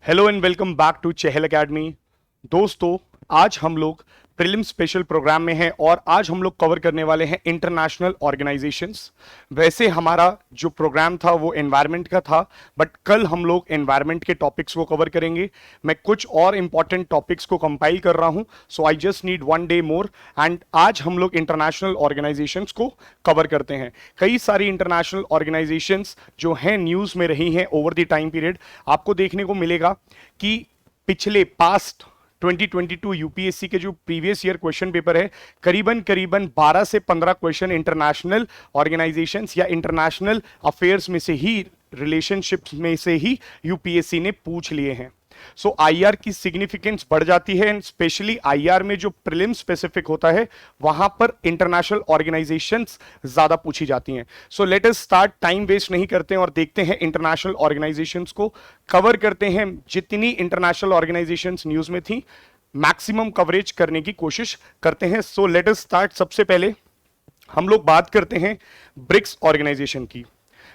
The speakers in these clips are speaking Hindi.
Hello and welcome back to Chahal academy. दोस्तों, आज हम लोग प्रीलिम स्पेशल प्रोग्राम में हैं और आज हम लोग कवर करने वाले हैं इंटरनेशनल ऑर्गेनाइजेशंस। वैसे हमारा जो प्रोग्राम था वो एनवायरनमेंट का था, बट कल हम लोग एनवायरनमेंट के टॉपिक्स को कवर करेंगे। मैं कुछ और इंपॉर्टेंट टॉपिक्स को कंपाइल कर रहा हूं, so I just need one day more and आज हम लोग इंटरनेशनल ऑर्गेनाइजेशंस को कवर करते हैं। कई सारी इंटरनेशनल ऑर्गेनाइजेशंस जो हैं न्यूज में रही हैं ओवर द टाइम पीरियड। आपको देखने को मिलेगा कि पिछले पास्ट 2022 यूपीएससी के जो प्रीवियस ईयर क्वेश्चन पेपर है, करीबन करीबन 12 से 15 क्वेश्चन इंटरनेशनल ऑर्गेनाइजेशंस या इंटरनेशनल अफेयर्स में से ही, रिलेशनशिप्स में से ही यूपीएससी ने पूछ लिए हैं। सो आईआर की सिग्निफिकेंस बढ़ जाती है एंड स्पेशली आईआर में जो प्रीलिम स्पेसिफिक होता है वहां पर इंटरनेशनल ऑर्गेनाइजेशंस ज्यादा पूछी जाती हैं। So let us start, time waste नहीं करते हैं और देखते हैं इंटरनेशनल ऑर्गेनाइजेशंस को कवर करते हैं। जितनी इंटरनेशनल ऑर्गेनाइजेशंस न्यूज में थी मैक्सिमम कवरेज करने की कोशिश करते हैं। So let us start. सबसे पहले हम लोग बात करते हैं ब्रिक्स ऑर्गेनाइजेशन की।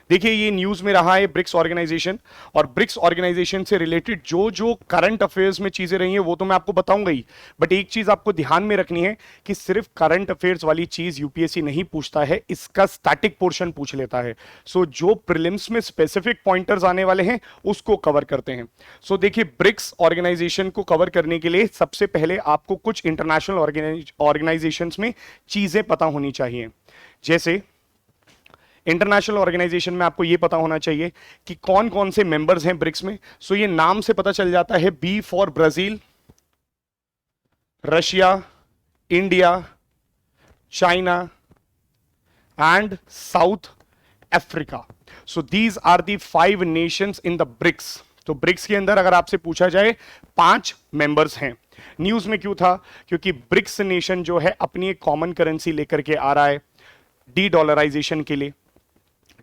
देखिए, ये न्यूज में रहा है ब्रिक्स ऑर्गेनाइजेशन, और ब्रिक्स ऑर्गेनाइजेशन से रिलेटेड जो जो करंट अफेयर्स में चीजें रही हैं वो तो मैं आपको बताऊंगा ही, बट एक चीज आपको ध्यान में रखनी है कि सिर्फ करंट अफेयर्स वाली चीज यूपीएससी नहीं पूछता है, इसका स्टैटिक पोर्शन पूछ लेता है। सो जो प्रीलिम्स में स्पेसिफिक पॉइंटर्स आने वाले हैं उसको कवर करते हैं। सो देखिए, ब्रिक्स ऑर्गेनाइजेशन को कवर करने के लिए सबसे पहले आपको कुछ इंटरनेशनल ऑर्गेनाइजेशंस में चीजें पता होनी चाहिए। जैसे इंटरनेशनल ऑर्गेनाइजेशन में आपको यह पता होना चाहिए कि कौन कौन से मेंबर्स हैं ब्रिक्स में। सो ये नाम से पता चल जाता है। B for Brazil, Russia, India, China and South Africa. So these are the 5 nations in the BRICS. तो ब्रिक्स के अंदर अगर आपसे पूछा जाए 5 मेंबर्स हैं। न्यूज में क्यों था? क्योंकि ब्रिक्स नेशन जो है अपनी एक कॉमन करेंसी लेकर के आ रहा है डी डॉलराइजेशन के लिए।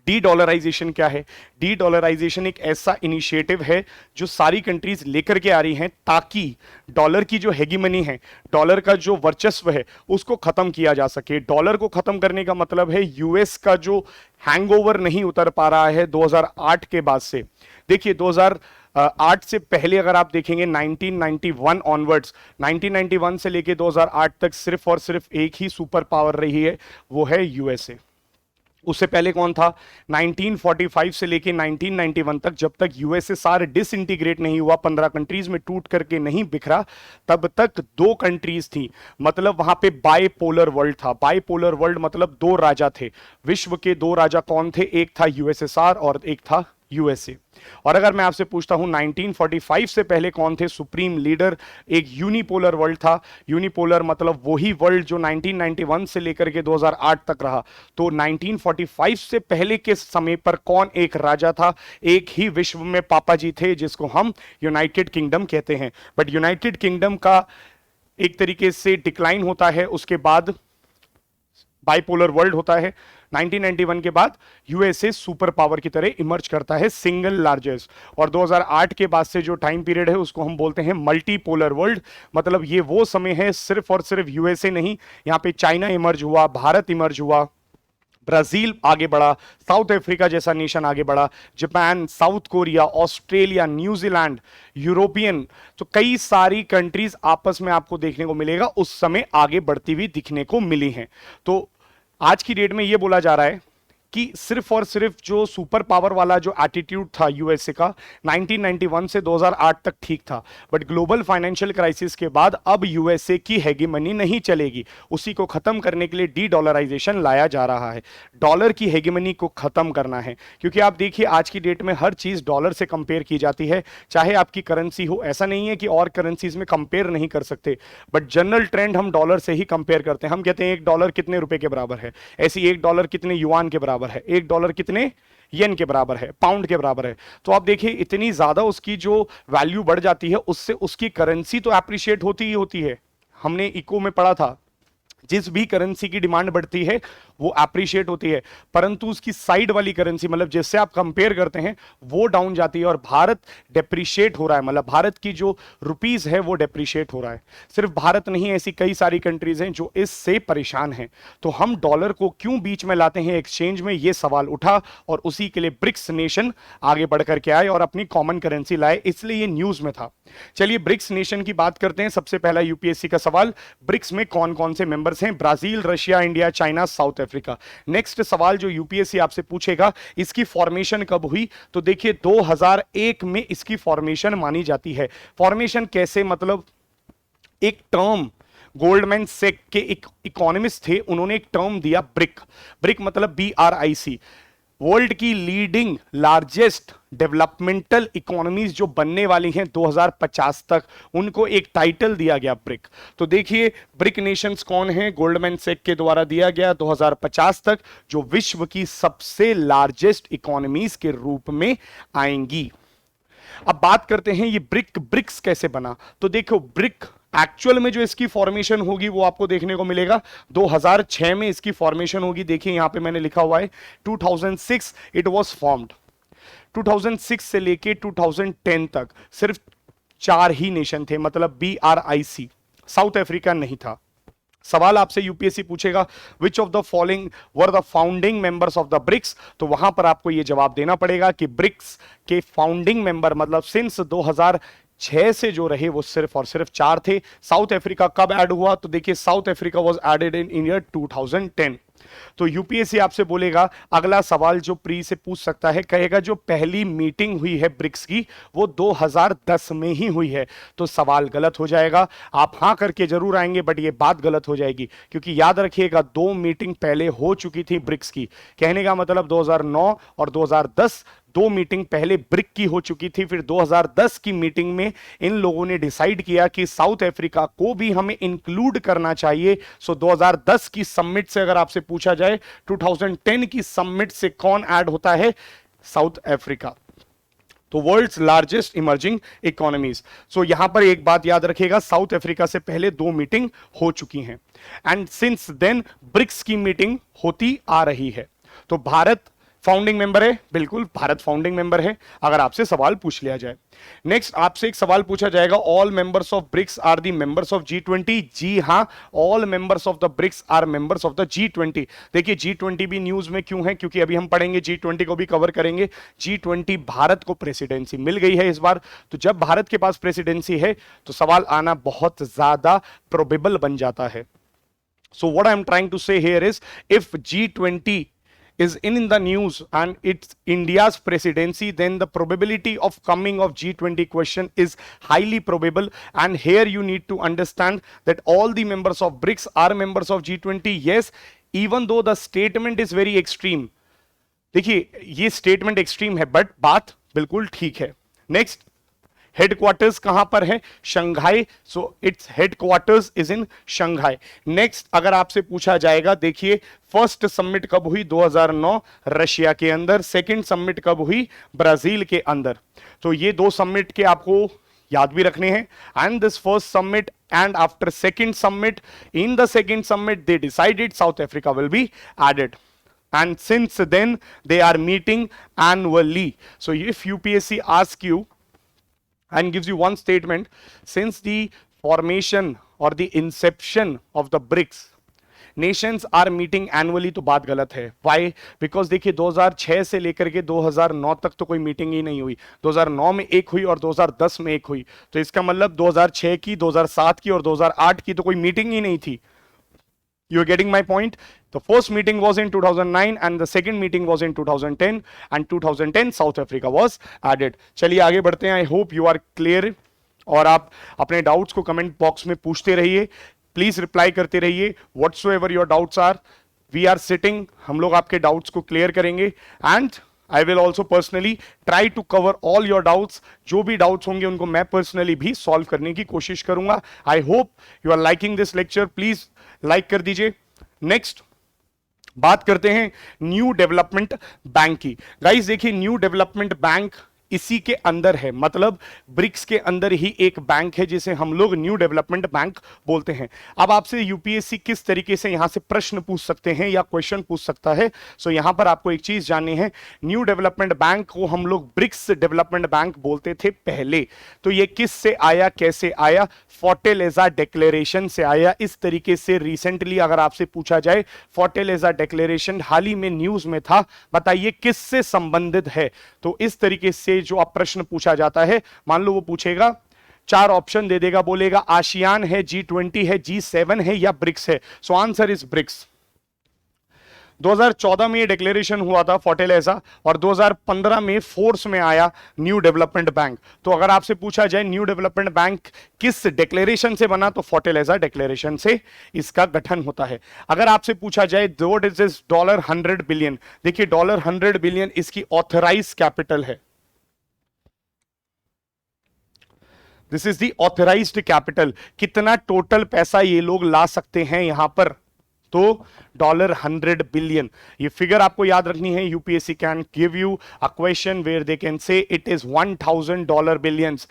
डी डॉलराइजेशन क्या है? डी डॉलराइजेशन एक ऐसा इनिशिएटिव है जो सारी कंट्रीज लेकर के आ रही हैं ताकि डॉलर की जो हेगेमनी है, डॉलर का जो वर्चस्व है, उसको खत्म किया जा सके। डॉलर को खत्म करने का मतलब है यूएस का जो हैंगओवर नहीं उतर पा रहा है 2008 के बाद से। देखिए, 2008 से पहले अगर आप देखेंगे 1991 ऑनवर्ड्स, 1991 से लेके 2008 तक सिर्फ और सिर्फ एक ही सुपर पावर रही है, वो है यूएसए। उससे पहले कौन था? 1945 से लेके 1991 तक, जब तक यूएसएसआर डिसइंटीग्रेट नहीं हुआ, 15 कंट्रीज में टूट करके नहीं बिखरा, तब तक 2 कंट्रीज थी। मतलब वहां पे बाइपोलर वर्ल्ड था। बाइपोलर वर्ल्ड मतलब 2 राजा थे। विश्व के 2 राजा कौन थे? एक था यूएसएसआर और एक था यूएसए। और अगर मैं आपसे पूछता हूं 1945 से पहले कौन थे सुप्रीम लीडर? एक यूनिपोलर वर्ल्ड था। यूनिपोलर मतलब वही वर्ल्ड जो 1991 से लेकर के 2008 तक रहा। तो 1945 से पहले के समय पर कौन एक राजा था? एक ही विश्व में पापा जी थे, जिसको हम यूनाइटेड किंगडम कहते हैं। बट यूनाइटेड किंगडम का एक तरीके से डिक्लाइन होता है, उसके बाद बाइपोलर वर्ल्ड होता है। 1991 के बाद यूएसए सुपर पावर की तरह इमर्ज करता है, सिंगल लार्जेस्ट। और 2008 के बाद से जो टाइम पीरियड है उसको हम बोलते हैं मल्टीपोलर वर्ल्ड। मतलब ये वो समय है, सिर्फ और सिर्फ यूएसए नहीं, यहां पे चाइना इमर्ज हुआ, भारत इमर्ज हुआ, ब्राजील आगे बढ़ा, साउथ अफ्रीका जैसा नेशन आगे बढ़ा, Japan, south Korea, Australia, New Zealand, European, तो कई सारी कंट्रीज आपस में आपको देखने को मिलेगा उस समय आगे बढ़ती हुई दिखने को मिली हैं। तो आज की डेट में यह बोला जा रहा है कि सिर्फ और सिर्फ जो सुपर पावर वाला जो एटीट्यूड था यूएसए का 1991 से 2008 तक ठीक था, बट ग्लोबल फाइनेंशियल क्राइसिस के बाद अब यूएसए की हेगेमनी नहीं चलेगी। उसी को खत्म करने के लिए डी डॉलराइजेशन लाया जा रहा है। डॉलर की हेगेमनी को खत्म करना है, क्योंकि आप देखिए आज की डेट में हर चीज डॉलर से कंपेयर की जाती है, चाहे आपकी करेंसी हो। ऐसा नहीं है कि और करेंसीज में कंपेयर नहीं कर सकते, बट जनरल ट्रेंड हम डॉलर से ही कंपेयर करते हैं। हम कहते हैं $1 कितने रुपए के बराबर है, ऐसी $1 कितने युआन के बराबर है, $1 कितने येन के बराबर है, पाउंड के बराबर है। तो आप देखिए इतनी ज्यादा उसकी जो वैल्यू बढ़ जाती है, उससे उसकी करेंसी तो एप्रिशिएट होती ही होती है। हमने इको में पढ़ा था जिस भी करेंसी की डिमांड बढ़ती है वो अप्रिशिएट होती है, परंतु उसकी साइड वाली करेंसी मतलब जिससे आप कंपेयर करते हैं वो डाउन जाती है और भारत डेप्रिशिएट हो रहा है, मतलब भारत की जो रुपीस है वो डेप्रिशिएट हो रहा है। सिर्फ भारत नहीं, ऐसी कई सारी कंट्रीज हैं जो इससे परेशान हैं। तो हम डॉलर को क्यों बीच में लाते हैं एक्सचेंज में, ये सवाल उठा और उसी के लिए ब्रिक्स नेशन आगे बढ़ करके आए और अपनी कॉमन करेंसी लाए, इसलिए ये न्यूज में था। चलिए ब्रिक्स नेशन की बात करते हैं। सबसे पहला यूपीएससी का सवाल, ब्रिक्स में कौन कौन से मेंबर्स हैं? Brazil, Russia, India, China, south Africa. Next सवाल जो यूपीएससी आपसे पूछेगा, इसकी फॉर्मेशन कब हुई? तो देखिए 2001 में इसकी फॉर्मेशन मानी जाती है। फॉर्मेशन कैसे, मतलब एक टर्म गोल्डमैन सेक के एक इकोनॉमिस्ट थे, उन्होंने एक टर्म दिया ब्रिक। ब्रिक मतलब BRIC, वर्ल्ड की लीडिंग लार्जेस्ट डेवलपमेंटल इकोनॉमीज जो बनने वाली हैं 2050 तक, उनको एक टाइटल दिया गया ब्रिक। तो देखिए ब्रिक नेशंस कौन हैं? गोल्डमैन सेक के द्वारा दिया गया 2050 तक, जो विश्व की सबसे लार्जेस्ट इकोनॉमीज के रूप में आएंगी। अब बात करते हैं ये ब्रिक्स कैसे बना। तो देखो ब्रिक एक्चुअल में जो इसकी फॉर्मेशन होगी वो आपको देखने को मिलेगा 2006 में इसकी फॉर्मेशन होगी। देखिए यहां पे मैंने लिखा हुआ है 2006 इट वाज फॉर्म्ड। 2006 से लेके 2010 तक सिर्फ 4 ही नेशन थे, मतलब BRIC, साउथ अफ्रीका नहीं था। सवाल आपसे यूपीएससी पूछेगा which of the following were the founding members of the BRICS, तो वहां पर आपको यह जवाब देना पड़ेगा कि ब्रिक्स के फाउंडिंग मेंबर मतलब सिंस 2006 से जो रहे वो सिर्फ और सिर्फ 4 थे। साउथ अफ्रीका कब ऐड हुआ? तो देखिए South Africa was added in year 2010। तो यूपीएससी आपसे बोलेगा, अगला सवाल जो प्री से पूछ सकता है, कहेगा जो पहली मीटिंग हुई है ब्रिक्स की वो 2010 में ही हुई है। तो सवाल गलत हो जाएगा। आप हां करके जरूर आएंगे बट ये बात गलत हो जाएगी, क्योंकि याद रखिएगा 2 मीटिंग पहले हो चुकी थी ब्रिक्स की। कहने का मतलब 2009 और 2010 2 मीटिंग पहले ब्रिक की हो चुकी थी। फिर 2010 की मीटिंग में इन लोगों ने डिसाइड किया कि साउथ अफ्रीका को भी हमें इंक्लूड करना चाहिए। सो 2010 की समिट से अगर आपसे पूछा जाए 2010 की समिट से कौन ऐड होता है? South Africa. तो वर्ल्ड्स लार्जेस्ट इमर्जिंग इकोनॉमीज। सो यहां पर एक बात याद रखिएगा, साउथ अफ्रीका से पहले 2 मीटिंग हो चुकी हैं एंड सिंस देन ब्रिक्स की मीटिंग होती आ रही है। तो भारत फाउंडिंग मेंबर है, बिल्कुल भारत फाउंडिंग मेंबर है अगर आपसे सवाल पूछ लिया जाए। नेक्स्ट आपसे एक सवाल पूछा जाएगा, all members of BRICS are the members of G20। जी हां, all members of the BRICS are members of the G20। देखिए G20 भी न्यूज में क्यों है, क्योंकि अभी हम पढ़ेंगे G20 को भी कवर करेंगे। G20 भारत को प्रेसिडेंसी मिल गई है इस बार, तो जब भारत के पास प्रेसिडेंसी है तो सवाल आना बहुत ज्यादा प्रोबेबल बन जाता है। So what I am trying to say here is, if G20 is in the news and it's India's presidency, then the probability of coming of G20 question is highly probable. And here you need to understand that all the members of BRICS are members of G20. Yes, even though the statement is very extreme. देखिए ये स्टेटमेंट एक्सट्रीम है बट बात बिल्कुल ठीक है। नेक्स्ट, हेडक्वार्टर्स कहां पर है? Shanghai. So it's headquarters is in Shanghai. Next अगर आपसे पूछा जाएगा, देखिए फर्स्ट समिट कब हुई? 2009 रशिया के अंदर। सेकंड समिट कब हुई? ब्राजील के अंदर। तो ये 2 समिट के आपको याद भी रखने हैं। And this first summit and after second summit, in the second summit they decided South Africa will be added, and since then they are meeting annually. So if UPSC asks you and gives you one statement, since the formation or the inception of the BRICS nations are meeting annually, तो बात गलत है। Why? Because देखिए 2006 से लेकर के 2009 तक तो कोई मीटिंग ही नहीं हुई। 2009 में एक हुई और 2010 में एक हुई, तो इसका मतलब 2006 की, 2007 की और 2008 की तो कोई मीटिंग ही नहीं थी। You are getting my point? The first meeting was in 2009 and the second meeting was in 2010 and 2010 South Africa was added. चलिए आगे बढ़ते हैं। I hope you are clear और आप अपने डाउट्स को कमेंट बॉक्स में पूछते रहिए, प्लीज रिप्लाई करते रहिए। Whatsoever your doubts are, we are sitting, हम लोग आपके डाउट्स को क्लियर करेंगे and I will also personally try to cover all your doubts. जो भी डाउट्स होंगे उनको मैं पर्सनली भी सॉल्व करने की कोशिश करूंगा। I hope you are liking this lecture. Please like कर दीजिए। नेक्स्ट बात करते हैं न्यू डेवलपमेंट बैंक की। गाइस देखिए न्यू डेवलपमेंट बैंक इसी के अंदर है, मतलब ब्रिक्स के अंदर ही एक बैंक है जिसे हम लोग न्यू डेवलपमेंट बैंक बोलते हैं। अब आपसे यूपीएससी किस तरीके से यहां से प्रश्न पूछ सकते हैं या क्वेश्चन पूछ सकता है, सो यहां पर आपको एक चीज जाननी है, न्यू डेवलपमेंट बैंक को हम लोग ब्रिक्स डेवलपमेंट बैंक बोलते थे पहले, तो ये किस से आया, कैसे आया, फोर्टेलेजा डिक्लेरेशन से आया। इस तरीके से रिसेंटली अगर आपसे पूछा जाए फोर्टेलेजा डिक्लेरेशन हाल ही में न्यूज में था, बताइए किससे संबंधित है, तो इस तरीके से जो आप प्रश्न पूछा जाता है, मान लो वो पूछेगा, चार ऑप्शन दे देगा, बोलेगा आसियान है, G20 है, G7 है या ब्रिक्स है, सो आंसर इज ब्रिक्स। 2014 में ये डिक्लेरेशन हुआ था फोर्टेलेजा, और 2015 में फोर्स में आया न्यू डेवलपमेंट बैंक। तो अगर आपसे पूछा जाए न्यू डेवलपमेंट बैंक किस डिक्लेरेशन से बना, तो फोर्टेलेजा डिक्लेरेशन से इसका गठन होता है। अगर आपसे पूछा जाए व्हाट इज दिस $100 बिलियन, देखिए $100 बिलियन इसकी ऑथराइज कैपिटल है, this is the authorised capital, कितना टोटल पैसा ये लोग ला सकते हैं यहां पर, तो $100 बिलियन। ये फिगर आपको याद रखनी है, UPSC can give you a question where they can say it is $1000 billions,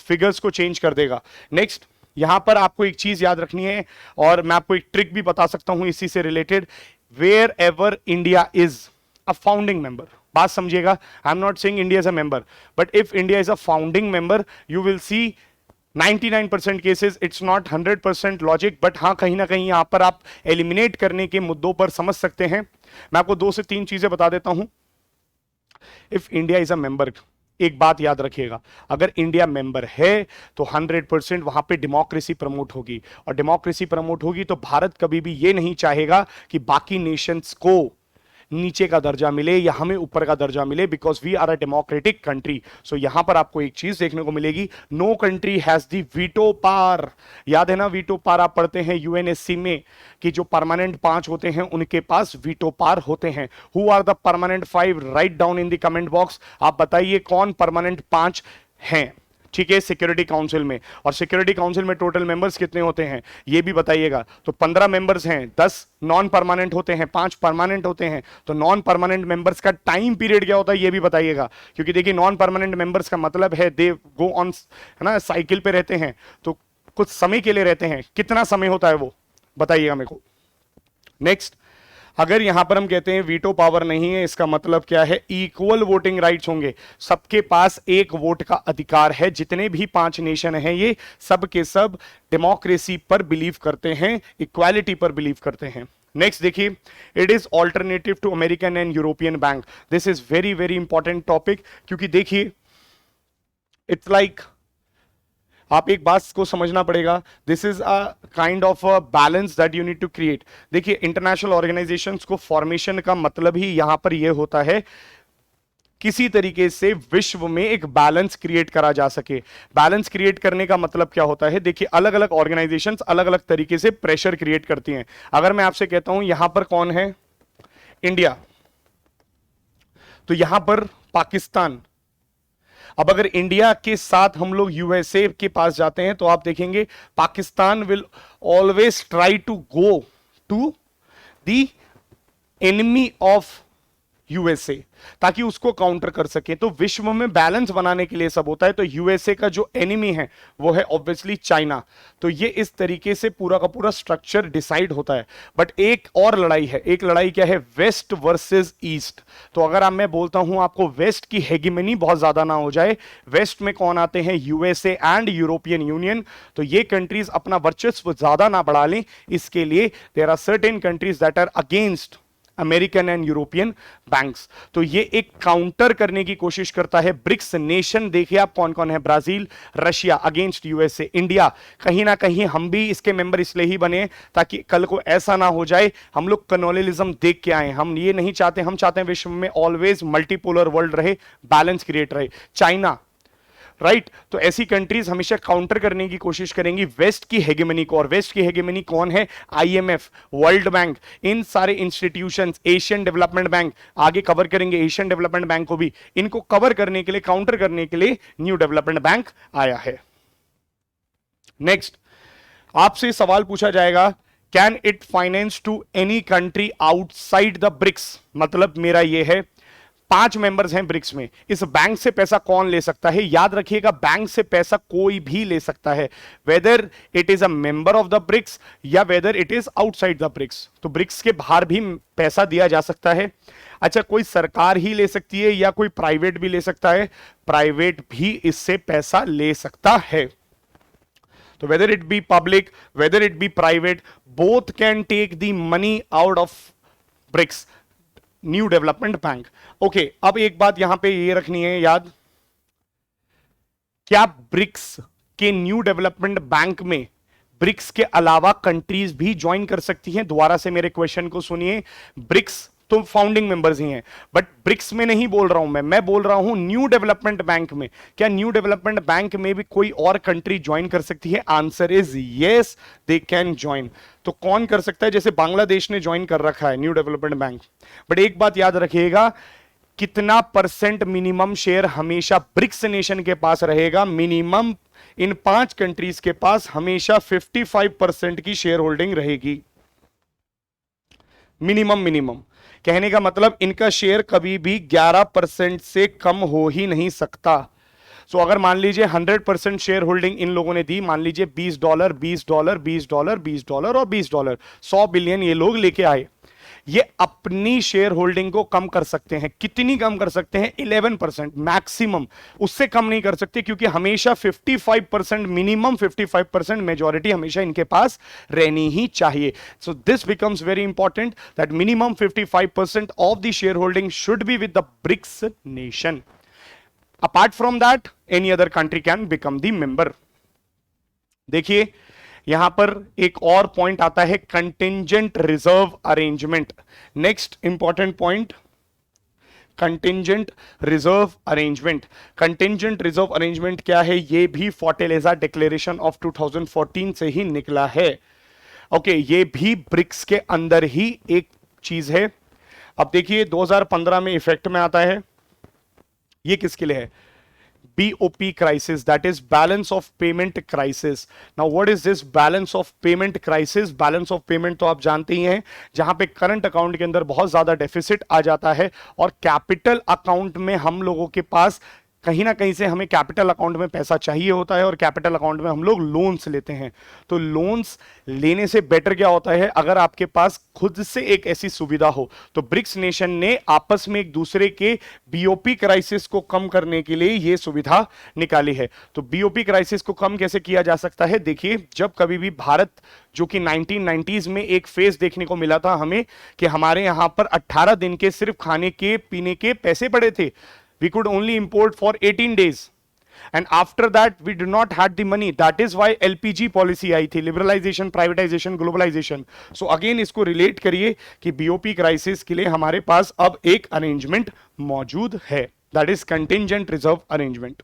figures को चेंज कर देगा। नेक्स्ट, यहां पर आपको एक चीज याद रखनी है, और मैं आपको एक ट्रिक भी बता सकता हूं इसी से related, wherever India is a founding member, बात समझिएगा, I am not saying India is a member, but if India is a founding member, you will see 99% cases, it's not 100% logic, but हाँ कहीं ना कहीं यहां पर आप एलिमिनेट करने के मुद्दों पर समझ सकते हैं। मैं आपको 2 से 3 चीजें बता देता हूं। If India is a member, एक बात याद रखिएगा, अगर इंडिया मेंबर है तो 100% वहां पे डेमोक्रेसी प्रमोट होगी, और डेमोक्रेसी प्रमोट होगी तो भारत कभी भी ये नहीं चाहेगा कि बाकी नेशंस को नीचे का दर्जा मिले या हमें ऊपर का दर्जा मिले, because we are a democratic country. So यहां पर आपको एक चीज देखने को मिलेगी, no country has the veto power. याद है ना, वीटो पावर आप पढ़ते हैं यूएनएससी में कि जो परमानेंट 5 होते हैं उनके पास वीटो पावर होते हैं। Who are the permanent 5, write down in the comment box, आप बताइए कौन परमानेंट 5 हैं, ठीक है, सिक्योरिटी काउंसिल में। और सिक्योरिटी काउंसिल में टोटल मेंबर्स कितने होते हैं ये भी बताइएगा, तो 15 मेंबर्स हैं, 10 नॉन परमानेंट होते हैं, 5 परमानेंट होते हैं, तो नॉन परमानेंट मेंबर्स का टाइम पीरियड क्या होता है ये भी बताइएगा, क्योंकि देखिए नॉन परमानेंट मेंबर्स का मतलब है दे गो ऑन, है ना, साइकिल पे रहते हैं, तो कुछ समय के लिए रहते हैं, कितना समय होता है वो बताइएगा मेरे को। नेक्स्ट, अगर यहां पर हम कहते हैं वीटो पावर नहीं है, इसका मतलब क्या है, इक्वल वोटिंग राइट्स होंगे, सबके पास एक वोट का अधिकार है। जितने भी 5 नेशन हैं ये सब के सब डेमोक्रेसी पर बिलीव करते हैं, इक्वालिटी पर बिलीव करते हैं। नेक्स्ट देखिए, it is alternative to American and European bank, this is very very important topic, क्योंकि देखिए इट्स लाइक आप एक बात को समझना पड़ेगा, this is a kind of a balance that you need to create. देखिए इंटरनेशनल ऑर्गेनाइजेशंस को फॉर्मेशन का मतलब ही यहां पर यह होता है किसी तरीके से विश्व में एक बैलेंस क्रिएट करा जा सके। बैलेंस क्रिएट करने का मतलब क्या होता है, देखिए अलग अलग ऑर्गेनाइजेशंस अलग अलग तरीके से प्रेशर क्रिएट करती हैं। अगर मैं आपसे कहता हूं यहां पर कौन है, इंडिया, तो यहां पर पाकिस्तान। अब अगर इंडिया के साथ हम लोग यूएसए के पास जाते हैं तो आप देखेंगे Pakistan will always try to go to the enemy of USA, ताकि उसको काउंटर कर सके। तो विश्व में बैलेंस बनाने के लिए सब होता है। तो यूएसए का जो एनिमी है वो है ऑब्वियसली चाइना। तो ये इस तरीके से पूरा का पूरा स्ट्रक्चर डिसाइड होता है। बट एक और लड़ाई है, एक लड़ाई क्या है, वेस्ट वर्सेस ईस्ट। तो अगर मैं बोलता हूं आपको वेस्ट की हेगेमनी बहुत ज्यादा ना हो जाए, वेस्ट में कौन आते हैं, यूएसए एंड यूरोपियन यूनियन। तो ये कंट्रीज अपना वर्चस्व ज्यादा ना बढ़ा लें, इसके लिए there are certain countries that are against American and European banks. तो ये एक काउंटर करने की कोशिश करता है ब्रिक्स नेशन। देखिए आप कौन कौन है, Brazil, Russia against USA, India. कहीं ना कहीं हम भी इसके मेंबर इसलिए ही बने ताकि कल को ऐसा ना हो जाए हम लोग कलोनियलिज्म देख के आए। हम ये नहीं चाहते, हम चाहते हैं विश्व में ऑलवेज मल्टीपोलर वर्ल्ड रहे, बैलेंस क्रिएट रहे। चाइना, राइट तो ऐसी कंट्रीज हमेशा काउंटर करने की कोशिश करेंगी वेस्ट की हेगेमनी को। और वेस्ट की हेगेमनी कौन है, आईएमएफ, वर्ल्ड बैंक, इन सारे इंस्टीट्यूशंस, एशियन डेवलपमेंट बैंक, आगे कवर करेंगे एशियन डेवलपमेंट बैंक को भी। इनको कवर करने के लिए, काउंटर करने के लिए न्यू डेवलपमेंट बैंक आया है। नेक्स्ट, आपसे सवाल पूछा जाएगा, can it finance to any country outside the BRICS. मतलब मेरा यह है, 5 मेंबर्स हैं ब्रिक्स में। इस बैंक से पैसा कौन ले सकता है? याद रखिएगा, बैंक से पैसा कोई भी ले सकता है, whether it is a member of the BRICS या whether it is outside the BRICS. तो ब्रिक्स के बाहर भी पैसा दिया जा सकता है। अच्छा, कोई सरकार ही ले सकती है या कोई प्राइवेट भी ले सकता है? प्राइवेट भी इससे पैसा ले सकता है। तो whether it be public, whether it be private, both can take the money out of BRICS, new development bank. Okay, अब एक बात यहां पे ये रखनी है याद, क्या ब्रिक्स के न्यू डेवलपमेंट बैंक में ब्रिक्स के अलावा कंट्रीज भी ज्वाइन कर सकती हैं? दोबारा से मेरे क्वेश्चन को सुनिए। ब्रिक्स तो फाउंडिंग मेंबर्स ही हैं, बट ब्रिक्स में नहीं बोल रहा हूं मैं बोल रहा हूं न्यू डेवलपमेंट बैंक में। क्या न्यू डेवलपमेंट बैंक में भी कोई और कंट्री ज्वाइन कर सकती है? Answer is yes, they can join. तो कौन कर सकता है? जैसे बांग्लादेश ने ज्वाइन कर रखा है न्यू डेवलपमेंट बैंक, बट एक बात याद रखिएगा, कितना परसेंट मिनिमम शेयर हमेशा ब्रिक्स नेशन के पास रहेगा? मिनिमम इन 5 कंट्रीज के पास हमेशा 55% की शेयर होल्डिंग रहेगी। मिनिमम कहने का मतलब इनका शेयर कभी भी 11% से कम हो ही नहीं सकता। सो अगर मान लीजिए 100% शेयर होल्डिंग इन लोगों ने दी, मान लीजिए $20 $20 $20 $20 और $20, 100 बिलियन ये लोग लेके आए, ये अपनी शेयर होल्डिंग को कम कर सकते हैं। कितनी कम कर सकते हैं? 11% मैक्सिमम, उससे कम नहीं कर सकते, क्योंकि हमेशा 55%, मिनिमम 55% मेजॉरिटी हमेशा इनके पास रहनी ही चाहिए। So this becomes very important that minimum 55% of the shareholding should be with the BRICS nation. Apart from that any other country can become the member. देखिए यहां पर एक और पॉइंट आता है, contingent reserve arrangement. Next important point, contingent reserve arrangement. Contingent reserve arrangement क्या है? ये भी फोर्टेलेजा डिक्लेरेशन ऑफ 2014 से ही निकला है। ओके, ये भी ब्रिक्स के अंदर ही एक चीज है। अब देखिए 2015 में इफेक्ट में आता है। ये किसके लिए है? BOP crisis, that is balance of payment crisis. Now what is this balance of payment crisis? Balance of payment तो आप जानते ही हैं, जहां पे करंट अकाउंट के अंदर बहुत ज्यादा डेफिसिट आ जाता है और कैपिटल अकाउंट में हम लोगों के पास कहीं ना कहीं से हमें कैपिटल अकाउंट में पैसा चाहिए होता है और कैपिटल अकाउंट में हम लोग लोन्स लेते हैं। तो लोन्स लेने से बेटर क्या होता है, अगर आपके पास खुद से एक ऐसी सुविधा हो। तो ब्रिक्स नेशन ने आपस में एक दूसरे के BOP क्राइसिस को कम करने के लिए यह सुविधा निकाली है। तो BOP क्राइसिस को कम कैसे किया जा सकता है? देखिए, जब कभी भी भारत, जो कि 1990s में एक फेज देखने को मिला था हमें, कि हमारे यहां पर 18 दिन के सिर्फ खाने के पीने के पैसे पड़े थे। We could only import for 18 days. And after that, we did not had the money. That is why LPG policy आई थी, liberalization, privatization, globalization. So again इसको relate करिए कि BOP crisis के लिए हमारे पास अब एक arrangement मौजूद है. That is contingent reserve arrangement.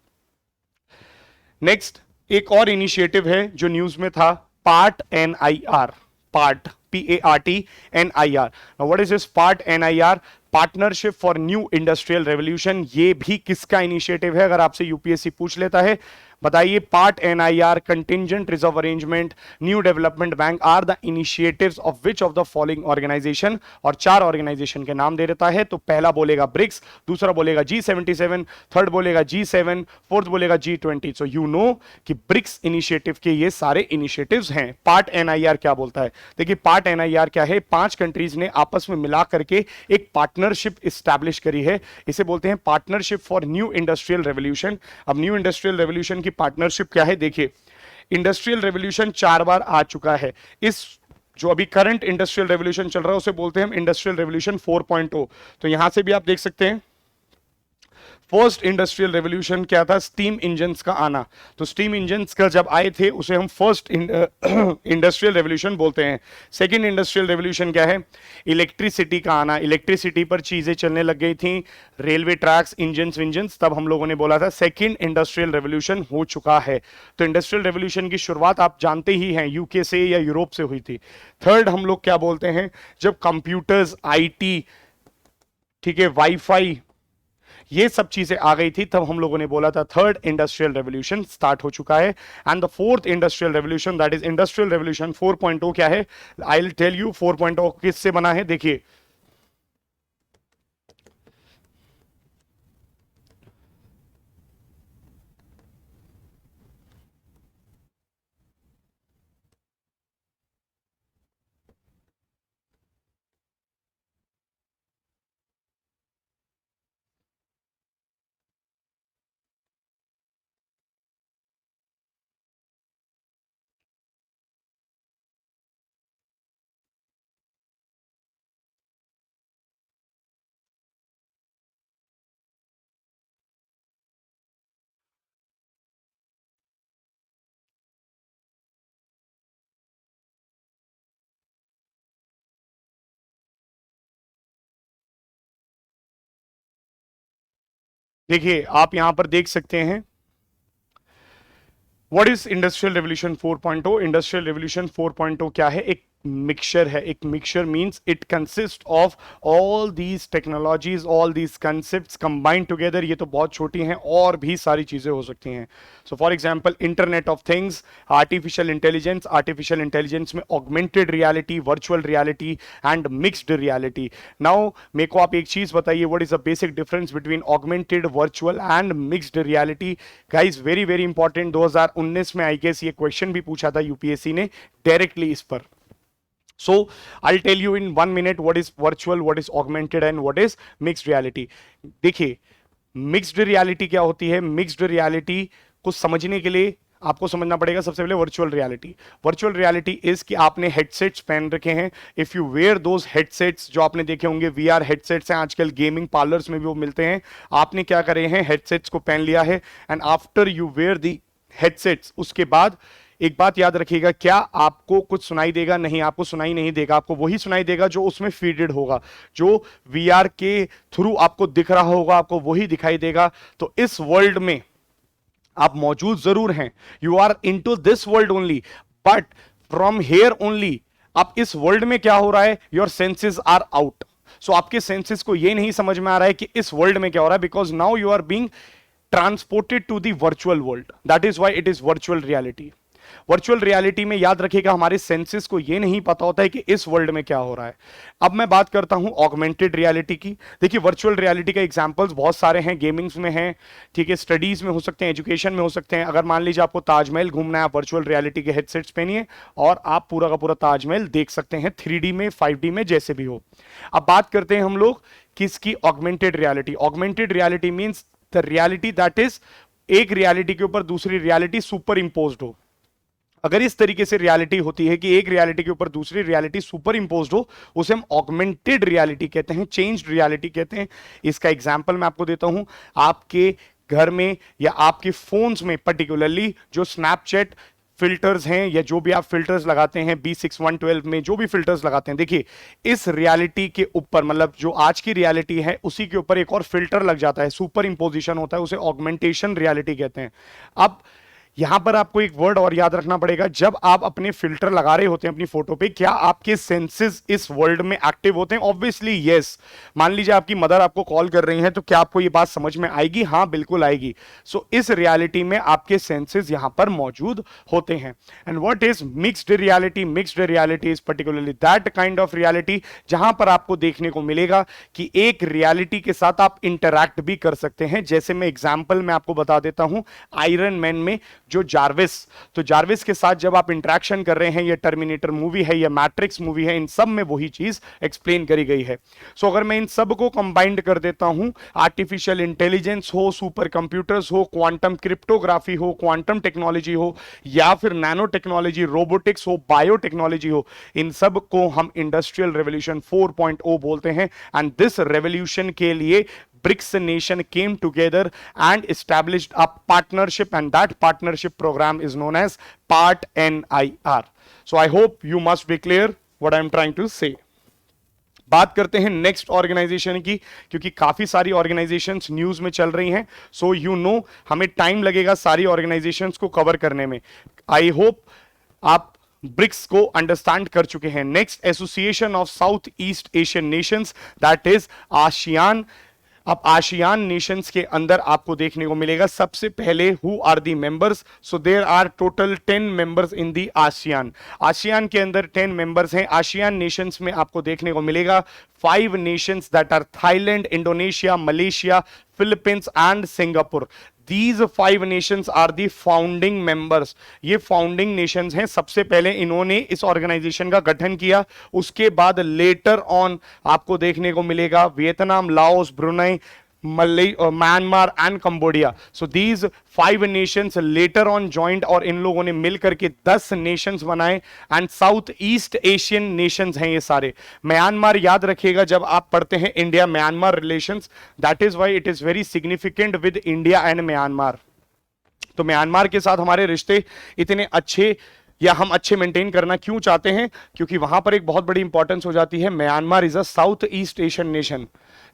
Next, एक और initiative है जो न्यूज में था, PART NIR. PART, PART NIR. Now what is this PART NIR? Partnership for new industrial revolution. ये भी किसका इनिशिएटिव है? अगर आपसे यूपीएससी पूछ लेता है, बताइए। Part NIR, contingent reserve arrangement, new development bank are the initiatives of which of the following organization? और 4 ऑर्गेनाइजेशन के नाम दे देता है। तो पहला बोलेगा ब्रिक्स, दूसरा बोलेगा G77, थर्ड बोलेगा G7, फोर्थ बोलेगा G20। सो यू नो कि ब्रिक्स इनिशिएटिव के ये सारे इनिशिएटिव्स हैं। पार्ट NIR क्या बोलता है? देखिए, पार्ट NIR क्या है? 5 कंट्रीज ने आपस में मिला करके एक पार्टनरशिप इस्टेब्लिश करी है। इसे बोलते हैं partnership for new industrial revolution. अब न्यू इंडस्ट्रियल रेवोल्यूशन की पार्टनरशिप क्या है? देखिए, इंडस्ट्रियल रेवोल्यूशन 4 बार आ चुका है। इस जो अभी करंट इंडस्ट्रियल रेवोल्यूशन चल रहा है उसे बोलते हैं हम इंडस्ट्रियल रेवोल्यूशन 4.0। तो यहां से भी आप देख सकते हैं, फर्स्ट इंडस्ट्रियल रेवोल्यूशन क्या था? स्टीम इंजन्स का आना। तो स्टीम इंजन्स का जब आए थे उसे हम फर्स्ट इंडस्ट्रियल रेवोल्यूशन बोलते हैं। सेकंड इंडस्ट्रियल रेवोल्यूशन क्या है? इलेक्ट्रिसिटी का आना। इलेक्ट्रिसिटी पर चीजें चलने लग गई थी, रेलवे ट्रैक्स, इंजन्स विंजन्स, तब हम लोगों ने बोला था सेकंड इंडस्ट्रियल रेवोल्यूशन हो चुका है। तो इंडस्ट्रियल रेवोल्यूशन की शुरुआत आप जानते ही हैं, यूके से या यूरोप से हुई थी। थर्ड हम लोग क्या बोलते हैं? जब कंप्यूटर्स, IT, ठीक है, वाईफाई, ये सब चीजें आ गई थी, तब हम लोगों ने बोला था थर्ड इंडस्ट्रियल रेवोल्यूशन स्टार्ट हो चुका है। And the fourth industrial revolution, that is industrial revolution 4.0 क्या है? आई विल टेल यू 4.0 किससे बना है। देखिए, देखिए आप यहां पर देख सकते हैं what is industrial revolution 4.0। Industrial revolution 4.0 क्या है? एक मिक्सचर है। एक mixture means it consist of all these technologies, all these concepts combined together. ये तो बहुत छोटी हैं, और भी सारी चीजें हो सकती हैं। So for example internet of things, artificial intelligence, artificial intelligence में augmented reality, virtual reality and mixed reality. Now मेरे को आप एक चीज बताइए, what is the basic difference between augmented, virtual and mixed reality? Guys very very important, 2019 में आई गेस ये क्वेश्चन भी पूछा था यूपीएससी ने डायरेक्टली इस पर। So I'll tell you in 1 minute what is virtual, what is augmented and what is mixed reality. देखिए मिक्स्ड रियलिटी क्या होती है? मिक्स्ड रियलिटी को समझने के लिए आपको समझना पड़ेगा सबसे पहले virtual reality. Virtual reality is कि आपने हेडसेट्स पहन रखे हैं। If you wear those headsets, जो आपने देखे होंगे वीआर हेडसेट्स हैं, आजकल गेमिंग पार्लर्स में भी वो मिलते हैं। आपने क्या करे हैं? हेडसेट्स को पहन लिया है, and after you wear the headsets, उसके बाद एक बात याद रखिएगा, क्या आपको कुछ सुनाई देगा? नहीं, आपको सुनाई नहीं देगा। आपको वही सुनाई देगा जो उसमें फीडेड होगा, जो वीआर के थ्रू आपको दिख रहा होगा, आपको वही दिखाई देगा। तो इस वर्ल्ड में आप मौजूद जरूर हैं, you are into this world only, but from here only आप इस वर्ल्ड में क्या हो रहा है, your senses are out. So आपके सेंसेस को यह नहीं समझ में आ रहा है कि इस वर्ल्ड में क्या हो रहा है, because now you are being transported to the virtual world. That is why it is virtual reality. Virtual reality में याद रखिएगा हमारे सेंसेस को यह नहीं पता होता है कि इस वर्ल्ड में क्या हो रहा है। अब मैं बात करता हूं ऑगमेंटेड रियलिटी की। देखिए वर्चुअल रियलिटी के एग्जांपल्स बहुत सारे हैं, गेमिंग्स में हैं, ठीक है, स्टडीज में हो सकते हैं, एजुकेशन में हो सकते हैं। अगर मान लीजिए आपको ताजमहल घूमना है, आप वर्चुअल रियलिटी के हेडसेट्स पहनिए और आप पूरा का पूरा ताजमहल देख सकते हैं 3D में, 5D में, जैसे भी हो। अब बात करते हैं हम लोग किसकी? Augmented reality. Augmented reality means the reality that is एक रियलिटी के ऊपर दूसरी रियलिटी सुपर इंपोज्ड हो। अगर इस तरीके से रियलिटी होती है कि एक रियलिटी के ऊपर दूसरी रियलिटी सुपर इंपोज्ड हो, उसे हम ऑगमेंटेड रियलिटी कहते हैं, चेंज्ड रियलिटी कहते हैं। इसका एग्जांपल मैं आपको देता हूं। आपके घर में या आपके फोन्स में पर्टिकुलरली जो स्नैपचैट फिल्टर्स हैं, या जो भी आप फिल्टर्स लगाते हैं B6112 में, जो भी फिल्टर्स लगाते हैं, देखिए इस रियलिटी के ऊपर, मतलब जो आज की रियलिटी है उसी के ऊपर एक और फिल्टर लग जाता है, सुपर इंपोजिशन होता है, उसे ऑगमेंटेशन रियलिटी कहते हैं। अब यहां पर आपको एक वर्ड और याद रखना पड़ेगा, जब आप अपने फिल्टर लगा रहे होते हैं अपनी फोटो पे, क्या आपके सेंसेस इस वर्ल्ड में एक्टिव होते हैं? Obviously yes. मान लीजिए आपकी मदर आपको कॉल कर रही हैं, तो क्या आपको ये बात समझ में आएगी? हाँ बिल्कुल आएगी। सो इस रियलिटी में आपके सेंसेस यहां पर मौजूद होते हैं। And what is mixed reality? Mixed reality is particularly that kind of reality जहां पर आपको देखने को मिलेगा कि एक रियलिटी के साथ आप इंटरैक्ट भी कर सकते हैं। जैसे मैं एग्जाम्पल में आपको बता देता हूं, आयरन मैन में जो जार्विस, तो जार्विस के साथ जब आप इंटरेक्शन कर रहे हैं, ये टर्मिनेटर मूवी है, ये मैट्रिक्स मूवी है, इन सब में वही चीज एक्सप्लेन करी गई है। सो अगर मैं इन सब को कंबाइंड कर देता हूं, आर्टिफिशियल इंटेलिजेंस हो, सुपर कंप्यूटर्स हो, क्वांटम क्रिप्टोग्राफी हो, क्वांटम टेक्नोलॉजी हो, या फिर नैनो टेक्नोलॉजी, रोबोटिक्स हो, बायोटेक्नोलॉजी हो, इन सब को हम इंडस्ट्रियल रेवोल्यूशन 4.0 बोलते हैं। एंड दिस रेवोल्यूशन के लिए BRICS nation came together and established a partnership, and that partnership program is known as PARTNIR. So I hope you must be clear what I am trying to say. बात करते हैं नेक्स्ट ऑर्गेनाइजेशन की, क्योंकि काफी सारी ऑर्गेनाइजेशंस न्यूज में चल रही हैं। सो यू नो हमें टाइम लगेगा सारी ऑर्गेनाइजेशंस को कवर करने में। आई होप आप ब्रिक्स को अंडरस्टैंड कर चुके हैं। Next, Association of South East Asian Nations, that is ASEAN. अब आसियान नेशंस के अंदर आपको देखने को मिलेगा सबसे पहले who are the members. So there are total 10 members in the ASEAN. ASEAN के अंदर 10 मेंबर्स हैं। आसियान नेशंस में आपको देखने को मिलेगा 5 nations that are Thailand, Indonesia, Malaysia, Philippines and Singapore. These 5 nations are the founding members. ये फाउंडिंग नेशंस हैं। सबसे पहले इन्होंने इस ऑर्गेनाइजेशन का गठन किया, उसके बाद लेटर ऑन आपको देखने को मिलेगा Vietnam, Laos, Brunei, Myanmar and Cambodia. So these 5 Nations later on joint, और इन लोगों ने मिलकर के 10 नेशंस बनाए, and south East Asian Nations हैं ये सारे। म्यांमार याद रखिएगा जब आप पढ़ते हैं India Myanmar relations, that is why it is very significant with India and Myanmar. तो म्यांमार के साथ हमारे रिश्ते इतने अच्छे, या हम अच्छे मेंटेन करना क्यों चाहते हैं? क्योंकि वहां पर एक बहुत बड़ी इंपॉर्टेंस हो जाती है। Myanmar is a south East Asian nation.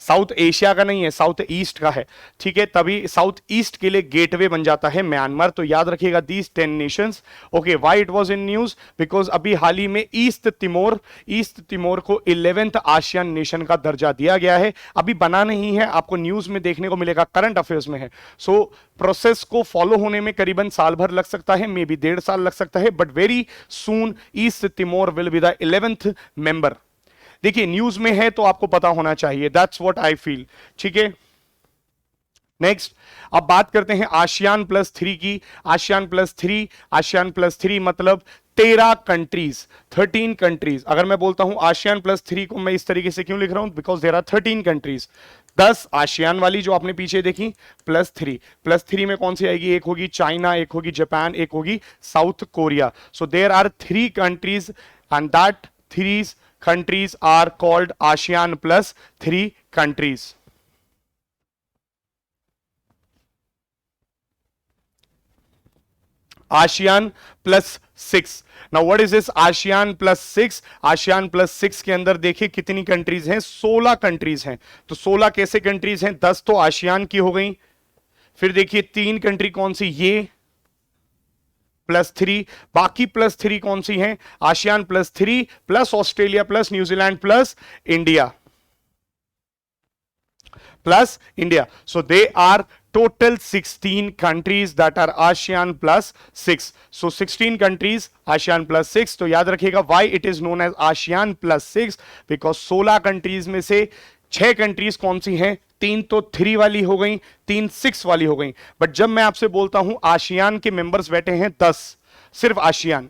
South Asia का नहीं है, साउथ ईस्ट का है, ठीक है, तभी साउथ ईस्ट के लिए गेटवे बन जाता है म्यांमार। तो याद रखिएगा these 10 Nations. Okay, why it was in news? Because अभी हाल ही में ईस्ट तिमोर को 11th आसियान नेशन का दर्जा दिया गया है। अभी बना नहीं है, आपको न्यूज में देखने को मिलेगा, करंट अफेयर्स में है। सो प्रोसेस को फॉलो होने में करीबन साल भर लग सकता है, मे बी 1.5 साल लग सकता है, but very soon east Timor will be the 11th member. देखिए न्यूज में है तो आपको पता होना चाहिए, दैट्स व्हाट आई फील, ठीक है। नेक्स्ट, अब बात करते हैं आसियान प्लस 3 की। आसियान प्लस थ्री मतलब 13 कंट्रीज, 13 कंट्रीज। अगर मैं बोलता हूं आसियान प्लस 3 को मैं इस तरीके से क्यों लिख रहा हूं? Because there are 13 countries. 10 ASEAN वाली जो आपने पीछे देखी, प्लस थ्री में कौन सी आएगी? एक होगी चाइना, एक होगी जापान, एक होगी South Korea. So there are 3 countries and that 3 countries are called ASEAN plus 3 countries. ASEAN plus 6. Now what is this ASEAN plus 6? ASEAN plus 6 के अंदर देखिए कितनी कंट्रीज हैं? 16 कंट्रीज हैं। तो 16 कैसे कंट्रीज हैं? 10 तो आसियान की हो गई, फिर देखिए 3 कंट्री कौन सी? ये +3, बाकी +3 कौन सी हैं? ASEAN +3 plus Australia plus New Zealand plus India. So they are total 16 countries that are ASEAN plus 6. So 16 countries ASEAN plus 6. तो याद रखिएगा why it is known as ASEAN plus 6 because 16 countries में से 6 कंट्रीज कौन सी हैं? 3 तो 3 वाली हो गई, 3 6 वाली हो गई। बट जब मैं आपसे बोलता हूं आसियान के मेंबर्स बैठे हैं 10, सिर्फ आसियान,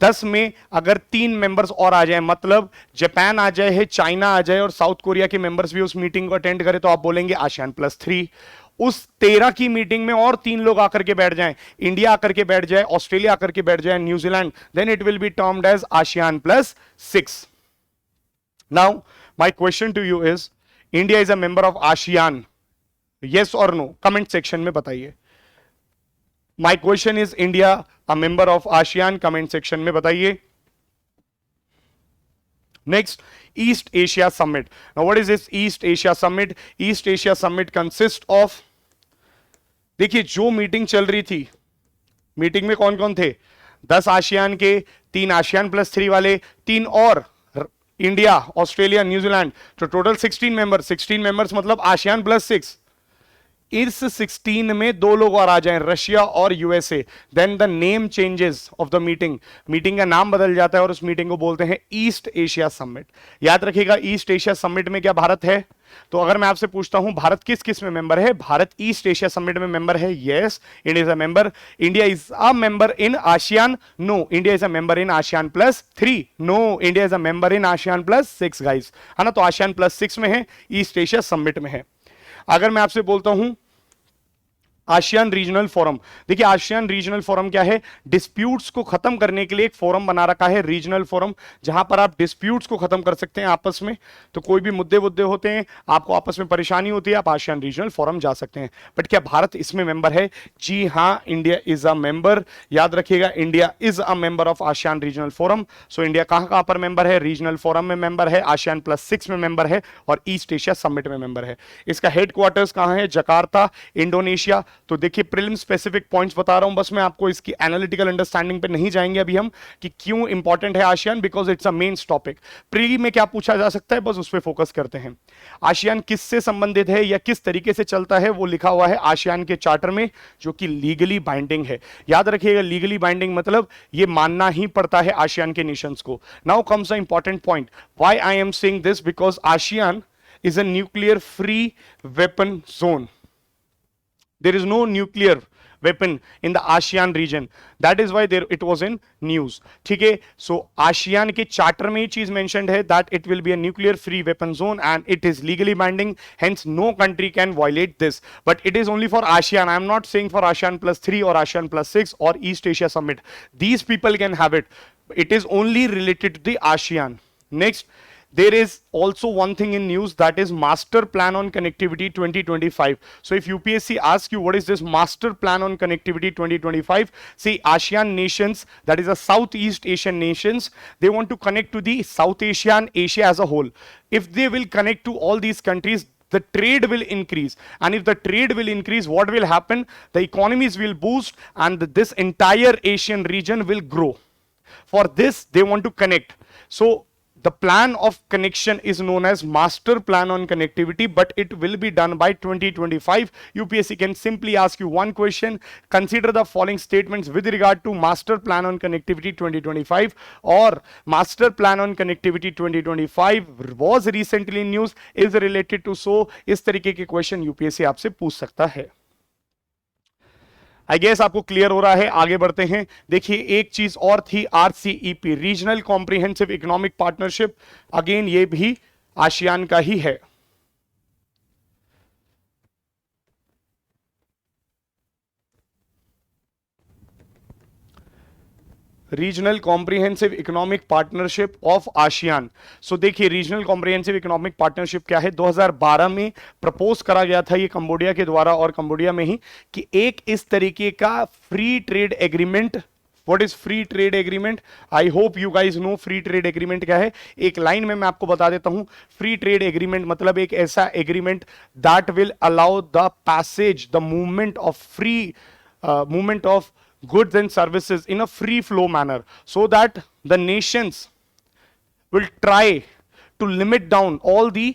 10 में अगर 3 मेंबर्स और आ जाए, मतलब जापान आ जाए है, चाइना आ जाए और साउथ कोरिया के मेंबर्स भी उस मीटिंग को अटेंड करें, तो आप बोलेंगे आसियान प्लस 3। उस 13 की मीटिंग में और 3 लोग आकर के बैठ जाएं, इंडिया आकर के बैठ जाए, ऑस्ट्रेलिया आकर के बैठ जाए, New Zealand, then it will be termed as ASEAN plus 6। Now my question to you is, India is a member of ASEAN? Yes और नो कमेंट सेक्शन में बताइए। My question is, India a member of ASEAN? Comment section में बताइए। Next, East Asia Summit. Now, what is this East Asia Summit? East Asia Summit consists of, देखिए जो मीटिंग चल रही थी, मीटिंग में कौन कौन थे? 10 आसियान के, 3 आसियान प्लस 3 वाले, 3 और इंडिया, ऑस्ट्रेलिया, न्यूजीलैंड, तो टोटल 16 मेंबर्स। 16 मेंबर्स मतलब आसियान प्लस 6। इस 16 में 2 लोग और आ जाएं, रशिया और USA, then the name changes of the meeting, meeting का नाम बदल जाता है और उस मीटिंग को बोलते हैं ईस्ट एशिया समिट। याद रखिएगा ईस्ट एशिया समिट में क्या भारत है? तो अगर मैं आपसे पूछता हूं भारत किस किस में मेंबर है? भारत ईस्ट एशिया समिट में मेंबर है, yes, India is a member. India is a member in ASEAN? No, India is a member in ASEAN plus 3। No, India is a member in ASEAN plus 6 guys, है ना। तो आसियान प्लस 6 में है, ईस्ट एशिया समिट में है। अगर मैं आपसे बोलता हूं आसियान रीजनल फोरम, देखिए आसियान रीजनल फोरम क्या है? डिस्प्यूट्स को खत्म करने के लिए एक फोरम बना रखा है, रीजनल फोरम, जहां पर आप डिस्प्यूट्स को खत्म कर सकते हैं आपस में। तो कोई भी मुद्दे होते हैं, आपको आपस में परेशानी होती है, आप आसियान रीजनल फोरम जा सकते हैं। बट क्या भारत इसमें मेंबर है? जी हां, इंडिया इज अ मेंबर। याद रखिएगा India is a member of ASEAN regional forum. So India कहां पर मेंबर है? रीजनल फोरम में मेंबर है, आसियान प्लस 6 में मेंबर है और ईस्ट एशिया समिट में मेंबर है। इसका हेडक्वार्टर्स कहां है? Jakarta, Indonesia. तो देखिए प्रीलिम स्पेसिफिक पॉइंट्स बता रहा हूं बस मैं आपको, इसकी एनालिटिकल अंडरस्टैंडिंग पे नहीं जाएंगे अभी हम कि क्यों इंपॉर्टेंट है ASEAN, because it's a main topic. Pre में क्या पूछा जा सकता है, बस उस पर फोकस करते हैं। आसियान किससे संबंधित है या किस तरीके से चलता है, वो लिखा हुआ है आसियान के चार्टर में, जो कि लीगली बाइंडिंग है। याद रखिएगा लीगली बाइंडिंग मतलब ये मानना ही पड़ता है आसियान के नेशंस को। Now comes the important point, why I am saying this, because ASEAN is a nuclear free weapon zone. There is no nuclear weapon in the ASEAN region. That is why there it was in news. ठीक है, so ASEAN के charter में ये चीज mentioned है that it will be a nuclear free weapon zone and it is legally binding. Hence, no country can violate this. But it is only for ASEAN. I am not saying for ASEAN plus 3 or ASEAN plus 6 or East Asia Summit. These people can have it. It is only related to the ASEAN. Next. There is also one thing in news, that is Master Plan on Connectivity 2025. So if UPSC asks you what is this Master Plan on Connectivity 2025, see ASEAN nations, that is a Southeast Asian nations, they want to connect to the South Asia and Asia as a whole. If they will connect to all these countries, the trade will increase, and if the trade will increase, what will happen? The economies will boost and this entire Asian region will grow. For this they want to connect. So the plan of connection is known as master plan on connectivity, but it will be done by 2025. UPSC can simply ask you one question: consider the following statements with regard to master plan on connectivity 2025, or master plan on connectivity 2025 was recently in news, is related to so. इस तरीके के क्वेश्चन यूपीएससी आपसे पूछ सकता है. आई गेस आपको क्लियर हो रहा है. आगे बढ़ते हैं. देखिए एक चीज और थी, RCEP, regional comprehensive economic partnership. Again ये भी आसियान का ही है. Regional comprehensive economic partnership of ASEAN. So देखिए रीजनल कॉम्प्रिहेंसिव इकोनॉमिक पार्टनरशिप क्या है. 2012 में प्रपोज करा गया था ये कंबोडिया के द्वारा, और कंबोडिया में ही, कि एक इस तरीके का free trade agreement. What is free trade agreement? I hope you guys know free trade agreement क्या है. एक लाइन में मैं आपको बता देता हूं. फ्री ट्रेड एग्रीमेंट मतलब एक ऐसा agreement that will allow the passage, the movement of free movement of goods and services in a free flow manner, so that the nations will try to limit down all the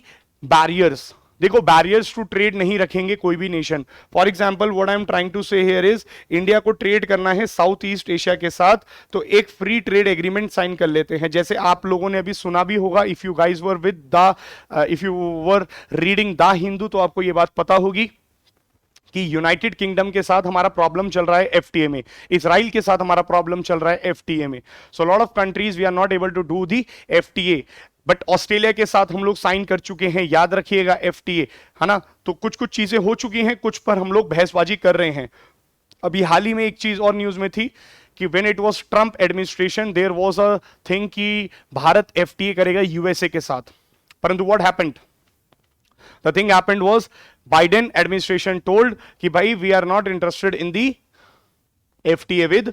barriers. देखो बैरियर्स टू ट्रेड नहीं रखेंगे कोई भी nation. For example what I am trying to say here is, India को ट्रेड करना है साउथ ईस्ट एशिया के साथ, तो एक फ्री ट्रेड एग्रीमेंट साइन कर लेते हैं. जैसे आप लोगों ने अभी सुना भी होगा, if you guys were with the if you were reading the Hindu, तो आपको ये बात पता होगी कि यूनाइटेड किंगडम के साथ हमारा प्रॉब्लम चल रहा है एफटीए में, इजराइल के साथ हमारा प्रॉब्लम चल रहा है एफटीए में. So lot of countries we are not able to do the FTA, but Australia के साथ हम लोग साइन कर चुके हैं. याद रखिएगा एफटीए, है ना. तो कुछ कुछ चीजें हो चुकी हैं, कुछ पर हम लोग बहसबाजी कर रहे हैं. अभी हाल ही में एक चीज और न्यूज में थी कि when it was Trump administration there was a thing कि भारत एफटीए करेगा यूएसए के साथ. परंतु what happened? The thing happened was Biden administration told कि भाई we are not interested in the FTA with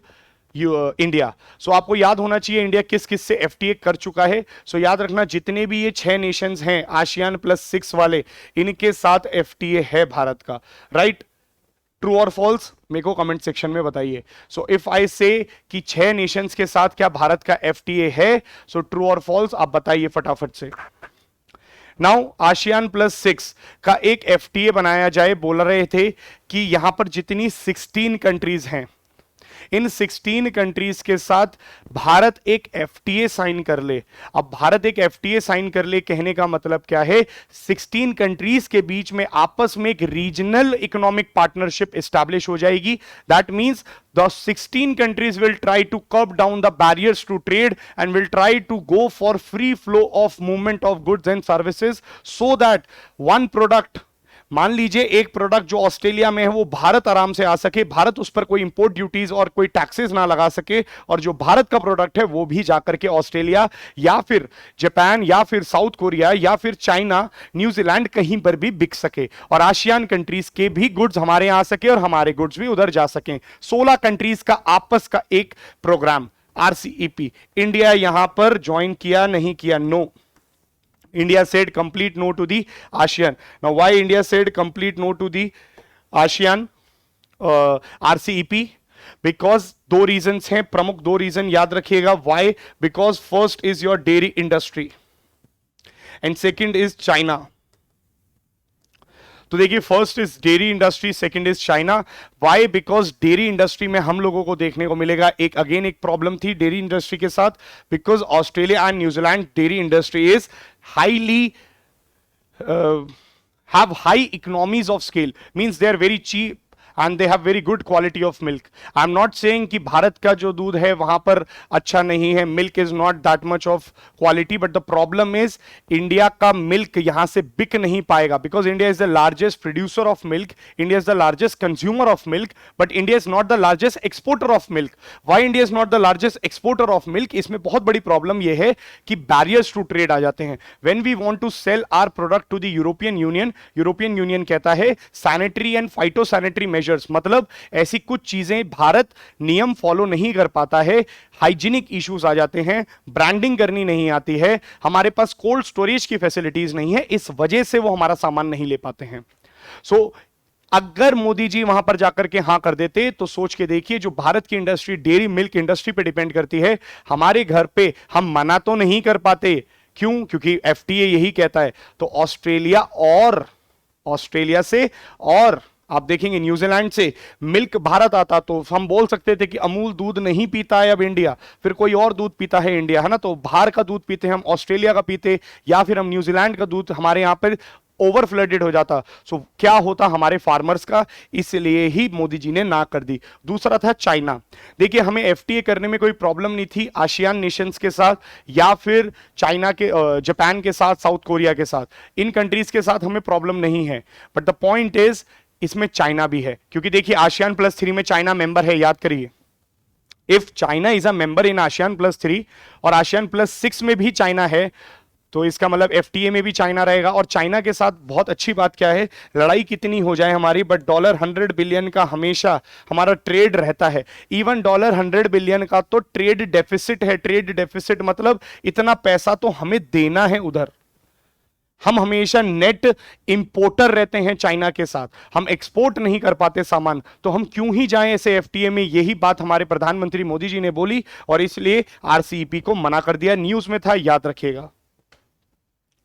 India. So आपको याद होना चाहिए इंडिया किस किस से एफटीए कर चुका है. सो याद रखना जितने भी ये 6 नेशंस हैं आसियान +6 वाले, इनके साथ एफटीए है भारत का. राइट? ट्रू और फॉल्स मेरे को कमेंट सेक्शन में बताइए. सो इफ आई से कि 6 नेशंस के साथ क्या भारत का एफटीए है, सो ट्रू और फॉल्स आप बताइए फटाफट से. नाउ आसियान +6 का एक एफटीए बनाया जाए. बोल रहे थे कि यहां पर जितनी 16 कंट्रीज हैं, इन 16 कंट्रीज के साथ भारत एक एफटीए साइन कर ले. अब भारत एक एफटीए साइन कर ले कहने का मतलब क्या है? 16 कंट्रीज के बीच में आपस में एक रीजनल इकोनॉमिक पार्टनरशिप एस्टैब्लिश हो जाएगी. That means the 16 countries will try to curb down the barriers to trade and will try to go for free flow of movement of goods and services, so that one product, मान लीजिए एक प्रोडक्ट जो ऑस्ट्रेलिया में है वो भारत आराम से आ सके, भारत उस पर कोई इंपोर्ट ड्यूटीज और कोई टैक्सेस ना लगा सके, और जो भारत का प्रोडक्ट है वो भी जाकर के ऑस्ट्रेलिया या फिर जापान या फिर साउथ कोरिया या फिर चाइना, न्यूजीलैंड कहीं पर भी बिक सके, और आसियान कंट्रीज के भी गुड्स हमारे यहाँ आ सके और हमारे गुड्स भी उधर जा सके. 16 कंट्रीज का आपस का एक प्रोग्राम आरसीईपी. इंडिया यहां पर ज्वाइन किया नहीं किया? No. India said complete no to the ASEAN. Now, why India said complete no to the ASEAN RCEP? Because 2 reasons हैं, प्रमुख 2 रीजन याद रखिएगा. Why? Because first is your dairy industry and second is China. तो देखिए first is dairy industry, second is China. Why? Because dairy industry में हम लोगों को देखने को मिलेगा एक अगेन एक प्रॉब्लम थी डेयरी इंडस्ट्री के साथ, because Australia and New Zealand dairy industry is highly have high economies of scale, means they are very cheap and they have very good quality of milk. I am not saying कि भारत का जो दूध है वहां पर अच्छा नहीं है, milk is not that much of quality, but the problem is India का milk यहां से बिक नहीं पाएगा, because India is the largest producer of milk, India is the largest consumer of milk, but India is not the largest exporter of milk. Why India is not the largest exporter of milk? इसमें बहुत बड़ी प्रॉब्लम यह है कि barriers to trade आ जाते हैं. When we want to sell our product to the European Union कहता है sanitary and phytosanitary measures measures, मतलब ऐसी कुछ चीजें भारत नियम फॉलो नहीं कर पाता है, हाइजीनिक इश्यूज आ जाते हैं, ब्रांडिंग करनी नहीं आती है, हमारे पास कोल्ड स्टोरेज की फैसिलिटीज नहीं है, इस वजह से वो हमारा सामान नहीं ले पाते हैं। सो अगर मोदी जी वहां पर जाकर के हां कर देते तो सोच के देखिए, जो भारत की इंडस्ट्री डेयरी मिल्क इंडस्ट्री पे डिपेंड करती है, हमारे घर पे हम मना तो नहीं कर पाते, क्यों? क्योंकि एफटीए यही कहता है। तो ऑस्ट्रेलिया से और आप देखेंगे न्यूजीलैंड से मिल्क भारत आता तो हम बोल सकते थे कि अमूल दूध नहीं पीता है अब इंडिया, फिर कोई और दूध पीता है इंडिया, है ना? तो बाहर का दूध पीते हैं हम, ऑस्ट्रेलिया का पीते, या फिर हम न्यूजीलैंड का दूध हमारे यहां पर ओवर फ्लडेड हो जाता। सो क्या होता हमारे फार्मर्स का, इसलिए ही मोदी जी ने ना कर दी। दूसरा था चाइना। देखिए हमें एफटीए करने में कोई प्रॉब्लम नहीं थी आसियान नेशंस के साथ, या फिर चाइना के जापान के साथ, साउथ कोरिया के साथ, इन कंट्रीज के साथ हमें प्रॉब्लम नहीं है। बट द पॉइंट इज इसमें चाइना भी है, क्योंकि देखिए ASEAN+3 में चाइना मेंबर है, याद करिए। If China is a member in ASEAN+3 और ASEAN+6 में भी चाइना है, तो इसका मतलब एफटीए में भी चाइना रहेगा। और चाइना के साथ बहुत अच्छी बात क्या है, लड़ाई कितनी हो जाए हमारी, बट $100 बिलियन का हमेशा हमारा ट्रेड रहता है। इवन $100 बिलियन का तो ट्रेड डेफिसिट है। ट्रेड डेफिसिट मतलब इतना पैसा तो हमें देना है उधर। हम हमेशा नेट इंपोर्टर रहते हैं चाइना के साथ, हम एक्सपोर्ट नहीं कर पाते सामान, तो हम क्यों ही जाएं ऐसे एफटीए में। यही बात हमारे प्रधानमंत्री मोदी जी ने बोली और इसलिए आरसीईपी को मना कर दिया। न्यूज में था, याद रखिएगा।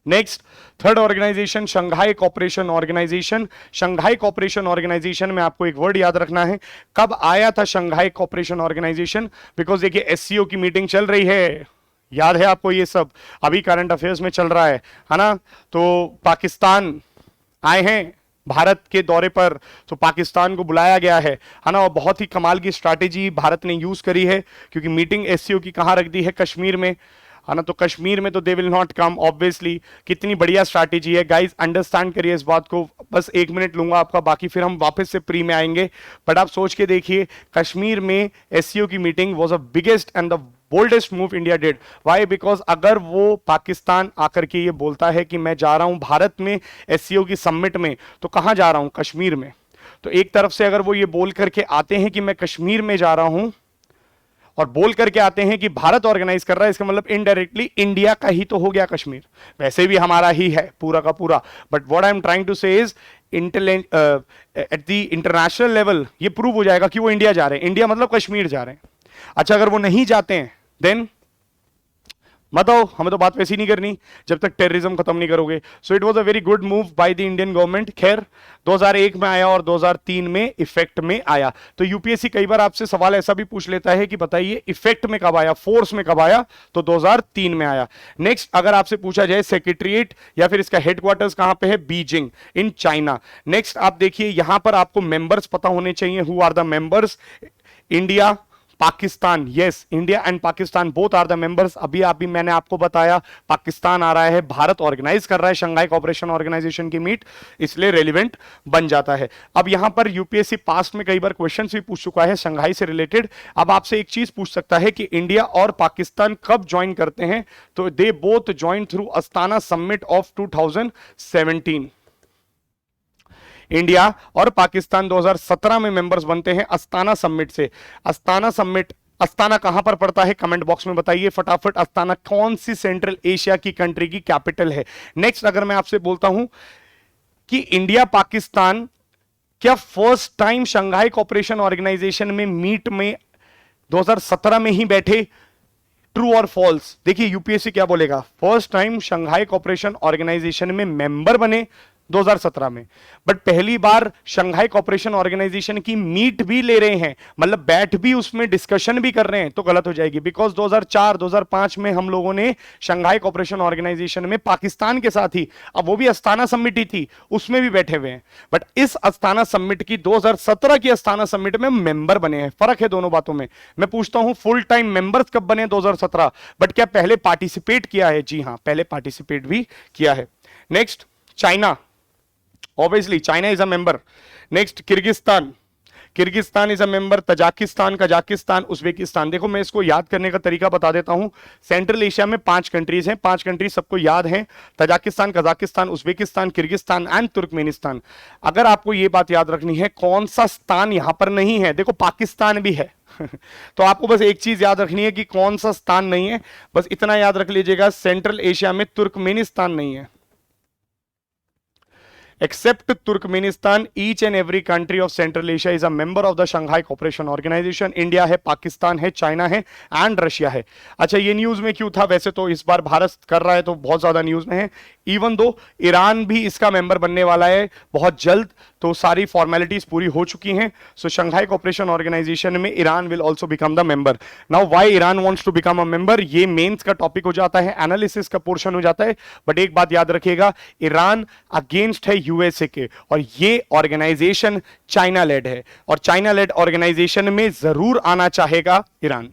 Next, third organization Shanghai Cooperation Organization. Shanghai Cooperation Organization में आपको एक वर्ड याद रखना है, कब आया था शंघाई कोऑपरेशन ऑर्गेनाइजेशन? बिकॉज देखिए एससीओ की मीटिंग चल रही है, याद है आपको, ये सब अभी करंट अफेयर्स में चल रहा है ना? तो पाकिस्तान आए हैं भारत के दौरे पर, तो पाकिस्तान को बुलाया गया है ना? और बहुत ही कमाल की स्ट्रैटेजी भारत ने यूज करी है, क्योंकि मीटिंग एससीओ की कहां रख दी है? कश्मीर में, है ना? तो कश्मीर में तो they will not come obviously. कितनी बढ़िया स्ट्रैटेजी है गाइस, अंडरस्टैंड करिए इस बात को। बस 1 मिनट लूंगा आपका, बाकी फिर हम वापस से प्री में आएंगे। बट आप सोच के देखिए, कश्मीर में एससीओ की meeting was a biggest and the boldest move India did. Why? Because अगर वो पाकिस्तान आकर के ये बोलता है कि मैं जा रहा हूं भारत में एससीओ की समिट में, तो कहां जा रहा हूं? कश्मीर में। तो एक तरफ से अगर वो ये बोल करके आते हैं कि मैं कश्मीर में जा रहा हूं, और बोल करके आते हैं कि भारत ऑर्गेनाइज कर रहा है, इसका मतलब इनडायरेक्टली इंडिया का ही तो हो गया कश्मीर, वैसे भी हमारा ही है पूरा का पूरा। But what I am trying to say is at the international level ये प्रूव हो जाएगा कि वो इंडिया जा रहे हैं। इंडिया मतलब कश्मीर जा रहे हैं। अच्छा, अगर वो नहीं जाते हैं देन मत आओ, हमें तो बात वैसी नहीं करनी जब तक टेररिज्म खत्म नहीं करोगे। So it was a very good move by the Indian government. खैर 2001 में आया और 2003 में इफेक्ट में आया। तो यूपीएससी कई बार आपसे सवाल ऐसा भी पूछ लेता है कि बताइए इफेक्ट में कब आया, फोर्स में कब आया? तो 2003 में आया। नेक्स्ट, अगर आपसे पूछा जाए सेक्रेटरीट या फिर इसका हेडक्वार्टर्स कहां पे है? Beijing in China. नेक्स्ट आप देखिए, यहां पर आपको मेंबर्स पता होने चाहिए। Who are the members? India, Pakistan. Yes, India and Pakistan both are the members. अभी मैंने आपको बताया पाकिस्तान आ रहा है, भारत ऑर्गेनाइज कर रहा है शंघाई कोऑपरेशन ऑर्गेनाइजेशन की मीट, इसलिए रेलिवेंट बन जाता है। अब यहां पर यूपीएससी पास्ट में कई बार क्वेश्चन भी पूछ चुका है शंघाई से रिलेटेड। अब आपसे एक चीज पूछ सकता है कि इंडिया और पाकिस्तान कब ज्वाइन करते हैं? तो they both join through Astana summit of 2017। India और पाकिस्तान 2017 में मेंबर्स बनते हैं अस्ताना समिट से। अस्ताना समिट, अस्ताना कहां पर पड़ता है? कमेंट बॉक्स में बताइए फटाफट। अस्ताना कौन सी सेंट्रल एशिया की कंट्री की कैपिटल है? नेक्स्ट, अगर मैं आपसे बोलता हूं कि इंडिया पाकिस्तान क्या first time Shanghai Cooperation Organization में मीट में 2017 में ही बैठे? ट्रू और फॉल्स? देखिए यूपीएससी क्या बोलेगा, first time Shanghai Cooperation Organization में मेंबर बने 2017 में, बट पहली बार शंघाई कोऑपरेशन ऑर्गेनाइजेशन की मीट भी ले रहे हैं, मतलब बैठ भी उसमें डिस्कशन भी कर रहे हैं, तो गलत हो जाएगी। बिकॉज 2004 2005 में हम लोगों ने शंघाई कोऑपरेशन ऑर्गेनाइजेशन में पाकिस्तान के साथ ही, अब वो भी अस्ताना समिट ही थी, उसमें भी बैठे हुए हैं। बट इस अस्ताना समिट की 2017 की अस्ताना समिट में मेंबर बने हैं। फर्क है दोनों बातों में। मैं पूछता हूं फुल टाइम मेंबर्स कब बने? 2017। बट क्या पहले पार्टिसिपेट किया है? जी हां, पहले पार्टिसिपेट भी किया है। Next, China. Obviously, China is a member. Next, Kyrgyzstan. Kyrgyzstan is a member, Tajikistan, Kazakhstan, Uzbekistan. देखो मैं इसको याद करने का तरीका बता देता हूं। सेंट्रल एशिया में 5 कंट्रीज हैं, 5 कंट्रीज सबको याद हैं, Tajikistan, Kazakhstan, Uzbekistan, Kyrgyzstan and Turkmenistan. अगर आपको यह बात याद रखनी है कौन सा स्थान यहां पर नहीं है, देखो पाकिस्तान भी है तो आपको बस एक चीज याद रखनी है कि कौन सा स्थान नहीं है, बस इतना याद रख लीजिएगा, सेंट्रल एशिया में तुर्कमेनिस्तान नहीं है। Except Turkmenistan, each and every country of Central Asia is a member of the Shanghai Cooperation Organization. India है, पाकिस्तान है, चाइना है एंड रशिया है। अच्छा ये न्यूज में क्यों था, वैसे तो इस बार भारत कर रहा है तो बहुत ज्यादा न्यूज में है। इवन दो ईरान भी इसका मेंबर बनने वाला है बहुत जल्द, तो सारी फॉर्मेलिटीज पूरी हो चुकी हैं। सो शंघाई कोऑपरेशन ऑर्गेनाइजेशन में Iran will also become the member. Now why Iran wants to become a member, ये मेंस का टॉपिक हो जाता है, एनालिसिस का पोर्शन हो जाता है। बट एक बात याद रखिएगा, ईरान अगेंस्ट है यूएसए के, और ये ऑर्गेनाइजेशन चाइना लेड है, और चाइना लेड ऑर्गेनाइजेशन में जरूर आना चाहेगा ईरान।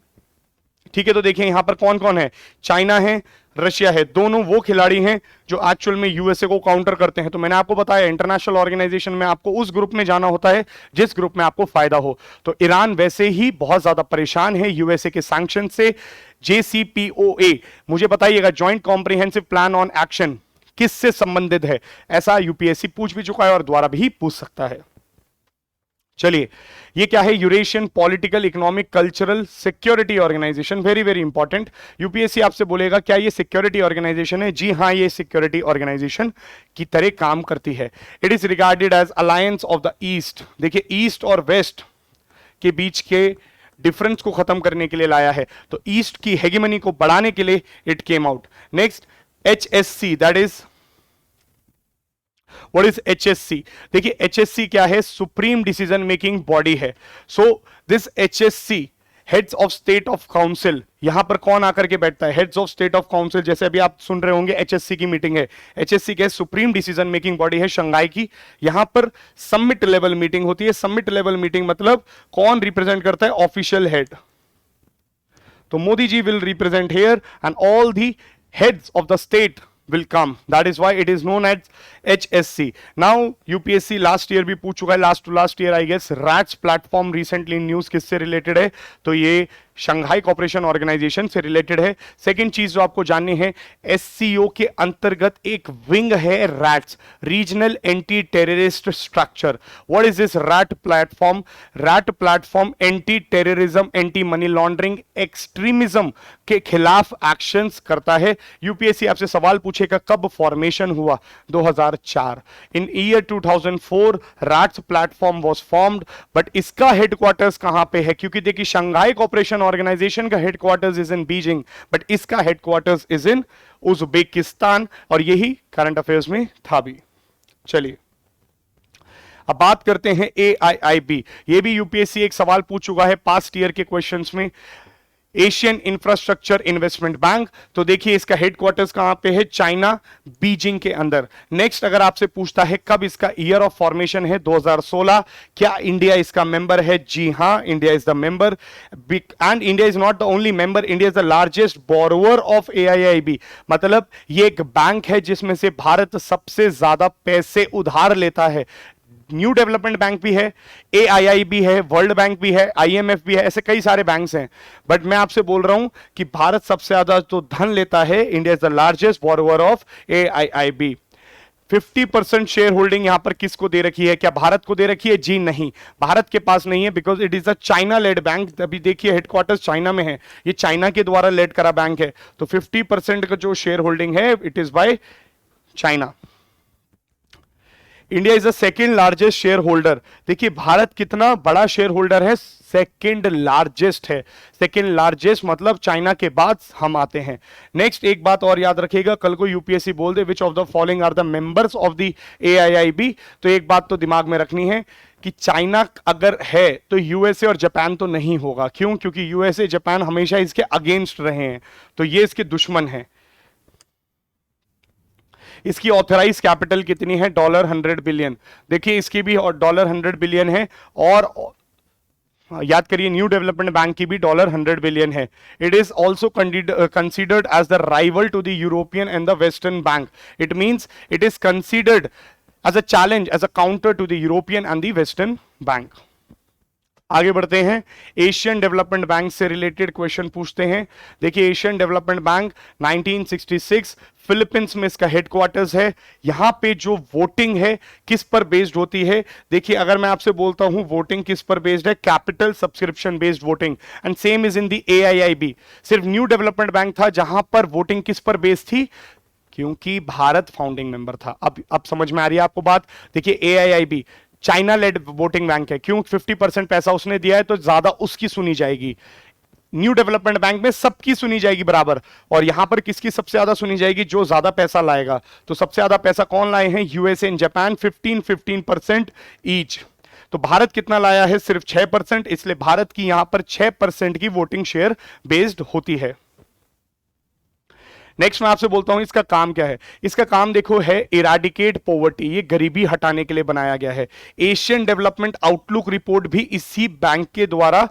ठीक है, तो देखिए यहां पर कौन कौन है, चाइना है, रशिया है, दोनों वो खिलाड़ी हैं जो एक्चुअल में यूएसए को काउंटर करते हैं। तो मैंने आपको बताया इंटरनेशनल ऑर्गेनाइजेशन में आपको उस ग्रुप में जाना होता है जिस ग्रुप में आपको फायदा हो। तो ईरान वैसे ही बहुत ज्यादा परेशान है यूएसए के सैंक्शन से। JCPOA, मुझे बताइएगा joint comprehensive plan on action किससे संबंधित है, ऐसा यूपीएससी पूछ भी चुका है और दोबारा भी पूछ सकता है। चलिए ये क्या है, Eurasian political economic cultural security organization, very very important. UPSC आपसे बोलेगा क्या ये सिक्योरिटी ऑर्गेनाइजेशन है, जी हां ये सिक्योरिटी ऑर्गेनाइजेशन की तरह काम करती है। It is regarded as alliance of the east. देखिए ईस्ट और वेस्ट के बीच के डिफरेंस को खत्म करने के लिए लाया है, तो ईस्ट की हेगेमनी को बढ़ाने के लिए it came out. Next HSC, that is what is HSC, देखिए HSC क्या है, सुप्रीम डिसीजन मेकिंग बॉडी है। So this HSC heads of state of council, यहां पर कौन आकर के बैठता है, heads of state of council. जैसे अभी आप सुन रहे होंगे HSC की मीटिंग है, HSC क्या है, सुप्रीम डिसीजन मेकिंग बॉडी है शंघाई की। यहां पर समिट लेवल मीटिंग होती है। समिट लेवल मीटिंग मतलब कौन रिप्रेजेंट करता है, ऑफिशियल हेड। तो Modi ji will represent here and all the heads of the state will come. That is why it is known as HSC. Now UPSC last year भी पूछ चुका है, last to last year I guess। RATS platform recently news किससे रिलेटेड है, तो ये शंघाई कॉपरेशन ऑर्गेनाइजेशन से रिलेटेड है। सेकंड चीज जो आपको जाननी है, SCO के अंतर्गत एक विंग है rats, regional anti terrorist structure. What is this rat platform, rat platform anti terrorism, anti money laundering, extremism के खिलाफ एक्शंस करता है। यूपीएससी आपसे सवाल पूछेगा कब फॉर्मेशन हुआ, 2004। In year 2004 RATS platform was formed, but इसका हेडक्वार्टर्स कहां पे है, क्योंकि देखिए शंघाई कॉपरेशन ऑर्गेनाइजेशन का headquarters is in Beijing, but इसका हेडक्वार्टर्स इज इन उज्बेकिस्तान, और यही करंट अफेयर्स में था भी। चलिए अब बात करते हैं AIIB। ये भी यूपीएससी एक सवाल पूछ चुका है पास्ट ईयर के क्वेश्चंस में, एशियन इंफ्रास्ट्रक्चर इन्वेस्टमेंट बैंक। तो देखिए इसका हेडक्वार्टर्स कहां पे है, चाइना, बीजिंग के अंदर। नेक्स्ट अगर आपसे पूछता है कब इसका ईयर ऑफ फॉर्मेशन है, 2016। क्या इंडिया इसका मेंबर है, जी हां India is the member, and India is not the only member, India is the largest borrower of AIIB। मतलब ये एक बैंक है जिसमें से भारत सबसे ज्यादा पैसे उधार लेता है। न्यू डेवलपमेंट बैंक भी है, AIIB है, वर्ल्ड बैंक भी है, IMF भी है, ऐसे कई सारे बैंक्स हैं। बट मैं आपसे बोल रहा हूं कि भारत सबसे ज्यादा जो धन लेता है, India is the largest borrower of AIIB। 50% share holding यहां पर किसको दे रखी है, क्या भारत को दे रखी है, जी नहीं, भारत के पास नहीं है, because it is a China led bank. अभी देखिए हेडक्वार्टर्स चाइना में है, ये चाइना के द्वारा लेड करा बैंक है, तो 50% का जो शेयर होल्डिंग है it is by China. India is the second largest share holder. देखिए भारत कितना बड़ा शेयर होल्डर है, सेकेंड लार्जेस्ट है। सेकेंड लार्जेस्ट मतलब चाइना के बाद हम आते हैं। नेक्स्ट एक बात और याद रखिएगा, कल को यूपीएससी बोल दे which of the following are the members of the AIIB, तो एक बात तो दिमाग में रखनी है कि चाइना अगर है तो यूएसए और जापान तो नहीं होगा। क्यों, क्योंकि यूएसए जापान हमेशा इसके अगेंस्ट रहे हैं, तो ये इसके दुश्मन हैं। इसकी ऑथराइज कैपिटल कितनी है, $100 बिलियन। देखिए इसकी भी $100 बिलियन है, और याद करिए न्यू डेवलपमेंट बैंक की भी $100 बिलियन है। It is also considered as the rival to the European and the western bank. It means it is considered as a challenge, as a counter to the European and the western bank. आगे बढ़ते हैं, एशियन डेवलपमेंट बैंक से रिलेटेड क्वेश्चन पूछते हैं। देखिए एशियन डेवलपमेंट बैंक 1966 फिलीपींस में इसका हेडक्वार्टर्स है। यहां पे जो वोटिंग है किस पर बेस्ड होती है? देखिए अगर मैं आपसे बोलता हूं वोटिंग किस पर बेस्ड है, capital subscription based voting, and same is in the AIIB। सिर्फ न्यू डेवलपमेंट बैंक था जहां पर वोटिंग किस पर बेस्ड थी, क्योंकि भारत फाउंडिंग मेंबर था। अब समझ में आ रही है आपको बात? देखिए AIIB China led voting bank है, क्यों? 50% पैसा उसने दिया है तो ज्यादा उसकी सुनी जाएगी। न्यू डेवलपमेंट बैंक में सबकी सुनी जाएगी बराबर, और यहां पर किसकी सबसे ज्यादा सुनी जाएगी? जो ज्यादा पैसा लाएगा। तो सबसे ज्यादा पैसा कौन लाए हैं? USA and Japan, 15% each. तो भारत कितना लाया है? सिर्फ 6%, इसलिए भारत की यहां पर 6% की वोटिंग शेयर बेस्ड होती है। नेक्स्ट मैं आपसे बोलता हूं इसका काम क्या है। इसका काम देखो है इराडिकेट पॉवर्टी, ये गरीबी हटाने के लिए बनाया गया है। एशियन डेवलपमेंट आउटलुक रिपोर्ट भी इसी बैंक के द्वारा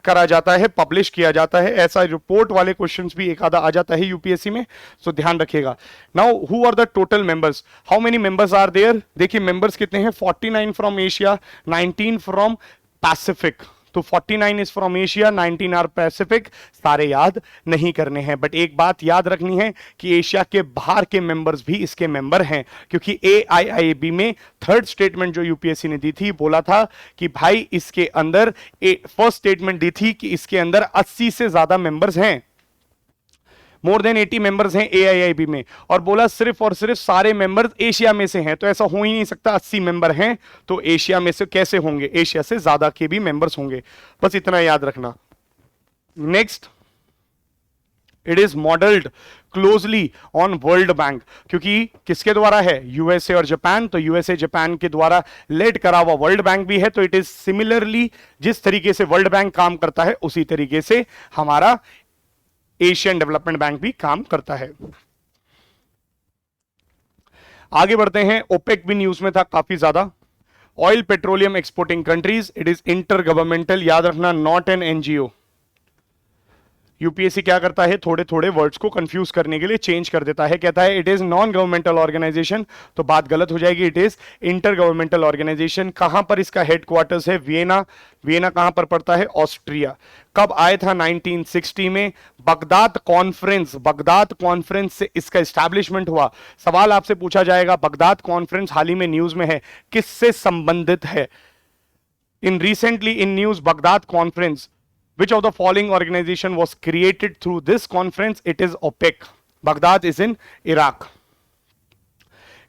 करा जाता है, पब्लिश किया जाता है। ऐसा रिपोर्ट वाले क्वेश्चंस भी एक आधा आ जाता है यूपीएससी में, सो ध्यान रखिएगा। Now who are the total members, how many members are there? देखिए मेंबर्स कितने हैं? 49 फ्रॉम एशिया, 19 फ्रॉम पैसिफिक। तो 49 is from Asia, 19 are Pacific. सारे याद नहीं करने हैं, बट एक बात याद रखनी है कि एशिया के बाहर के मेंबर्स भी इसके मेंबर हैं, क्योंकि AIIB में थर्ड स्टेटमेंट जो यूपीएससी ने दी थी, बोला था कि भाई इसके अंदर फर्स्ट स्टेटमेंट दी थी कि इसके अंदर 80 से ज्यादा मेंबर्स हैं, मोर देन 80 मेंबर्स हैं AIIB में, और बोला सिर्फ और सिर्फ सारे मेंबर्स एशिया में से हैं। तो ऐसा हो ही नहीं सकता, 80 मेंबर हैं तो एशिया में से कैसे होंगे? एशिया से ज्यादा के भी मेंबर्स होंगे, बस इतना याद रखना। Next, it is modelled closely on world bank, क्योंकि किसके द्वारा है? यूएसए और जापान। तो यूएसए जापान के द्वारा लेड करा हुआ वर्ल्ड बैंक भी है, तो इट इज सिमिलरली जिस तरीके से वर्ल्ड बैंक काम करता है उसी तरीके से हमारा एशियन डेवलपमेंट बैंक भी काम करता है। आगे बढ़ते हैं, ओपेक भी न्यूज में था काफी ज्यादा। Oil petroleum exporting countries, it is inter governmental, याद रखना, नॉट एन एनजीओ। यूपीएससी क्या करता है, थोड़े थोड़े वर्ड्स को कंफ्यूज करने के लिए चेंज कर देता है, कहता है it is non governmental organization, तो बात गलत हो जाएगी, it is inter governmental organization. कहां पर इसका हेडक्वार्टर्स है? वियना। वियना कहां पर पड़ता है? ऑस्ट्रिया। कब आया था? 1960 में। बगदाद कॉन्फ्रेंस, बगदाद कॉन्फ्रेंस से इसका एस्टैब्लिशमेंट हुआ। सवाल आपसे पूछा जाएगा, बगदाद कॉन्फ्रेंस हाल ही में न्यूज में है, किससे संबंधित है? In recently in news Baghdad conference, which of the following organization was created through this conference? It is OPEC. Baghdad is in Iraq.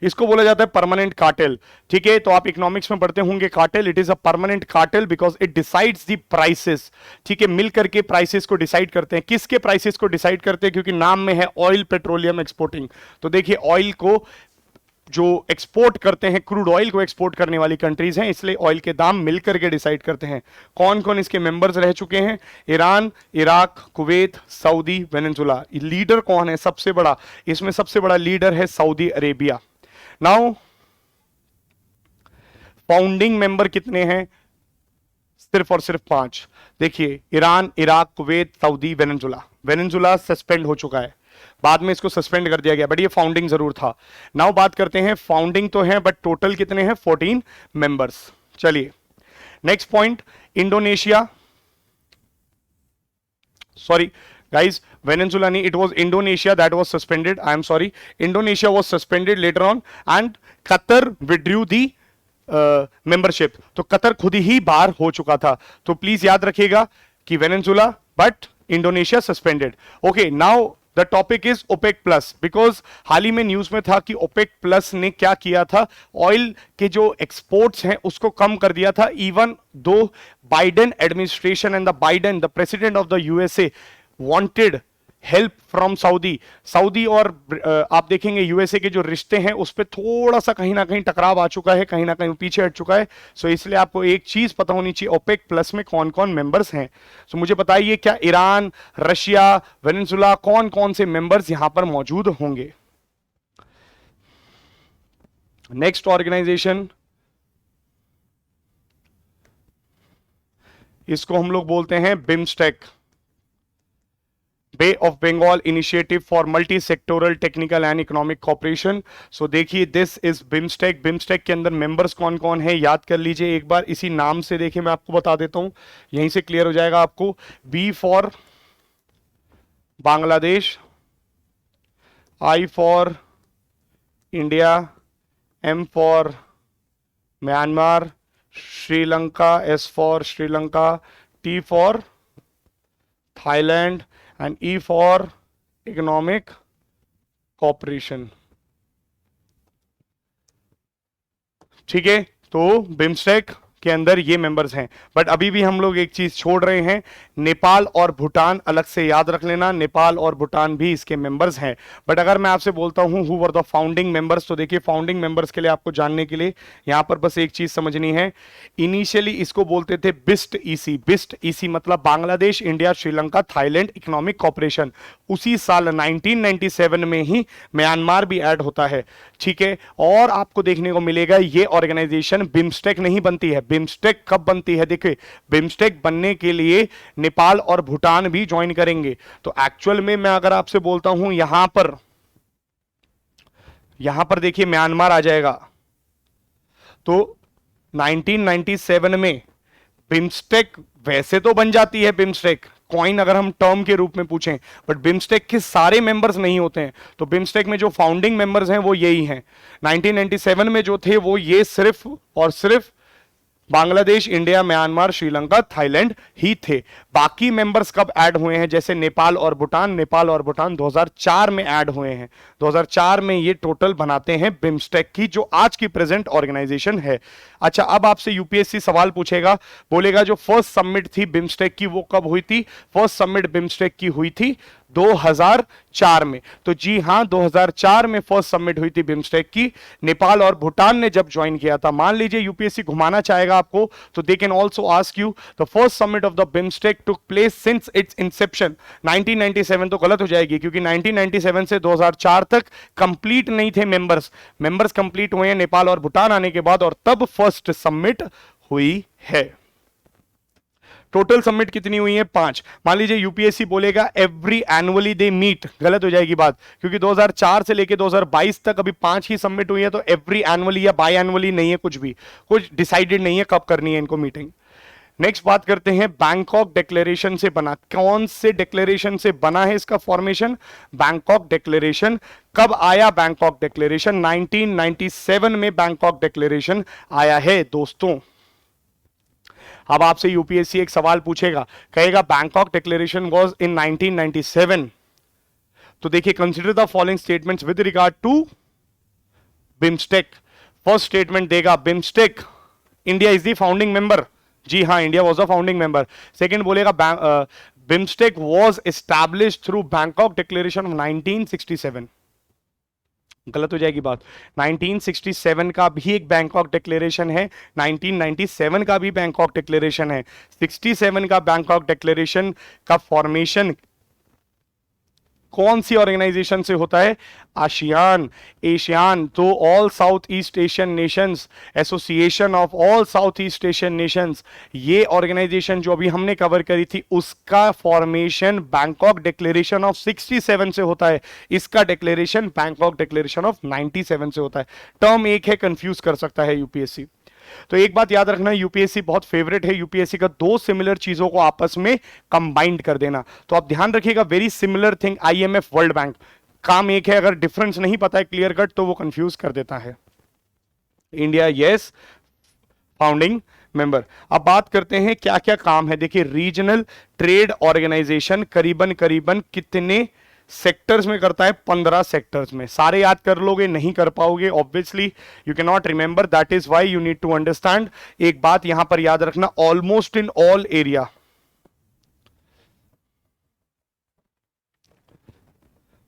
इसको बोला जाता है परमानेंट कार्टेल। ठीक है, तो आप इकोनॉमिक्स में पढ़ते होंगे cartel, it is a permanent cartel because it decides the prices. ठीक है, मिल करके प्राइसेस को डिसाइड करते हैं। किसके प्राइसेस को डिसाइड करते हैं? क्योंकि नाम में है ऑयल पेट्रोलियम एक्सपोर्टिंग। तो देखिए ऑयल को जो एक्सपोर्ट करते हैं, क्रूड ऑयल को एक्सपोर्ट करने वाली कंट्रीज हैं, इसलिए ऑयल के दाम मिलकर के डिसाइड करते हैं। कौन कौन इसके मेंबर्स रह चुके हैं? Iran, Iraq, Kuwait, Saudi, Venezuela. Leader कौन है सबसे बड़ा? इसमें सबसे बड़ा लीडर है Saudi Arabia. Now founding member कितने हैं? सिर्फ और सिर्फ 5। देखिए Iran, Iraq, Kuwait, Saudi, Venezuela. Venezuela suspend हो चुका है, बाद में इसको सस्पेंड कर दिया गया, बट ये फाउंडिंग जरूर था। नाउ बात करते हैं, फाउंडिंग तो है बट टोटल कितने हैं? 14 मेंबर्स। चलिए next point, Indonesia, sorry guys, Venezuela nahi, it was Indonesia that was suspended, I am sorry, Indonesia was suspended later on and Qatar withdrew the membership। तो कतर खुद ही बाहर हो चुका था, तो प्लीज याद रखिएगा कि Venezuela but Indonesia suspended. Okay, now the topic is OPEC plus, because हाल ही में न्यूज में था कि ओपेक प्लस ने क्या किया था, ऑयल के जो एक्सपोर्ट्स हैं उसको कम कर दिया था। Even though Biden administration and the Biden, the president of the USA, wanted help from Saudi. Saudi और आप देखेंगे यूएसए के जो रिश्ते हैं उस पर थोड़ा सा कहीं ना कहीं टकराव आ चुका है, कहीं ना कहीं पीछे हट चुका है। सो इसलिए आपको एक चीज पता होनी चाहिए, ओपेक प्लस में कौन कौन मेंबर्स हैं। सो मुझे बताइए, क्या ईरान, रशिया, वेनेजुला, कौन कौन से मेंबर्स यहां पर मौजूद होंगे? नेक्स्ट ऑर्गेनाइजेशन, इसको हम लोग बोलते हैं BIMSTEC. Bay of Bengal initiative for multi sectoral technical and economic cooperation. So देखिए दिस इज बिम्स्टेक। बिम्स्टेक के अंदर मेंबर्स कौन कौन है याद कर लीजिए एक बार, इसी नाम से देखिए मैं आपको बता देता हूं, यहीं से क्लियर हो जाएगा आपको। B for Bangladesh, I for India, M for Myanmar, Sri Lanka, S for Sri Lanka, T for Thailand and E for economic cooperation. ठीक है, तो बिम्स्टेक के अंदर ये मेंबर्स हैं। बट अभी भी हम लोग एक चीज छोड़ रहे हैं, नेपाल और भूटान अलग से याद रख लेना, नेपाल और भूटान भी इसके मेंबर्स हैं। बट अगर मैं आपसे बोलता हूं who were the founding members, तो देखिए फाउंडिंग मेंबर्स के लिए आपको जानने के लिए यहां पर बस एक चीज समझनी है। इनिशियली इसको बोलते थे बिस्ट ईसी। बिस्ट ईसी मतलब Bangladesh, India, Sri Lanka, Thailand economic cooperation. उसी साल 1997 में ही म्यांमार भी ऐड होता है। ठीक है, और आपको देखने को मिलेगा ये ऑर्गेनाइजेशन बिम्स्टेक नहीं बनती है। बिम्स्टेक कब बनती है, देखिए बिम्स्टेक बनने के लिए नेपाल और भूटान भी ज्वाइन करेंगे। तो एक्चुअल में मैं अगर आपसे बोलता हूं यहां पर देखिए म्यांमार आ जाएगा। तो 1997 में बिम्स्टेक वैसे तो बन जाती है, बिम्स्टेक कॉइन अगर हम टर्म के रूप में पूछें, बट बिम्स्टेक के सारे मेंबर्स नहीं होते हैं। तो बिम्स्टेक में जो फाउंडिंग मेंबर्स हैं वो यही हैं। 1997 में जो थे वो ये सिर्फ और सिर्फ Bangladesh, India, Myanmar, Sri Lanka, Thailand ही थे। बाकी मेंबर्स कब ऐड हुए हैं, जैसे नेपाल और भूटान, नेपाल और भूटान 2004 में ऐड हुए हैं। 2004 में ये टोटल बनाते हैं बिम्स्टेक की, जो आज की प्रेजेंट ऑर्गेनाइजेशन है। अच्छा, अब आपसे यूपीएससी सवाल पूछेगा, बोलेगा जो फर्स्ट सबमिट थी बिम्स्टेक की वो कब हुई थी। फर्स्ट सबमिट बिम्स्टेक की हुई थी 2004 में। तो जी हां, 2004 में फर्स्ट सबमिट हुई थी बिम्स्टेक की। नेपाल और भूटान ने जब ज्वाइन किया था, मान लीजिए यूपीएससी घुमाना चाहेगा आपको, तो they can also ask you the first submit of the BIMSTEC took place since its inception 1997। तो गलत हो जाएगी, क्योंकि 1997 से 2004 तक कंप्लीट नहीं थे मेंबर्स। मेंबर्स कंप्लीट हुए हैं नेपाल और भूटान आने के बाद, और तब फर्स्ट सबमिट हुई है। टोटल सबमिट कितनी हुई है, 5। मान लीजिए यूपीएससी बोलेगा एवरी एनुअली दे मीट, गलत हो जाएगी बात, क्योंकि 2004 से लेके 2022 तक अभी 5 ही सबमिट हुई है। तो एवरी एनुअली या बाई एनुअली नहीं है, कुछ डिसाइडेड नहीं है कब करनी है इनको मीटिंग। नेक्स्ट बात करते हैं, बैंकॉक डिक्लेरेशन से बना। कौन से डिक्लेरेशन से बना है इसका फॉर्मेशन, बैंकॉक डिक्लेरेशन। कब आया बैंकॉक डिक्लेरेशन, 1997 में बैंकॉक डिक्लेरेशन आया है दोस्तों। अब आपसे यूपीएससी एक सवाल पूछेगा, कहेगा बैंकॉक डिक्लेरेशन वाज इन 1997। तो देखिए, consider the following statements with regard to BIMSTEC. First statement देगा BIMSTEC India is the founding member. जी हां, India was the founding member. Second बोलेगा BIMSTEC was established through Bangkok declaration of 1967। गलत हो जाएगी बात, 1967 का भी एक बैंकॉक डिक्लेरेशन है, 1997 का भी बैंकॉक डिक्लेरेशन है। 67 का बैंकॉक डिक्लेरेशन का फॉर्मेशन कौन सी ऑर्गेनाइजेशन से होता है, आसियान, एशियान, तो all south East Asian Nations, association of all south East Asian Nations. ये ऑर्गेनाइजेशन जो अभी हमने कवर करी थी, उसका फॉर्मेशन बैंकॉक डिक्लेरेशन ऑफ 67 से होता है। इसका डिक्लेरेशन बैंकॉक डिक्लेरेशन ऑफ 97 से होता है। टर्म एक है, कंफ्यूज कर सकता है यूपीएससी। तो एक बात याद रखना, यूपीएससी बहुत फेवरेट है यूपीएससी का, दो सिमिलर चीजों को आपस में कंबाइंड कर देना। तो आप ध्यान रखिएगा, very similar thing, IMF, world bank, काम एक है। अगर डिफरेंस नहीं पता है क्लियर कट, तो वो कंफ्यूज कर देता है। India yes founding member. अब बात करते हैं क्या क्या काम है। देखिए, रीजनल ट्रेड ऑर्गेनाइजेशन करीबन करीबन कितने सेक्टर्स में करता है, 15 सेक्टर्स में। सारे याद कर लोगे, नहीं कर पाओगे obviously, you can not remember, that is why you need to understand. एक बात यहां पर याद रखना, almost in all area,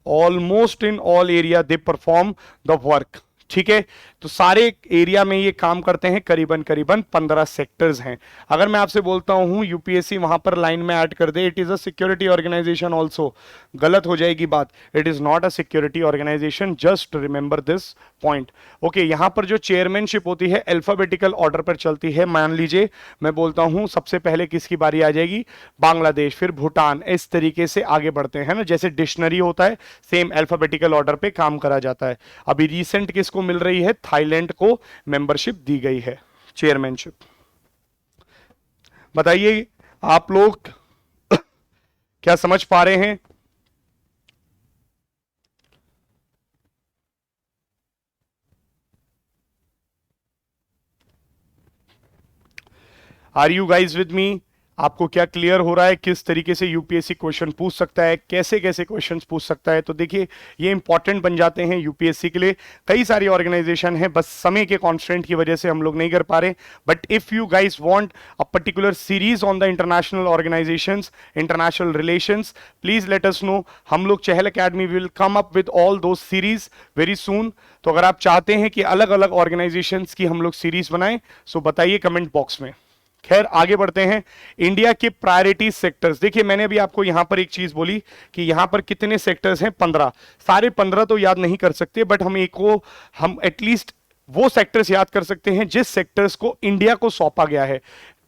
almost in all area they perform the work. ठीक है, तो सारे एरिया में ये काम करते हैं, करीबन करीबन 15 सेक्टर्स हैं। अगर मैं आपसे बोलता हूं यूपीएससी वहां पर लाइन में ऐड कर दे, it is a security organisation also, गलत हो जाएगी बात। It is not a security organisation, just remember this point. Okay, यहां पर जो चेयरमैनशिप होती है अल्फाबेटिकल ऑर्डर पर चलती है। मान लीजिए मैं बोलता हूं सबसे पहले किसकी बारी आ जाएगी, बांग्लादेश, फिर भूटान, इस तरीके से आगे बढ़ते हैं ना, जैसे डिक्शनरी होता है सेम अल्फाबेटिकल ऑर्डर पे काम करा जाता है। अभी रिसेंट किसको मिल रही है, थाईलैंड को मेंबरशिप दी गई है, चेयरमैनशिप। बताइए आप लोग क्या समझ पा रहे हैं? Are you guys with me? आपको क्या क्लियर हो रहा है किस तरीके से यूपीएससी क्वेश्चन पूछ सकता है, कैसे कैसे क्वेश्चंस पूछ सकता है? तो देखिए ये इंपॉर्टेंट बन जाते हैं यूपीएससी के लिए। कई सारी ऑर्गेनाइजेशन है, बस समय के कॉन्स्टेंट की वजह से हम लोग नहीं कर पा रहे। But if you guys want a particular series on the international organisations, international relations, please let us know. हम लोग Chahal academy will come up with all those series very soon. तो अगर आप चाहते हैं कि अलग अलग ऑर्गेनाइजेशंस की हम लोग सीरीज बनाएं, सो बताइए कमेंट बॉक्स में। खैर आगे बढ़ते हैं। इंडिया के प्रायोरिटी सेक्टर्स, देखिए मैंने अभी आपको यहां पर एक चीज बोली कि यहां पर कितने सेक्टर्स हैं, 15। सारे 15 तो याद नहीं कर सकते, बट हम एटलीस्ट वो सेक्टर्स याद कर सकते हैं जिस सेक्टर्स को इंडिया को सौंपा गया है।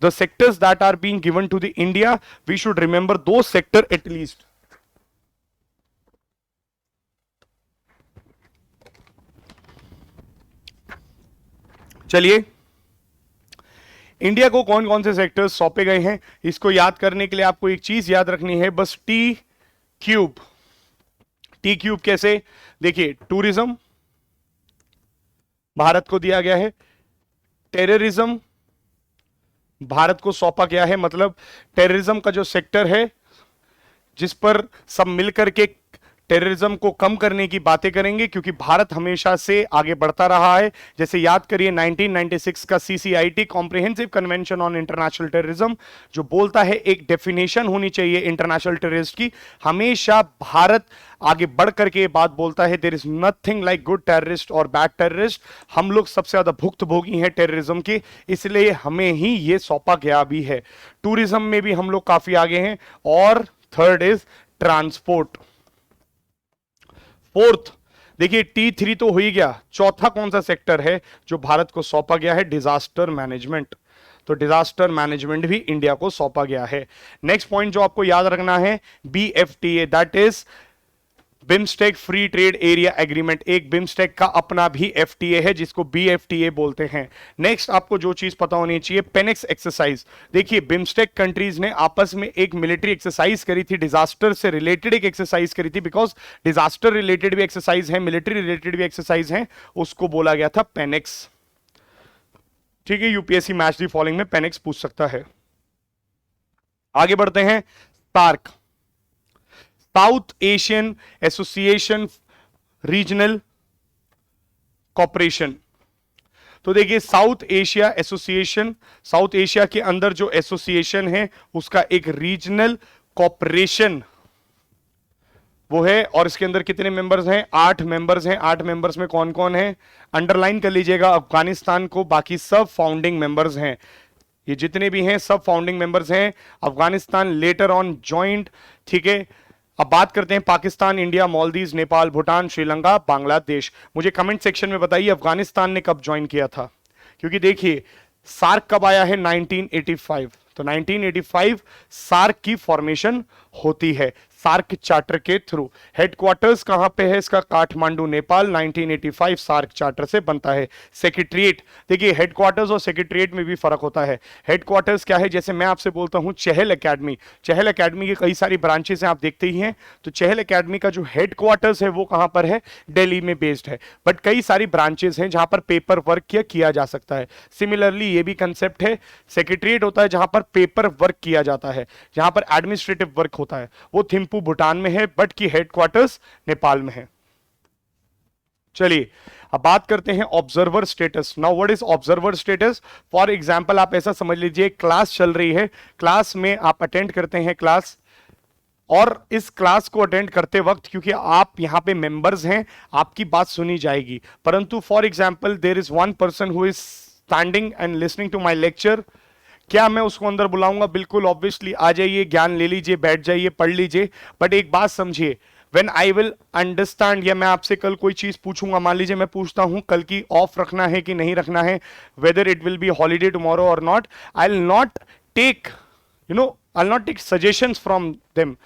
The sectors that are being given to the India, we should remember दो सेक्टर एटलीस्ट। चलिए, इंडिया को कौन कौन से सेक्टर्स सौंपे गए हैं, इसको याद करने के लिए आपको एक चीज याद रखनी है, बस टी क्यूब। टी क्यूब कैसे? देखिए, टूरिज्म भारत को दिया गया है, टेररिज्म भारत को सौंपा गया है, मतलब टेररिज्म का जो सेक्टर है जिस पर सब मिलकर के टेररिज्म को कम करने की बातें करेंगे, क्योंकि भारत हमेशा से आगे बढ़ता रहा है। जैसे याद करिए 1996 का CCIT comprehensive convention on international terrorism जो बोलता है एक डेफिनेशन होनी चाहिए इंटरनेशनल टेररिस्ट की। हमेशा भारत आगे बढ़ करके बात बोलता है, there is nothing like good terrorist और बैड टेररिस्ट। हम लोग सबसे ज्यादा भुक्तभोगी हैं टेररिज्म के, इसलिए हमें ही ये सौंपा गया भी है। टूरिज्म में भी हम लोग काफी आगे हैं। और थर्ड इज ट्रांसपोर्ट। फोर्थ, देखिए T3 तो हो ही गया। चौथा कौन सा सेक्टर है जो भारत को सौंपा गया है? Disaster management. तो डिजास्टर मैनेजमेंट भी इंडिया को सौंपा गया है। नेक्स्ट पॉइंट जो आपको याद रखना है, BFTA, that is BIMSTEC free trade area agreement. एक बिम्स्टेक का अपना भी FTA है जिसको BFTA बोलते हैं। नेक्स्ट आपको जो चीज पता होनी चाहिए, पेनेक्स एक्सरसाइज। देखिए बिम्स्टेक कंट्रीज ने आपस में एक मिलिट्री एक्सरसाइज करी थी, डिजास्टर से रिलेटेड एक एक्सरसाइज करी थी, बिकॉज डिजास्टर रिलेटेड भी एक्सरसाइज है, मिलिट्री रिलेटेड भी एक्सरसाइज है, उसको बोला गया था पेनेक्स। ठीक है, यूपीएससी मैच दी फॉलोइंग में पेनेक्स पूछ सकता है। आगे बढ़ते हैं। SAARC, South Asian association regional cooperation. तो देखिए South Asia association, South Asia के अंदर जो एसोसिएशन है उसका एक रीजनल कॉपरेशन वो है। और इसके अंदर कितने मेंबर्स हैं? 8 मेंबर्स हैं। 8 मेंबर्स में कौन कौन है? अंडरलाइन कर लीजिएगा अफगानिस्तान को, बाकी सब फाउंडिंग मेंबर्स हैं। ये जितने भी हैं सब फाउंडिंग मेंबर्स हैं। Afghanistan later on joint. ठीक है, अब बात करते हैं पाकिस्तान, इंडिया, मालदीव, नेपाल, भूटान, श्रीलंका, बांग्लादेश। मुझे कमेंट सेक्शन में बताइए अफगानिस्तान ने कब ज्वाइन किया था, क्योंकि देखिए सार्क कब आया है? 1985। तो 1985 सार्क की फॉर्मेशन होती है सार्क चार्टर के थ्रू। हेडक्वार्टर्स कहां पे है इसका? काठमांडू, नेपाल। 1985 सार्क चार्टर से बनता है। सेक्रेटरीट, देखिए हेडक्वार्टर्स और सेक्रेटरीट में भी फर्क होता है। हेडक्वार्टर्स क्या है? जैसे मैं आपसे बोलता हूं चहल एकेडमी, चहल एकेडमी की कई सारी ब्रांचेस हैं, आप देखते ही हैं। तो चहल एकेडमी का जो हेडक्वार्टर्स है वो कहां पर है? दिल्ली में बेस्ड है। बट कई सारी ब्रांचेस हैं जहां पर पेपर वर्क किया जा सकता है। सिमिलरली ये भी कंसेप्ट है, सेक्रेटरीट होता है जहां पर पेपर वर्क किया जाता है, जहां पर एडमिनिस्ट्रेटिव वर्क होता है, वो थिम्पू भूटान में है, बट की हेडक्वार्टर्स नेपाल में है। चलिए अब बात करते हैं observer status. Now what is observer status? For example आप ऐसा समझ लीजिए क्लास चल रही है, क्लास में आप अटेंड करते हैं क्लास, और इस क्लास को अटेंड करते वक्त, क्योंकि आप यहां पे मेंबर्स हैं, आपकी बात सुनी जाएगी, परंतु for example there is one person who is standing and listening to my lecture, क्या मैं उसको अंदर बुलाऊंगा? बिल्कुल ऑब्वियसली आ जाइए, ज्ञान ले लीजिए, बैठ जाइए, पढ़ लीजिए, बट एक बात समझिए, when I will understand, या मैं आपसे कल कोई चीज पूछूंगा, मान लीजिए मैं पूछता हूं कल की ऑफ रखना है कि नहीं रखना है, whether it will be holiday tomorrow or not, I'll not take, I'll not take suggestions from them,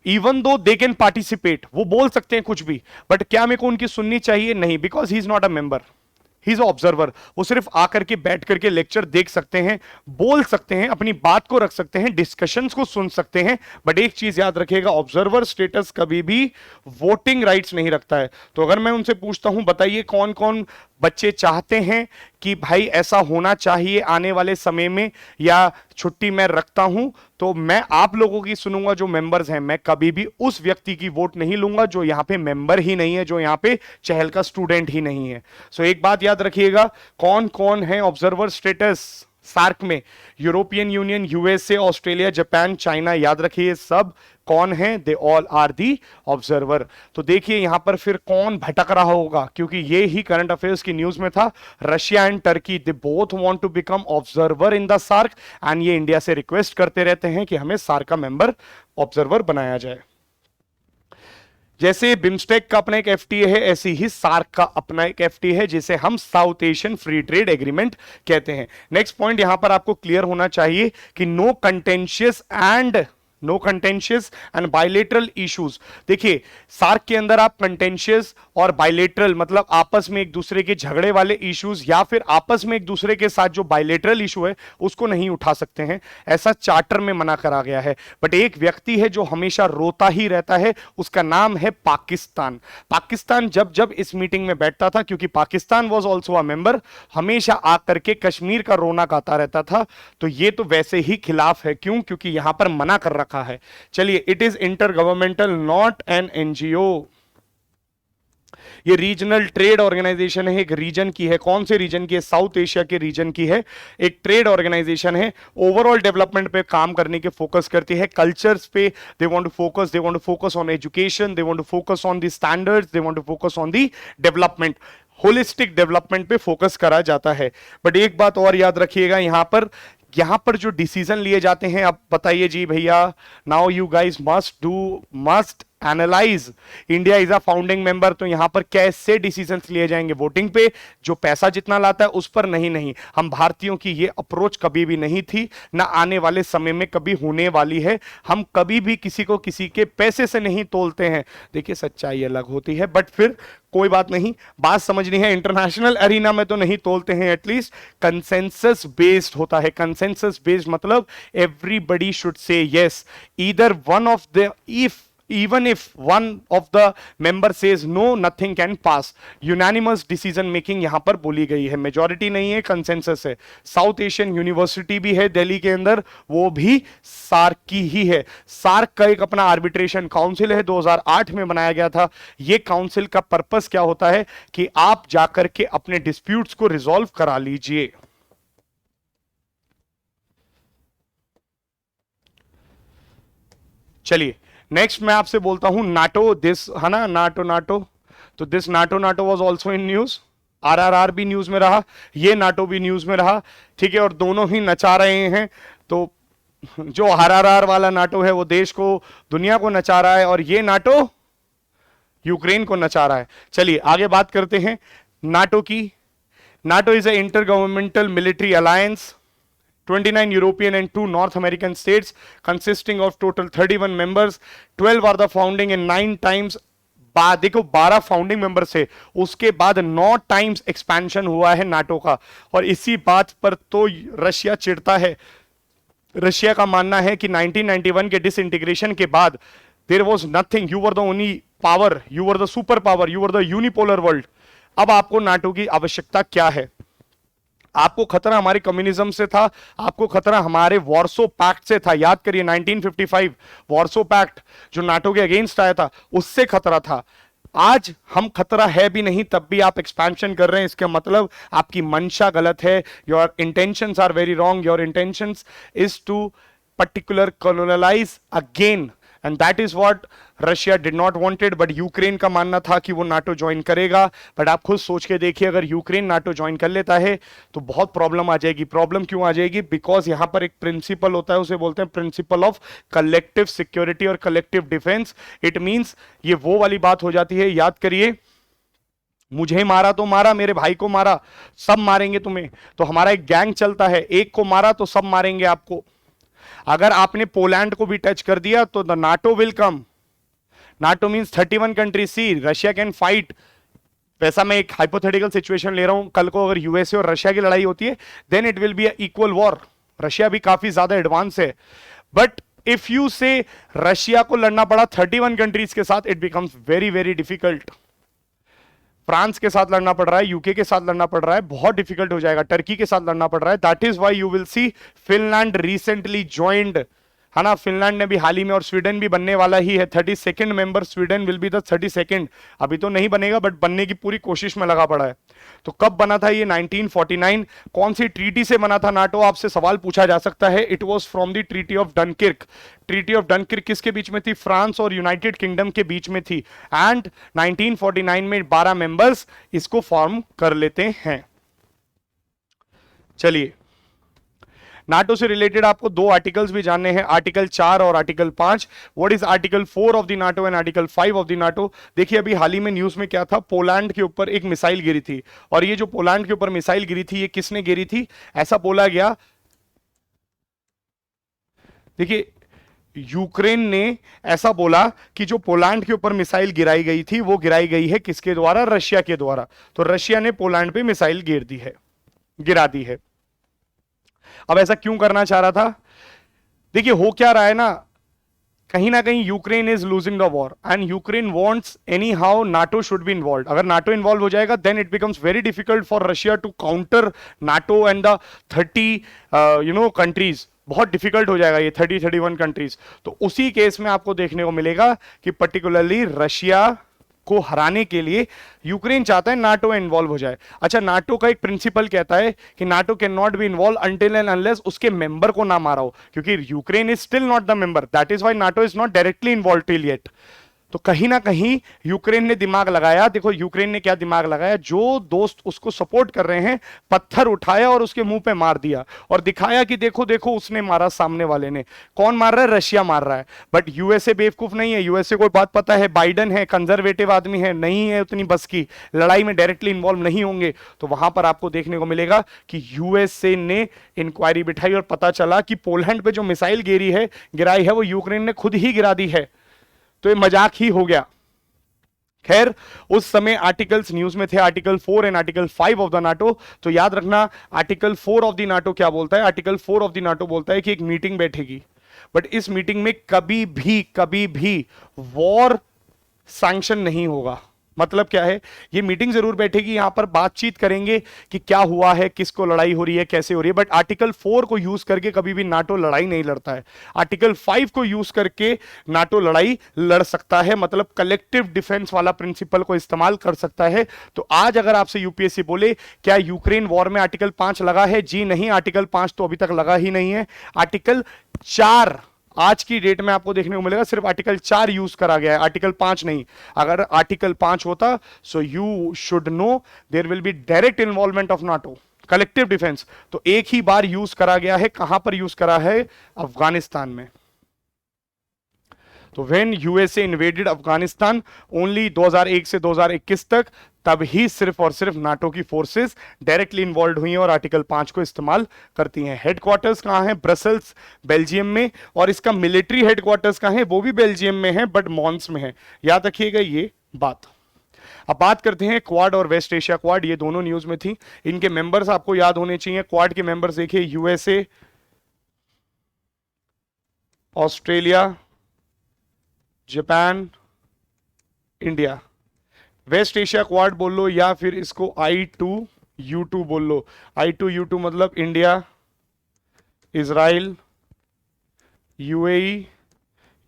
even though they can participate, वो बोल सकते हैं कुछ भी, बट क्या मेरे को उनकी सुननी चाहिए? नहीं, because he is not a member, he is observer. वो सिर्फ आकर के बैठ करके लेक्चर देख सकते हैं, बोल सकते हैं, अपनी बात को रख सकते हैं, डिस्कशंस को सुन सकते हैं, बट एक चीज याद रखिएगा, ऑब्जर्वर स्टेटस कभी भी वोटिंग राइट्स नहीं रखता है। तो अगर मैं उनसे पूछता हूं बताइए कौन कौन बच्चे चाहते हैं कि भाई ऐसा होना चाहिए आने वाले समय में, या छुट्टी मैं रखता हूं, तो मैं आप लोगों की सुनूंगा जो मेंबर्स हैं, मैं कभी भी उस व्यक्ति की वोट नहीं लूंगा जो यहां पे मेंबर ही नहीं है, जो यहां पे चहल का स्टूडेंट ही नहीं है। सो एक बात याद रखिएगा, कौन कौन है ऑब्जर्वर स्टेटस सार्क में? European Union, USA, Australia, Japan, China, याद रखिए सब कौन है? They all are the observer. तो देखिए यहां पर फिर कौन भटक रहा होगा, क्योंकि ये ही करंट अफेयर्स की न्यूज में था, Russia and Turkey they both want to become observer in the SAARC, and ये इंडिया से रिक्वेस्ट करते रहते हैं कि हमें सार्क का मेंबर ऑब्जर्वर बनाया जाए। जैसे बिम्स्टेक का अपना एक एफटीए है, ऐसे ही सार्क का अपना एक एफटीए है, जिसे हम south Asian free trade agreement कहते हैं। नेक्स्ट पॉइंट यहां पर आपको क्लियर होना चाहिए कि no contentious and bilateral issues. देखिए सार्क के अंदर आप कंटेंशियस और बायलेटरल, मतलब आपस में एक दूसरे के झगड़े वाले इश्यूज, या फिर आपस में एक दूसरे के साथ जो बायलेटरल इशू है उसको नहीं उठा सकते हैं, ऐसा चार्टर में मना करा गया है। बट एक व्यक्ति है जो हमेशा रोता ही रहता है, उसका नाम है पाकिस्तान। पाकिस्तान जब जब इस मीटिंग में बैठता था, क्योंकि Pakistan was also a member, हमेशा आकर के कश्मीर का रोना गाता रहता था। तो ये तो वैसे ही खिलाफ है, क्यों? क्योंकि यहां पर मना कर रखा है। चलिए, it is inter governmental, not an NGO. ये रीजनल ट्रेड ऑर्गेनाइजेशन है, एक रीजन की है। कौन से रीजन की है? साउथ एशिया के रीजन की है। एक ट्रेड ऑर्गेनाइजेशन है, ओवरऑल डेवलपमेंट पे काम करने के फोकस करती है, कल्चर्स पे they want to focus on education, they want to focus on the standards, they want to focus on the development, holistic development पे फोकस करा जाता है। बट एक बात और याद रखिएगा, यहां पर जो डिसीजन लिए जाते हैं, अब बताइए जी भैया, now you guys must analyse, India is a founding member, तो यहां पर कैसे डिसीजंस लिए जाएंगे? वोटिंग पे, जो पैसा जितना लाता है उस पर नहीं। हम भारतीयों की ये अप्रोच कभी भी नहीं थी, ना आने वाले समय में कभी होने वाली है। हम कभी भी किसी को किसी के पैसे से नहीं तोलते हैं। देखिए सच्चाई अलग होती है, बट फिर कोई बात नहीं, बात समझनी है, इंटरनेशनल एरिना में तो नहीं तोलते हैं, एटलीस्ट कंसेंसस बेस्ड होता है। कंसेंसस बेस्ड मतलब everybody should say yes, either one of the, even if one of the member says no, nothing can pass. Unanimous decision making यहां पर बोली गई है, मेजॉरिटी नहीं है, कंसेंसस है। साउथ एशियन यूनिवर्सिटी भी है दिल्ली के अंदर, वो भी सार्क की ही है। सार्क का एक अपना आर्बिट्रेशन काउंसिल है, 2008 में बनाया गया था। ये काउंसिल का पर्पस क्या होता है कि आप जाकर के अपने डिस्प्यूट्स को रिजॉल्व करा लीजिए। चलिए नेक्स्ट मैं आपसे बोलता हूं नाटो, दिस है ना, नाटो, तो this NATO was also in news, RRR भी न्यूज में रहा, ये नाटो भी न्यूज में रहा, ठीक है, और दोनों ही नचा रहे हैं। तो जो आरआरआर वाला नाटो है वो देश को, दुनिया को नचा रहा है, और ये नाटो यूक्रेन को नचा रहा है। चलिए आगे बात करते हैं नाटो की। NATO is A inter governmental military alliance, 29 European and 2 North American states, consisting of total 31 members. 12 are the founding and 9 times, देखो 12 फाउंडिंग मेंबर से, उसके बाद 9 टाइम्स एक्सपेंशन हुआ है नाटो का। और इसी बात पर तो रशिया चिढ़ता है। रशिया का मानना है कि 1991 के डिसइंटीग्रेशन के बाद there was nothing, you were the only power, you were the super power, you were the unipolar world. अब आपको नाटो की आवश्यकता क्या है? आपको खतरा हमारे कम्युनिज्म से था, आपको खतरा हमारे वॉर्सो पैक्ट से था। याद करिए 1955 वॉर्सो पैक्ट जो नाटो के अगेंस्ट आया था, उससे खतरा था। आज हम खतरा है भी नहीं, तब भी आप एक्सपेंशन कर रहे हैं, इसका मतलब आपकी मंशा गलत है। Your intentions are very wrong, your intentions is to particular colonize again and that is what Russia did not wanted, but Ukraine का मानना था कि वो नाटो ज्वाइन करेगा। बट आप खुद सोच के देखिए, अगर यूक्रेन नाटो ज्वाइन कर लेता है तो बहुत प्रॉब्लम आ जाएगी। प्रॉब्लम क्यों आ जाएगी? बिकॉज यहां पर एक प्रिंसिपल होता है, उसे बोलते हैं प्रिंसिपल ऑफ कलेक्टिव सिक्योरिटी और कलेक्टिव डिफेंस। इट मींस ये वो वाली बात हो जाती है, याद करिए, मुझे मारा तो मारा, मेरे भाई को मारा, सब मारेंगे तुम्हें। तो हमारा एक गैंग चलता है, एक को मारा तो सब मारेंगे आपको। अगर आपने पोलैंड को भी टच कर दिया तो the NATO will come. NATO means 31 countries. See Russia can fight. वैसा मैं एक हाइपोथेटिकल सिचुएशन ले रहा हूं, कल को अगर यूएसए और रशिया की लड़ाई होती है then it will be a equal war. Russia भी काफी ज्यादा एडवांस है, but if you say Russia को लड़ना पड़ा 31 कंट्रीज के साथ, it becomes very very difficult. France के साथ लड़ना पड़ रहा है, यूके के साथ लड़ना पड़ रहा है, बहुत डिफिकल्ट हो जाएगा। टर्की के साथ लड़ना पड़ रहा है। That is why you will C Finland recently joined, है ना। फिनलैंड ने भी हाल ही में, और स्वीडन भी बनने वाला ही है। 32nd member Sweden will be the 32nd। अभी तो नहीं बनेगा, बट बनने की पूरी कोशिश में लगा पड़ा है। तो कब बना था ये? 1949। कौन सी ट्रीटी से बना था नाटो? आपसे सवाल पूछा जा सकता है। It was from the treaty of Dunkirk. Treaty of Dunkirk किसके बीच में थी? फ्रांस और यूनाइटेड किंगडम के बीच में थी। एंड 1949 में 12 मेंबर्स इसको फॉर्म कर लेते हैं। चलिए, नाटो से रिलेटेड आपको दो आर्टिकल्स भी जानने हैं, आर्टिकल 4 और article 5। What is article 4 of the NATO and article 5 of the NATO? देखिए, अभी हाल ही में न्यूज में क्या था, पोलैंड के ऊपर एक मिसाइल गिरी थी। और ये जो पोलैंड के ऊपर मिसाइल गिरी थी, ये किसने गिरी थी? ऐसा बोला गया, देखिए, यूक्रेन ने ऐसा बोला कि जो पोलैंड के ऊपर मिसाइल गिराई गई थी वो गिराई गई है किसके द्वारा? रशिया के द्वारा। तो रशिया ने पोलैंड पे मिसाइल गिरा दी है। अब ऐसा क्यों करना चाह रहा था? देखिए, हो क्या रहा है ना कहीं Ukraine is losing the war and Ukraine wants anyhow NATO should be involve. अगर नाटो इन्वॉल्व हो जाएगा then it becomes very difficult for Russia to counter NATO and the 30 countries. बहुत डिफिकल्ट हो जाएगा ये 31 कंट्रीज। तो उसी केस में आपको देखने को मिलेगा कि पर्टिकुलरली रशिया को हराने के लिए यूक्रेन चाहता है नाटो इन्वॉल्व हो जाए। अच्छा, नाटो का एक प्रिंसिपल कहता है कि NATO can not be involve until and unless उसके मेंबर को ना मारा हो, क्योंकि Ukraine is still not the member. That is why NATO is not directly involve till yet. तो कहीं ना कहीं यूक्रेन ने दिमाग लगाया। देखो यूक्रेन ने क्या दिमाग लगाया, जो दोस्त उसको सपोर्ट कर रहे हैं पत्थर उठाया और उसके मुंह पे मार दिया और दिखाया कि देखो देखो उसने मारा, सामने वाले ने। कौन मार रहा है? रशिया मार रहा है। बट यूएसए बेवकूफ नहीं है, यूएसए को बात पता है, बाइडन है, कंजर्वेटिव आदमी है, नहीं है उतनी बस की, लड़ाई में डायरेक्टली इन्वॉल्व नहीं होंगे। तो वहां पर आपको देखने को मिलेगा कि यूएसए ने इंक्वायरी बिठाई और पता चला कि पोलैंड पे जो मिसाइल गिराई है वो यूक्रेन ने खुद ही गिरा दी है। तो ये मजाक ही हो गया। खैर, उस समय आर्टिकल्स न्यूज में थे, article 4 and article 5 of the NATO. तो याद रखना, आर्टिकल 4 ऑफ द नाटो क्या बोलता है? आर्टिकल 4 ऑफ द नाटो बोलता है कि एक मीटिंग बैठेगी, बट इस मीटिंग में कभी भी वॉर सैंक्शन नहीं होगा। मतलब क्या है? ये मीटिंग जरूर बैठेगी, यहां पर बातचीत करेंगे कि क्या हुआ है, किसको लड़ाई हो रही है, कैसे हो रही है, बट आर्टिकल 4 को यूज करके कभी भी नाटो लड़ाई नहीं लड़ता है। आर्टिकल 5 को यूज करके नाटो लड़ाई लड़ सकता है, मतलब कलेक्टिव डिफेंस वाला प्रिंसिपल को इस्तेमाल कर सकता है। तो आज अगर आपसे यूपीएससी बोले क्या यूक्रेन वॉर में आर्टिकल 5 लगा है? जी नहीं, आर्टिकल 5 तो अभी तक लगा ही नहीं है। आर्टिकल 4 आज की डेट में आपको देखने को मिलेगा, सिर्फ आर्टिकल 4 यूज करा गया है, आर्टिकल 5 नहीं। अगर आर्टिकल 5 होता, so you should know there will be direct involvement of NATO, collective defence. तो एक ही बार यूज करा गया है, कहां पर यूज करा है? अफगानिस्तान में। तो when USA invaded Afghanistan only 2001 से 2021 तक, तब ही सिर्फ और सिर्फ नाटो की फोर्सेस डायरेक्टली इन्वॉल्व हुई हैं और आर्टिकल 5 को इस्तेमाल करती हैं। हेडक्वार्टर्स कहां है? ब्रसल्स, बेल्जियम में। और इसका मिलिट्री हेडक्वार्टर्स कहां है? वो भी बेल्जियम में है, बट मॉन्स में है। याद रखिएगा ये बात। अब बात करते हैं क्वाड और वेस्ट एशिया क्वाड, ये दोनों न्यूज में थी। इनके मेंबर्स आपको याद होने चाहिए। क्वाड के मेंबर्स देखिए, USA, Australia, Japan, India. West Asia Quad बोल लो या फिर इसको I2U2 बोल लो। I2U2 मतलब इंडिया, इजराइल, यूएई,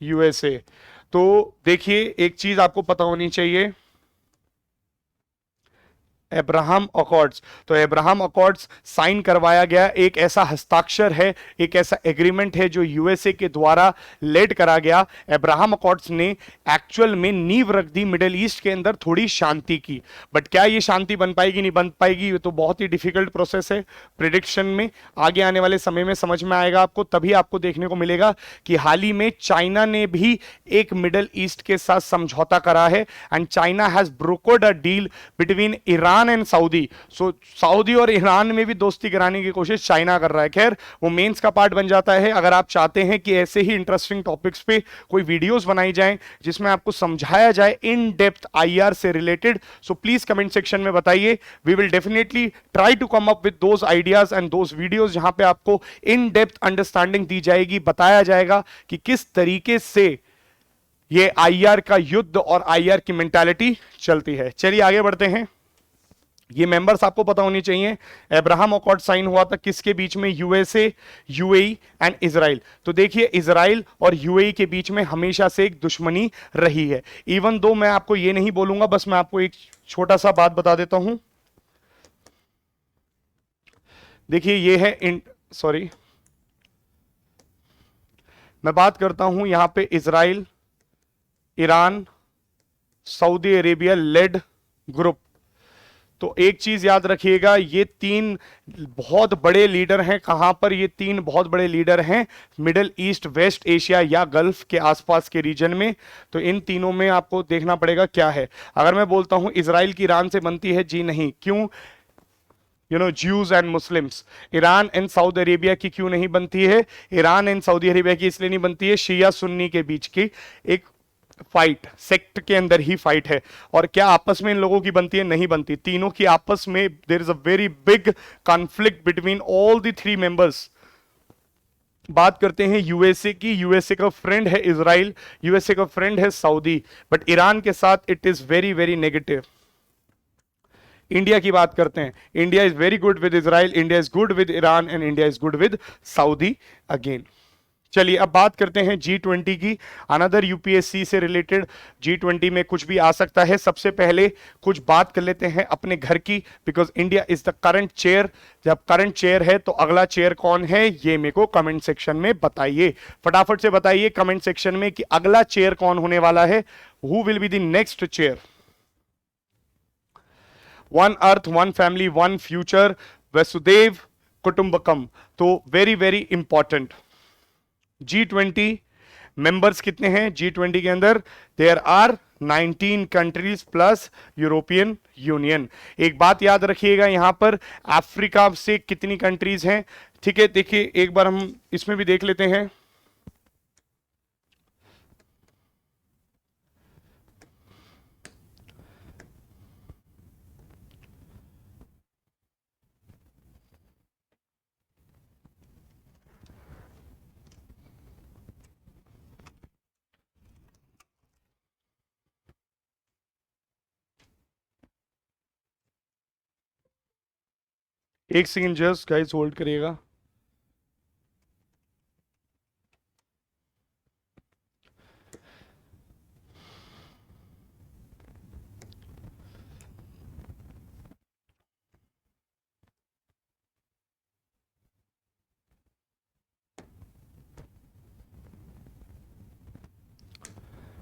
यूएसए। तो देखिए, एक चीज आपको पता होनी चाहिए, अब्राहम अकॉर्ड्स। तो अब्राहम अकॉर्ड्स साइन करवाया गया, एक ऐसा हस्ताक्षर है, एक ऐसा एग्रीमेंट है जो यूएसए के द्वारा लेड करा गया। अब्राहम अकॉर्ड्स ने एक्चुअल में नींव रख दी मिडिल ईस्ट के अंदर थोड़ी शांति की। बट क्या ये शांति बन पाएगी, नहीं बन पाएगी, ये तो बहुत ही डिफिकल्ट प्रोसेस है। प्रिडिक्शन में आगे आने वाले समय में समझ में आएगा आपको, तभी आपको देखने को मिलेगा कि हाल ही में चाइना ने भी एक मिडिल ईस्ट के साथ समझौता करा है, and China has brokered a deal between Iran and Saudi. So Saudi और ईरान में भी दोस्ती कराने की कोशिश चाइना कर रहा है। खैर वो मेंस का पार्ट बन जाता है। अगर आप चाहते हैं कि ऐसे ही इंटरेस्टिंग टॉपिक्स पे कोई वीडियोस बनाई जाएं जिसमें आपको समझाया जाए इन डेप्थ आईआर से related, so please comment section में बताइए। We will definitely try to come up with those ideas and those videos जहां पे आपको इन डेप्थ अंडरस्टैंडिंग दी जाएगी, बताया जाएगा कि किस तरीके से ये आईआर का युद्ध और आईआर की मेंटालिटी चलती है। चलिए आगे बढ़ते हैं। ये मेंबर्स आपको पता होनी चाहिए। अब्राहम अकॉर्ड साइन हुआ था किसके बीच में, यूएसए, यूएई एंड इजराइल। तो देखिए इजराइल और यूएई के बीच में हमेशा से एक दुश्मनी रही है। इवन दो मैं आपको ये नहीं बोलूंगा, बस मैं आपको एक छोटा सा बात बता देता हूं। देखिए ये है सॉरी, मैं बात करता हूं यहां पे Israel, Iran, Saudi Arabia led group. तो एक चीज याद रखिएगा, ये तीन बहुत बड़े लीडर हैं। कहां पर ये तीन बहुत बड़े लीडर हैं, मिडिल ईस्ट, वेस्ट एशिया या गल्फ के आसपास के रीजन में। तो इन तीनों में आपको देखना पड़ेगा क्या है। अगर मैं बोलता हूं इजराइल की ईरान से बनती है, जी नहीं। क्यों? Jews and Muslims. Iran and Saudi Arabia की क्यों नहीं बनती है? ईरान एंड सऊदी अरेबिया की इसलिए नहीं बनती है, शिया सुन्नी के बीच की एक फाइट, सेक्ट के अंदर ही फाइट है। और क्या आपस में इन लोगों की बनती है? नहीं बनती। तीनों की आपस में there is a very big conflict between all the three members. बात करते हैं यूएसए की। यूएसए का फ्रेंड है इजराइल, यूएसए का फ्रेंड है सऊदी, बट ईरान के साथ it is very very negative. India की बात करते हैं, India is very good with Israel, India is good with Iran and India is good with Saudi again. चलिए अब बात करते हैं G20 की। अनदर यूपीएससी से रिलेटेड G20 में कुछ भी आ सकता है। सबसे पहले कुछ बात कर लेते हैं अपने घर की, because India is the current chair. जब करंट चेयर है तो अगला चेयर कौन है, ये मेरे को कमेंट सेक्शन में बताइए। फटाफट से बताइए कमेंट सेक्शन में कि अगला चेयर कौन होने वाला है। Who will be the next chair? One earth, one family, one future, वसुदेव कुटुंबकम। तो very very important. G20 members कितने हैं G20 के अंदर? There are 19 countries plus European Union. एक बात याद रखिएगा, यहां पर अफ्रीका से कितनी कंट्रीज हैं? ठीक है, देखिए एक बार हम इसमें भी देख लेते हैं। एक सेकंड जस्ट गाइस होल्ड करिएगा।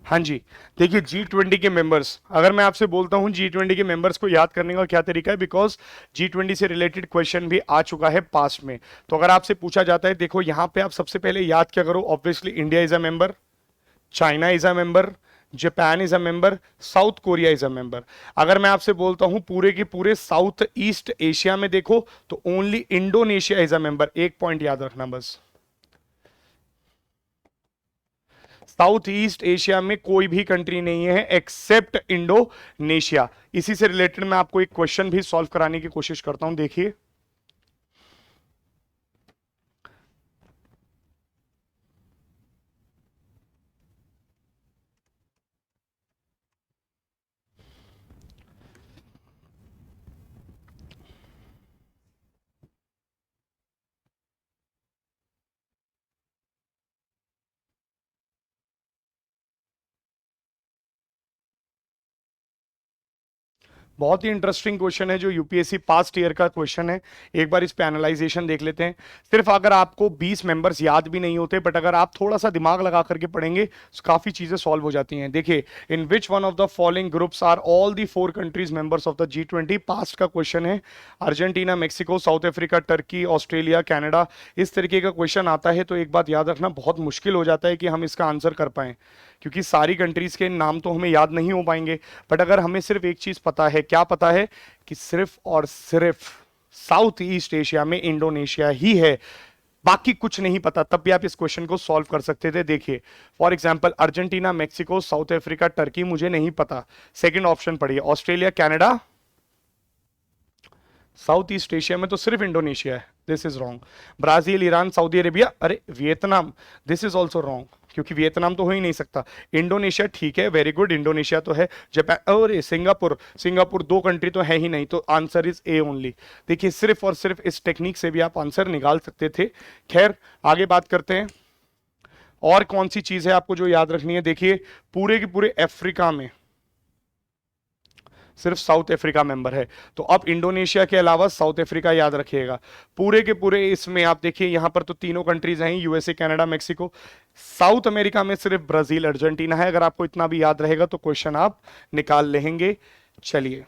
हाँ जी, देखिए G20 के मेंबर्स, अगर मैं आपसे बोलता हूं G20 के मेंबर्स को याद करने का क्या तरीका है, बिकॉज G20 से रिलेटेड क्वेश्चन भी आ चुका है पास्ट में। तो अगर आपसे पूछा जाता है, देखो यहां पे आप सबसे पहले याद क्या करो, obviously India is a member, China is a member, Japan is a member, south Korea is a member. अगर मैं आपसे बोलता हूं पूरे के पूरे साउथ ईस्ट एशिया में देखो तो only Indonesia is a member. एक पॉइंट याद रखना बस, साउथ ईस्ट एशिया में कोई भी कंट्री नहीं है एक्सेप्ट इंडोनेशिया। इसी से रिलेटेड मैं आपको एक क्वेश्चन भी सॉल्व कराने की कोशिश करता हूं, देखिए। बहुत ही इंटरेस्टिंग क्वेश्चन है जो यूपीएससी पास्ट ईयर का क्वेश्चन है। एक बार इस पे एनालाइजेशन देख लेते हैं। सिर्फ अगर आपको 20 मेंबर्स याद भी नहीं होते, बट अगर आप थोड़ा सा दिमाग लगा करके पढ़ेंगे तो काफी चीजें सॉल्व हो जाती हैं। देखिए, in which one of the following groups are all the 4 countries members of the G20। Past का क्वेश्चन है। Argentina, Mexico, South Africa, Turkey, Australia, Canada, इस तरीके का क्वेश्चन आता है तो एक बात याद रखना, बहुत मुश्किल हो जाता है कि हम इसका आंसर कर पाएं, क्योंकि सारी कंट्रीज के नाम तो हमें याद नहीं हो पाएंगे। बट अगर हमें सिर्फ एक चीज पता है, क्या पता है, कि सिर्फ और सिर्फ साउथ ईस्ट एशिया में इंडोनेशिया ही है, बाकी कुछ नहीं पता, तब भी आप इस क्वेश्चन को सॉल्व कर सकते थे। देखिए for example, Argentina, Mexico, South Africa, Turkey मुझे नहीं पता, सेकंड ऑप्शन पढ़िए, Australia, Canada. South East Asia में तो सिर्फ इंडोनेशिया है, this is wrong. Brazil, Iran, Saudi Arabia, अरे Vietnam, this is also wrong, क्योंकि वियतनाम तो हो ही नहीं सकता। इंडोनेशिया ठीक है, वेरी गुड, इंडोनेशिया तो है। जापान और सिंगापुर, सिंगापुर 2 कंट्री तो है ही नहीं, तो आंसर इज ए ओनली। देखिए सिर्फ और सिर्फ इस टेक्निक से भी आप आंसर निकाल सकते थे। खैर आगे बात करते हैं, और कौन सी चीज है आपको जो याद रखनी है। देखिए पूरे के पूरे अफ्रीका में सिर्फ साउथ अफ्रीका मेंबर है, तो अब इंडोनेशिया के अलावा साउथ अफ्रीका याद रखिएगा। पूरे के पूरे इसमें आप देखिए यहां पर तो तीनों कंट्रीज हैं, USA, Canada, Mexico. South America में सिर्फ ब्राजील, अर्जेंटीना है। अगर आपको इतना भी याद रहेगा तो क्वेश्चन आप निकाल लेंगे। चलिए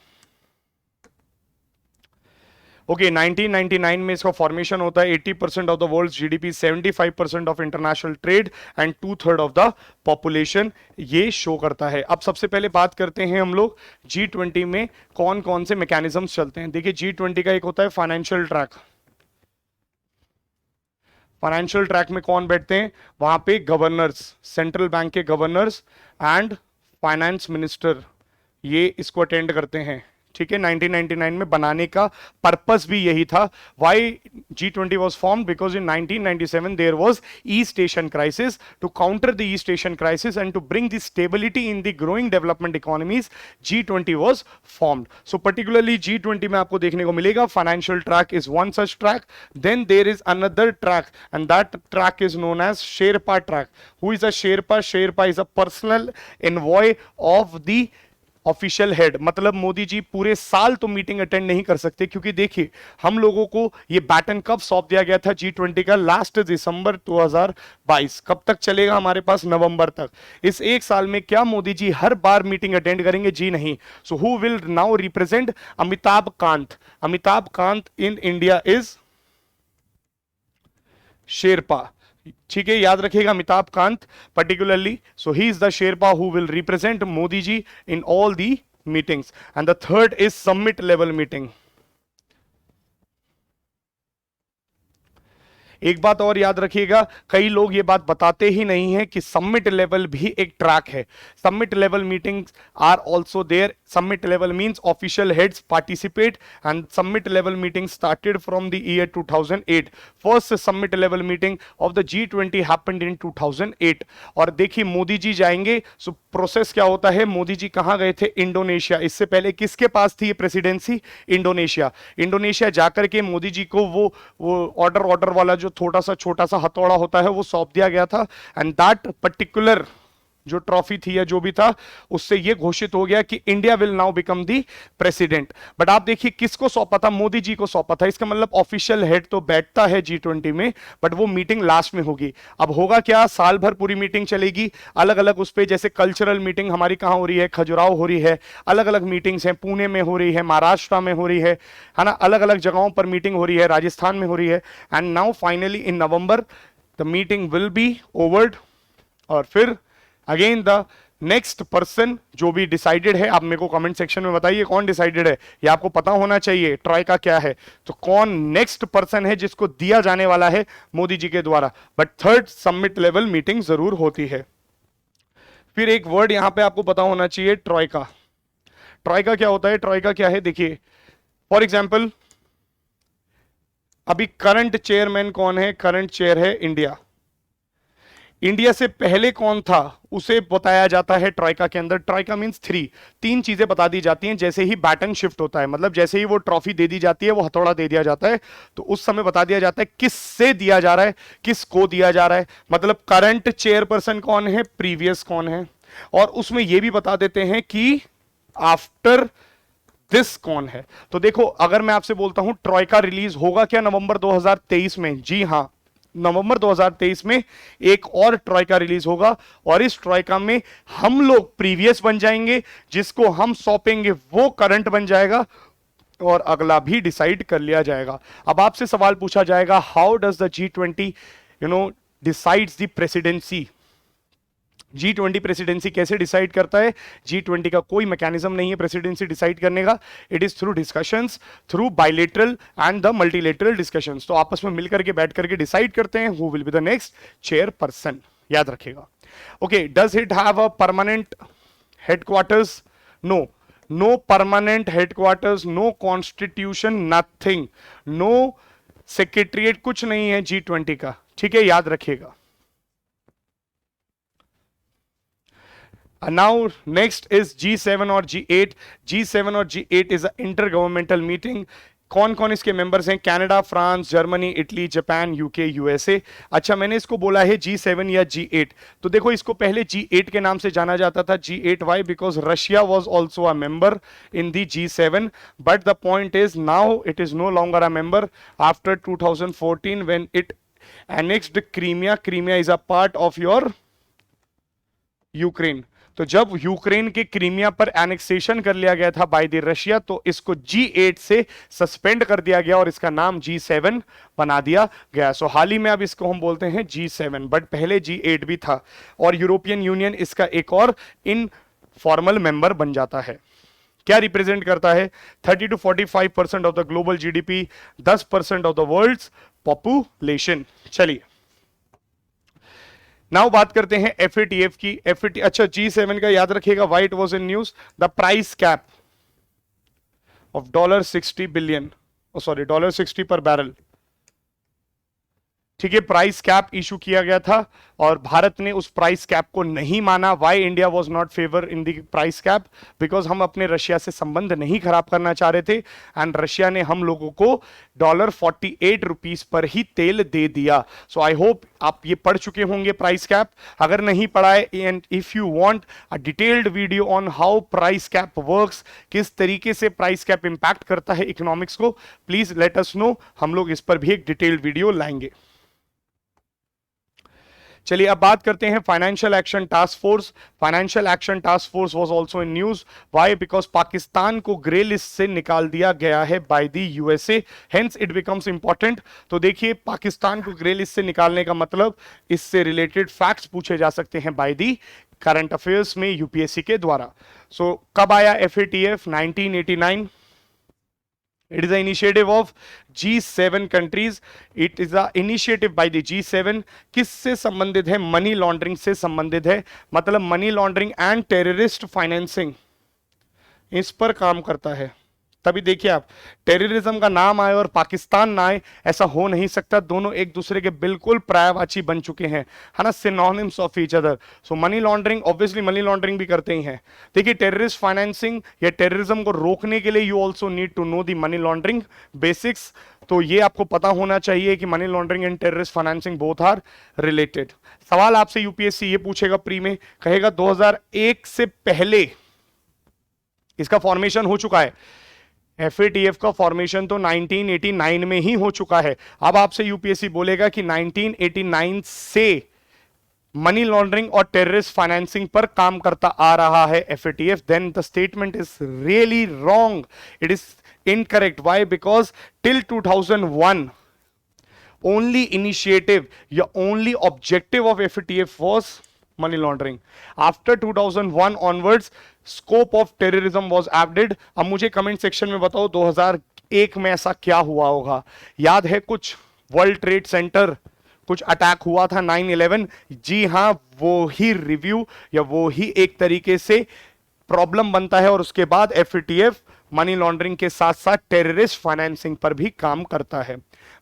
ओके, 1999 में इसका फॉर्मेशन होता है। 80% of the world GDP, 75% of international trade and 2/3 of the population, ये शो करता है। अब सबसे पहले बात करते हैं हम लोग G20 में कौन कौन से मैकेनिज्म्स चलते हैं। देखिए G20 का एक होता है फाइनेंशियल ट्रैक। फाइनेंशियल ट्रैक में कौन बैठते हैं, वहां पे गवर्नर्स, सेंट्रल बैंक के गवर्नर्स एंड फाइनेंस मिनिस्टर, ये इसको अटेंड करते हैं। ठीक है, 1999 में बनाने का पर्पस भी यही था। Why G20 was formed, because in 1997 there was East Asian crisis. To counter the East Asian crisis and to bring the stability in the growing development economies, G20 was formed. So particularly G20 में आपको देखने को मिलेगा financial track is one such track. Then there is another track and that track is known as sherpa track. Who is a sherpa? Sherpa is a personal envoy of the official head. मतलब मोदी जी पूरे साल तो मीटिंग अटेंड नहीं कर सकते, क्योंकि देखिए हम लोगों को ये बैटन कब सौंप दिया गया था G20 का, लास्ट दिसंबर 2022। कब तक चलेगा हमारे पास? नवंबर तक। इस एक साल में क्या मोदी जी हर बार मीटिंग अटेंड करेंगे? जी नहीं। So who will now represent? Amitabh Kant. Amitabh Kant in India is sherpa. ठीक है, याद रखिएगा Amitabh Kant particularly. So he is the sherpa who will represent Modi ji in all the meetings. And the third is summit level meeting. एक बात और याद रखिएगा, कई लोग ये बात बताते ही नहीं है कि समिट लेवल भी एक ट्रैक है। Summit level meetings are also there. Summit level means official heads participate and summit level meeting started from the year 2008। First summit level meeting of the G20 happened in 2008। और देखिए मोदी जी जाएंगे, सो प्रोसेस क्या होता है, मोदी जी कहां गए थे? इंडोनेशिया। इससे पहले किसके पास थी ये प्रेसिडेंसी? इंडोनेशिया। इंडोनेशिया जाकर के मोदी जी को वो ऑर्डर वाला जो छोटा सा हथौड़ा होता है वो सौंप दिया गया था। एंड दैट पर्टिकुलर जो ट्रॉफी थी या जो भी था, उससे यह घोषित हो गया कि India will now become the president. But आप देखिए किसको सौंपा था? मोदी जी को सौंपा था। इसका मतलब ऑफिशियल हेड तो बैठता है G20 में, बट वो मीटिंग लास्ट में होगी। अब होगा क्या, साल भर पूरी मीटिंग चलेगी, अलग अलग उस पर, जैसे कल्चरल मीटिंग हमारी कहां हो रही है? खजुराहो हो रही है। अलग अलग मीटिंग्स हैं, पुणे में हो रही है, महाराष्ट्र में हो रही है ना, अलग अलग जगहों पर मीटिंग हो रही है, राजस्थान में हो रही है। And now finally in November the meeting will be overed, और फिर अगेन द नेक्स्ट पर्सन जो भी डिसाइडेड है, आप मेरे को कमेंट सेक्शन में बताइए कौन डिसाइडेड है, ये आपको पता होना चाहिए ट्रॉयका क्या है। तो कौन नेक्स्ट पर्सन है जिसको दिया जाने वाला है मोदी जी के द्वारा। But third summit level meeting जरूर होती है। फिर एक वर्ड यहां पे आपको पता होना चाहिए, ट्रॉयका। ट्रॉयका क्या होता है? ट्रॉयका क्या है? देखिए फॉर एग्जाम्पल अभी करंट चेयरमैन कौन है? करंट चेयर है इंडिया। इंडिया से पहले कौन था उसे बताया जाता है ट्रॉयका के अंदर। ट्रॉयका मींस 3 चीजें बता दी जाती हैं जैसे ही बैटन शिफ्ट होता है। मतलब जैसे ही वो ट्रॉफी दे दी जाती है, वो हथौड़ा दे दिया जाता है, तो उस समय बता दिया जाता है किससे दिया जा रहा है, किसको दिया जा रहा है। मतलब करंट चेयरपर्सन कौन है, प्रीवियस कौन है, और उसमें यह भी बता देते हैं कि आफ्टर दिस कौन है? तो देखो, अगर मैं आपसे बोलता हूं ट्रॉयका रिलीज होगा क्या नवंबर 2023 में? जी हां, नवंबर 2023 में एक और ट्रॉयका रिलीज होगा, और इस ट्रॉयका में हम लोग प्रीवियस बन जाएंगे, जिसको हम सौंपेंगे वो करंट बन जाएगा, और अगला भी डिसाइड कर लिया जाएगा। अब आपसे सवाल पूछा जाएगा, how does the G20 decides the presidency? G20 presidency कैसे डिसाइड करता है? G20 का कोई मैकेनिज्म नहीं है प्रेसिडेंसी डिसाइड करने का। It is through discussions, through bilateral and the multilateral discussions. तो आपस में मिलकर के बैठ करके डिसाइड करते हैं who will be the next chairperson, याद रखिएगा। Okay, does it have a permanent headquarters? No, no permanent headquarters, no constitution, nothing, no secretariat, कुछ नहीं है G20 का, ठीक है, याद रखिएगा। Now next is G7 और G8. G7 और G8 is an intergovernmental meeting. कौन कौन इसके मेंबर्स हैं? Canada, France, Germany, Italy, Japan, UK, USA. अच्छा, मैंने इसको बोला है G7 या G8। तो देखो, इसको पहले G8 के नाम से जाना जाता था। G8 why? Because Russia was also a member in the G7, but the point is now it is no longer a member after 2014 when it annexed Crimea. Crimea is a part of your Ukraine. तो जब यूक्रेन के क्रीमिया पर एनेक्सेशन कर लिया गया था बाय द रशिया, तो इसको G8 से सस्पेंड कर दिया गया और इसका नाम G7 बना दिया गया। सो हाल ही में अब इसको हम बोलते हैं G7, बट पहले G8 भी था, और यूरोपियन यूनियन इसका एक और इनफॉर्मल मेंबर बन जाता है। क्या रिप्रेजेंट करता है? 30 to 45% of the global GDP, 10% of the world's population. चलिए नाउ बात करते हैं FATF की। अच्छा, G7 का याद रखिएगा, why it was in news, the price cap of $60 billion, sorry $60 पर बैरल, ठीक है, प्राइस कैप इशू किया गया था, और भारत ने उस प्राइस कैप को नहीं माना। Why India was not favour in the price cap? Because हम अपने रशिया से संबंध नहीं खराब करना चाह रहे थे, एंड रशिया ने हम लोगों को $48 पर ही तेल दे दिया। सो आई होप आप ये पढ़ चुके होंगे प्राइस कैप। अगर नहीं पढ़ा है, and if you want a detailed video on how price cap works, किस तरीके से प्राइस कैप इंपैक्ट करता है इकोनॉमिक्स को, प्लीज लेट अस नो, हम लोग इस पर भी एक डिटेल्ड वीडियो लाएंगे। चलिए अब बात करते हैं financial action task force. Financial action task force was also in news. Why? Because Pakistan को ग्रे लिस्ट से निकाल दिया गया है by the USA, hence it becomes important. तो देखिए, पाकिस्तान को ग्रे लिस्ट से निकालने का मतलब, इससे रिलेटेड फैक्ट्स पूछे जा सकते हैं बाय द करंट अफेयर्स में यूपीएससी के द्वारा। सो कब आया FATF? 1989। It is an initiative of G7 countries. It is a initiative by the G7. किससे संबंधित है? मनी लॉन्ड्रिंग से संबंधित है, मतलब money laundering and terrorist financing, इस पर काम करता है। तभी देखिए आप, टेररिज्म का नाम आए और पाकिस्तान ना आए, ऐसा हो नहीं सकता। दोनों एक दूसरे के बिल्कुल पर्यायवाची बन चुके हैं, है ना, synonyms of each other. So money laundering, obviously money laundering भी करते ही हैं। देखिए, टेररिस्ट फाइनेंसिंग या टेररिज्म को रोकने के लिए you also need to know the money laundering basics. तो ये आपको पता होना चाहिए कि money laundering and terrorist financing both are related. सवाल आपसे यूपीएससी ये पूछेगा प्री में, कहेगा 2001 से पहले इसका फॉर्मेशन हो चुका है। FATF का फॉर्मेशन तो 1989 में ही हो चुका है। अब आपसे यूपीएससी बोलेगा कि 1989 से मनी लॉन्ड्रिंग और टेररिस्ट फाइनेंसिंग पर काम करता आ रहा है FATF, then the statement is really wrong, it is incorrect. Why? Because till 2001 only initiative या only objective of FATF was money laundering. After 2001 onwards scope of terrorism was added. अब मुझे कमेंट सेक्शन में बताओ 2001 में ऐसा क्या हुआ होगा? याद है कुछ? वर्ल्ड ट्रेड सेंटर कुछ अटैक हुआ था, 9/11। जी हां, वो ही रिव्यू या वो ही एक तरीके से प्रॉब्लम बनता है, और उसके बाद FATF मनी लॉन्ड्रिंग के साथ साथ टेररिस्ट फाइनेंसिंग पर भी काम करता है।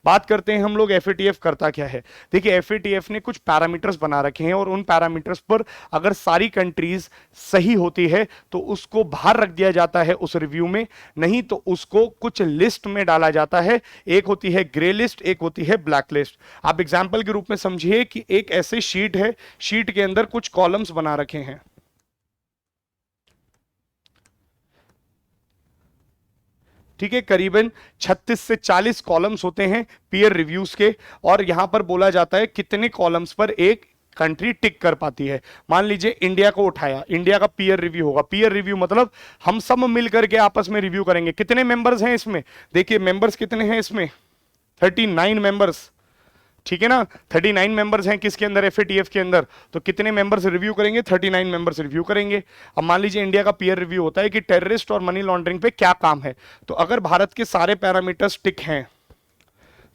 बात करते हैं हम लोग FATF करता क्या है। देखिए, FATF ने कुछ पैरामीटर्स बना रखे हैं, और उन पैरामीटर्स पर अगर सारी कंट्रीज सही होती है तो उसको बाहर रख दिया जाता है उस रिव्यू में, नहीं तो उसको कुछ लिस्ट में डाला जाता है। एक होती है ग्रे लिस्ट, एक होती है ब्लैक लिस्ट। आप एग्जाम्पल के रूप में समझिए कि एक ऐसे शीट है, शीट के अंदर कुछ कॉलम्स बना रखे हैं। ठीक है, करीबन 36 से 40 कॉलम्स होते हैं पीयर रिव्यूज के, और यहां पर बोला जाता है कितने कॉलम्स पर एक कंट्री टिक कर पाती है। मान लीजिए इंडिया को उठाया, इंडिया का पीयर रिव्यू होगा। पीयर रिव्यू मतलब हम सब मिलकर के आपस में रिव्यू करेंगे। कितने मेंबर्स हैं इसमें, देखिए मेंबर्स कितने हैं इसमें, 39 मेंबर्स, ठीक है ना। 39 मेंबर्स हैं किसके अंदर, एफएटीएफ के अंदर। तो कितने मेंबर्स रिव्यू करेंगे, 39 मेंबर्स रिव्यू करेंगे। अब मान लीजिए इंडिया का पीयर रिव्यू होता है कि टेररिस्ट और मनी लॉन्ड्रिंग पे क्या काम है, तो अगर भारत के सारे पैरामीटर्स टिक हैं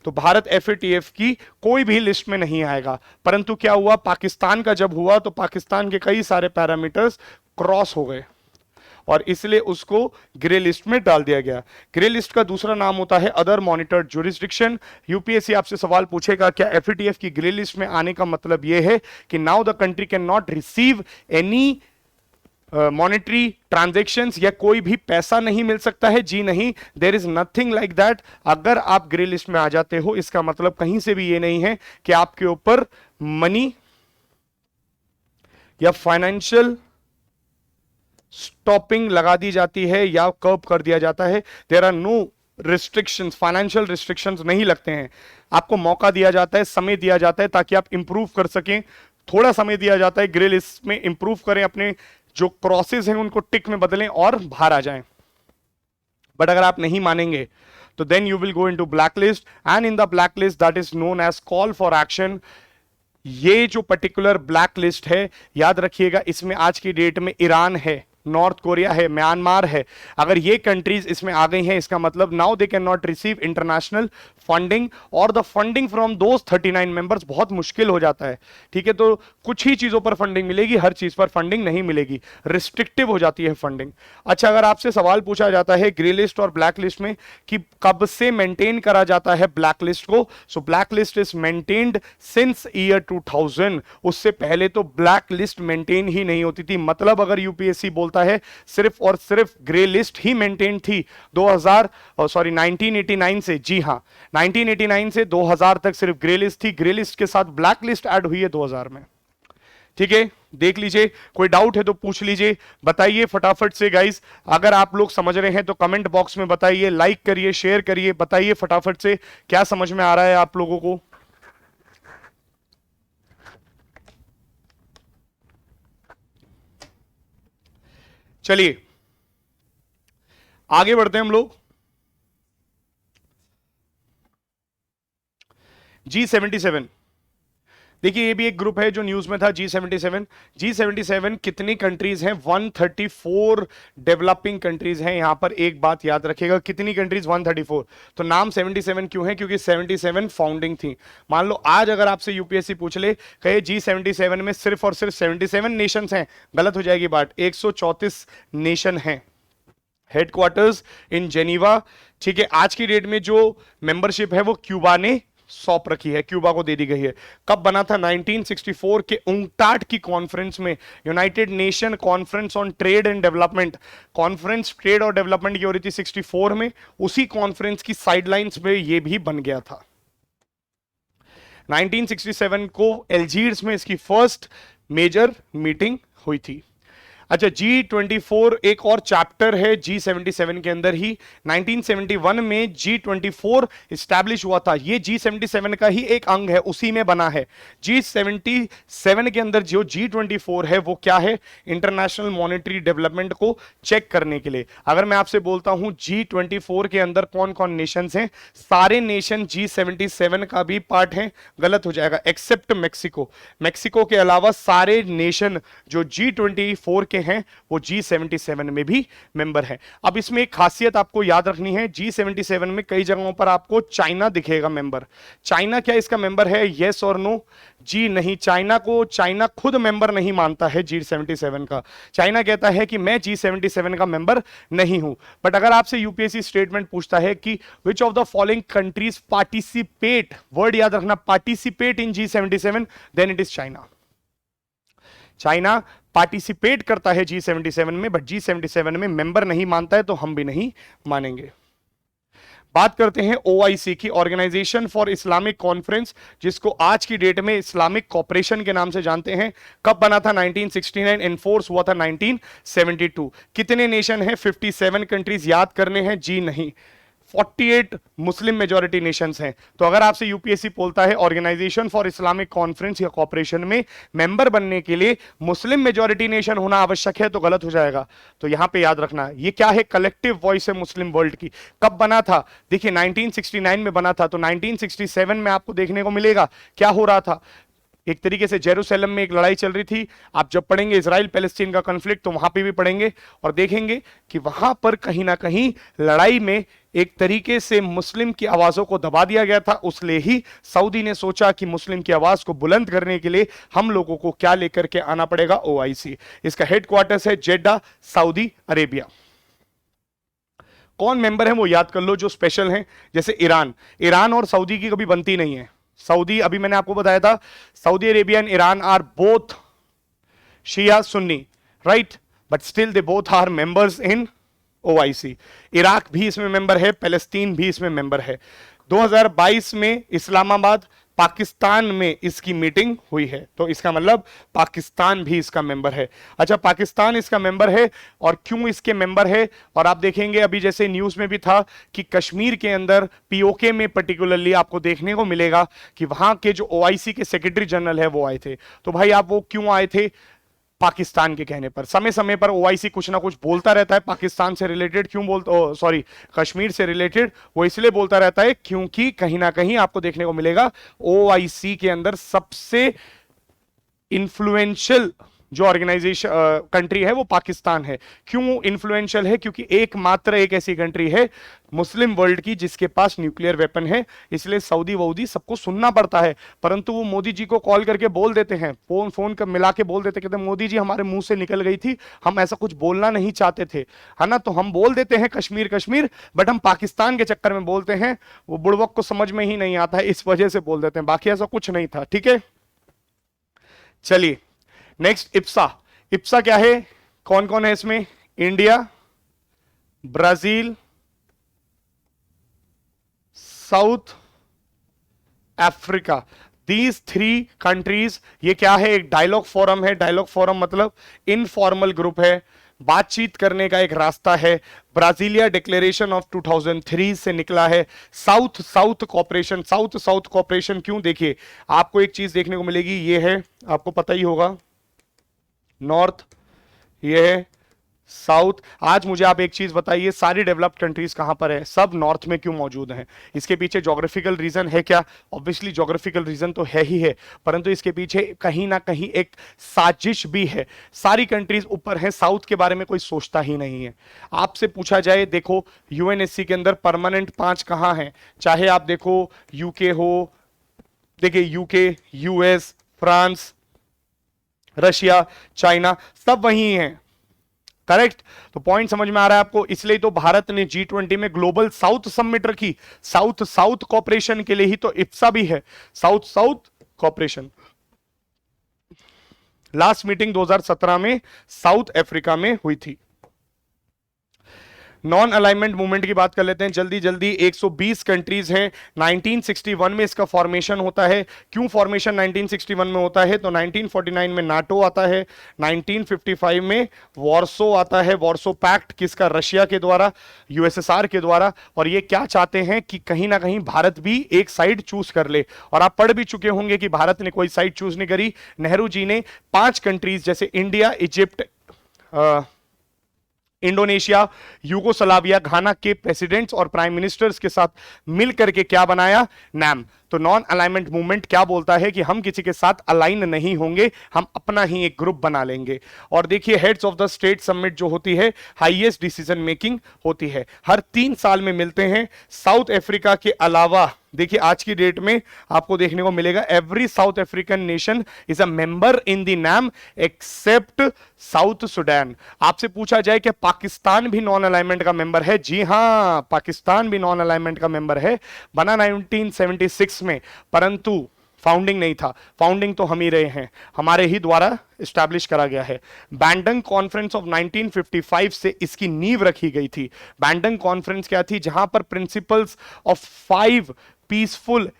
तो भारत एफएटीएफ की कोई भी लिस्ट में नहीं आएगा। परंतु क्या हुआ, पाकिस्तान का जब हुआ तो पाकिस्तान के कई सारे पैरामीटर्स क्रॉस हो गए और इसलिए उसको ग्रे लिस्ट में डाल दिया गया। ग्रे लिस्ट का दूसरा नाम होता है अदर मॉनिटर्ड जुरिस्डिक्शन। यूपीएससी आपसे सवाल पूछेगा क्या एफएटीएफ की ग्रे लिस्ट में आने का मतलब यह है कि now the country can not receive any monetary transactions, या कोई भी पैसा नहीं मिल सकता है? जी नहीं, there is nothing like that. अगर आप ग्रे लिस्ट में आ जाते हो इसका मतलब कहीं से भी ये नहीं है कि आपके ऊपर मनी या फाइनेंशियल स्टॉपिंग लगा दी जाती है या कर्ब कर दिया जाता है। There are no restrictions, financial restrictions नहीं लगते हैं। आपको मौका दिया जाता है, समय दिया जाता है ताकि आप इंप्रूव कर सकें। थोड़ा समय दिया जाता है, ग्रे लिस्ट में इंप्रूव करें, अपने जो क्रॉसेस हैं उनको टिक में बदलें और बाहर आ जाएं। बट अगर आप नहीं मानेंगे तो then you will go into black list, and in the black list that is known as call for action. ये जो पर्टिकुलर ब्लैक लिस्ट है, याद रखिएगा, इसमें आज की डेट में ईरान है, नॉर्थ कोरिया है, म्यांमार है। अगर ये कंट्रीज इसमें आ गई हैं इसका मतलब now they can not receive international funding, और the funding from those 39 members बहुत मुश्किल हो जाता है। ठीक है, तो कुछ ही चीजों पर फंडिंग मिलेगी, हर चीज पर फंडिंग नहीं मिलेगी, रिस्ट्रिक्टिव हो जाती है फंडिंग। अच्छा, अगर आपसे सवाल पूछा जाता है ग्रे लिस्ट और ब्लैक लिस्ट में कि कब से मेंटेन करा जाता है ब्लैक लिस्ट को, so black list is maintained since year 2000। उससे पहले तो ब्लैक लिस्ट मेंटेन ही नहीं होती थी। मतलब अगर यूपीएससी बोलता है सिर्फ और सिर्फ ग्रे लिस्ट ही मेंटेन थी 1989 से, जी हां, 1989 से 2000 तक सिर्फ ग्रे लिस्ट थी। ग्रे लिस्ट के साथ ब्लैक लिस्ट ऐड हुई है 2000 में। ठीक है, देख लीजिए, कोई डाउट है तो पूछ लीजिए, बताइए फटाफट से गाइस। अगर आप लोग समझ रहे हैं तो कमेंट बॉक्स में बताइए, लाइक करिए, शेयर करिए, बताइए फटाफट से क्या समझ में आ रहा है आप लोगों को। चलिए आगे बढ़ते हैं हम लोग। G77, देखिए ये भी एक ग्रुप है जो न्यूज में था। G77 कितनी कंट्रीज हैं, 134 डेवलपिंग कंट्रीज हैं। यहां पर एक बात याद रखिएगा, कितनी कंट्रीज, 134। तो नाम 77 क्यों है, क्योंकि 77 फाउंडिंग थी। मान लो आज अगर आपसे यूपीएससी पूछ ले, कहे G77 में सिर्फ और सिर्फ 77 नेशंस हैं, गलत हो जाएगी बात। 134 नेशन हैं, हेडक्वार्टर्स इन जेनीवा। ठीक है, आज की डेट में जो मेंबरशिप है वो क्यूबा ने सौंप रखी है, क्यूबा को दे दी गई है। कब बना था, 1964 के UNCTAD की कॉन्फ्रेंस में, United nation conference on trade and development. Conference trade और डेवलपमेंट की हो रही थी 64 में, उसी कॉन्फ्रेंस की साइडलाइंस में ये भी बन गया था। 1967 को एल्जीयर्स में इसकी फर्स्ट मेजर मीटिंग हुई थी। अच्छा, G24 एक और चैप्टर है G77 के अंदर ही। 1971 में G24 इस्टेब्लिश हुआ था, ये G77 का ही एक अंग है, उसी में बना है। G77 के अंदर जो G24 है वो क्या है, इंटरनेशनल मॉनेटरी डेवलपमेंट को चेक करने के लिए। अगर मैं आपसे बोलता हूं G24 के अंदर कौन कौन नेशंस हैं, सारे नेशन G77 का भी पार्ट हैं, गलत हो जाएगा, एक्सेप्ट मैक्सिको। मैक्सिको के अलावा सारे नेशन जो G24 के हैं वो G77 में भी मेंबर हैं। अब इसमें एक खासियत आपको याद रखनी है, G77 में कई जगहों पर आपको चाइना दिखेगा मेंबर। चाइना क्या इसका मेंबर है, यस और नो? जी नहीं, चाइना खुद मेंबर नहीं मानता है G77 का। चाइना कहता है कि मैं G77 का मेंबर नहीं हूं। बट अगर आपसे यूपीएससी स्टेटमेंट पूछता है कि which of the following countries participate, word याद रखना, participate in G77, then it is China. China participate करता है G77 में, बट G77 में मेंबर नहीं मानता है, तो हम भी नहीं मानेंगे। बात करते हैं ओआईसी की, ऑर्गेनाइजेशन फॉर इस्लामिक कॉन्फ्रेंस, जिसको आज की डेट में इस्लामिक कॉपरेशन के नाम से जानते हैं। कब बना था? 1969, एनफोर्स हुआ था 1972। कितने नेशन हैं? 57 कंट्रीज। याद करने हैं? जी नहीं, 48 मुस्लिम मेजॉरिटी नेशंस हैं। तो अगर आपसे यूपीएससी बोलता है ऑर्गेनाइजेशन फॉर इस्लामिक कॉन्फ्रेंस या कॉपरेशन में मेंबर बनने के लिए मुस्लिम मेजॉरिटी नेशन होना आवश्यक है, तो गलत हो जाएगा। तो यहां पे याद रखना, ये क्या है? कलेक्टिव वॉइस है मुस्लिम वर्ल्ड की। कब बना था? देखिए 1969 में बना था, तो 1967 में आपको देखने को मिलेगा क्या हो रहा था। एक तरीके से जेरूसलम में एक लड़ाई चल रही थी। आप जब पढ़ेंगे इजराइल पैलेस्टीन का कॉन्फ्लिक्ट, तो वहां पे भी पढ़ेंगे और देखेंगे कि वहां पर कहीं ना कहीं लड़ाई में एक तरीके से मुस्लिम की आवाजों को दबा दिया गया था। उसलिए ही सऊदी ने सोचा कि मुस्लिम की आवाज को बुलंद करने के लिए हम लोगों को क्या लेकर के आना पड़ेगा? ओआईसी। इसका हेडक्वार्टर्स है जेड्डा, सऊदी अरेबिया। कौन मेंबर है वो याद कर लो जो स्पेशल हैं, जैसे ईरान। ईरान और सऊदी की कभी बनती नहीं है। सऊदी, अभी मैंने आपको बताया था, Saudi Arabia and Iran are both Shia Sunni, right, but still they both are members in OIC. Iraq भी इसमें मेंबर है, पैलेस्टीन भी इसमें मेंबर है। 2022 में इस्लामाबाद पाकिस्तान में इसकी मीटिंग हुई है, तो इसका मतलब पाकिस्तान भी इसका मेंबर है। अच्छा, पाकिस्तान इसका मेंबर है, और क्यों इसके मेंबर है? और आप देखेंगे अभी जैसे न्यूज में भी था कि कश्मीर के अंदर पीओके में पर्टिकुलरली आपको देखने को मिलेगा कि वहां के जो ओआईसी के सेक्रेटरी जनरल है वो आए थे। तो भाई आप वो क्यों आए थे? पाकिस्तान के कहने पर। समय समय पर ओआईसी कुछ ना कुछ बोलता रहता है पाकिस्तान से रिलेटेड। क्यों बोलता, सॉरी, कश्मीर से रिलेटेड। वो इसलिए बोलता रहता है क्योंकि कहीं ना कहीं आपको देखने को मिलेगा ओआईसी के अंदर सबसे इन्फ्लुएंशियल जो ऑर्गेनाइजेशन कंट्री है वो पाकिस्तान है। क्यों इन्फ्लुएंशियल है? क्योंकि एकमात्र एक ऐसी कंट्री है मुस्लिम वर्ल्ड की जिसके पास न्यूक्लियर वेपन है। इसलिए सऊदी वऊदी सबको सुनना पड़ता है, परंतु वो मोदी जी को कॉल करके बोल देते हैं, फोन कर मिला के बोल देते, कहते हैं मोदी जी हमारे मुंह से निकल गई थी, हम ऐसा कुछ बोलना नहीं चाहते थे, है ना। तो हम बोल देते हैं कश्मीर कश्मीर, बट हम पाकिस्तान के चक्कर में बोलते हैं। वो बुड़वक को समझ में ही नहीं आता है, इस वजह से बोल देते हैं, बाकी ऐसा कुछ नहीं था। ठीक है, चलिए नेक्स्ट, इप्सा। इप्सा क्या है? कौन कौन है इसमें? India, Brazil, south Africa, these 3 countries. ये क्या है? एक डायलॉग फोरम है। डायलॉग फोरम मतलब इनफॉर्मल ग्रुप है, बातचीत करने का एक रास्ता है। ब्राजीलिया डिक्लेरेशन ऑफ 2003 से निकला है। South South cooperation, South South cooperation क्यों? देखिए आपको एक चीज देखने को मिलेगी, ये है, आपको पता ही होगा, नॉर्थ, ये है साउथ। आज मुझे आप एक चीज बताइए, सारी डेवलप्ड कंट्रीज कहां पर है? सब नॉर्थ में क्यों मौजूद हैं? इसके पीछे ज्योग्राफिकल रीजन है क्या? ऑब्वियसली ज्योग्राफिकल रीजन तो है ही है, परंतु इसके पीछे कहीं ना कहीं एक साजिश भी है। सारी कंट्रीज ऊपर हैं, साउथ के बारे में कोई सोचता ही नहीं है। आपसे पूछा जाए, देखो यूएनएससी के अंदर परमानेंट 5 कहां हैं? चाहे आप देखो यूके हो, देखिए UK, US, France, Russia, China, सब वही हैं, करेक्ट। तो पॉइंट समझ में आ रहा है आपको? इसलिए तो भारत ने G20 में ग्लोबल साउथ समिट रखी, साउथ साउथ कॉपरेशन के लिए ही तो इप्सा भी है, South South cooperation. Last meeting 2017 में साउथ अफ्रीका में हुई थी। नॉन अलाइनमेंट मूवमेंट की बात कर लेते हैं जल्दी जल्दी। 120 कंट्रीज हैं। 1961 में इसका फॉर्मेशन होता है। क्यों फॉर्मेशन 1961 में होता है? तो 1949 में नाटो आता है, 1955 में वॉर्सो आता है, वॉर्सो पैक्ट, किसका? रशिया के द्वारा, यूएसएसआर के द्वारा। और ये क्या चाहते हैं कि कहीं ना कहीं भारत भी एक साइड चूज कर ले। और आप पढ़ भी चुके होंगे कि भारत ने कोई साइड चूज नहीं करी। नेहरू जी ने 5 कंट्रीज जैसे इंडिया, इजिप्ट, इंडोनेशिया, यूगोस्लाविया, घाना के प्रेसिडेंट्स और प्राइम मिनिस्टर्स के साथ मिलकर के क्या बनाया? नैम। तो नॉन अलाइनमेंट मूवमेंट क्या बोलता है कि हम किसी के साथ अलाइन नहीं होंगे, हम अपना ही एक ग्रुप बना लेंगे। और देखिए heads of the state summit जो होती है, हाईएस्ट डिसीजन मेकिंग होती है, हर 3 साल में मिलते हैं। साउथ अफ्रीका के अलावा देखिए आज की डेट में आपको देखने को मिलेगा every South African nation is a member in the NAM except South Sudan. आपसे पूछा जाए कि पाकिस्तान भी नॉन अलाइनमेंट का मेंबर है? जी हां, पाकिस्तान भी नॉन अलाइनमेंट का मेंबर है, बना 1976 में, परंतु फाउंडिंग नहीं था, फाउंडिंग तो हम ही रहे हैं, हमारे ही द्वारा स्टैब्लिश करा गया है। बैंडंग कॉन्फ्रेंस ऑफ 1955 से इसकी नींव रखी गई थी। बैंडंग कॉन्फ्रेंस क्या थी? जहां पर principles of 5 peaceful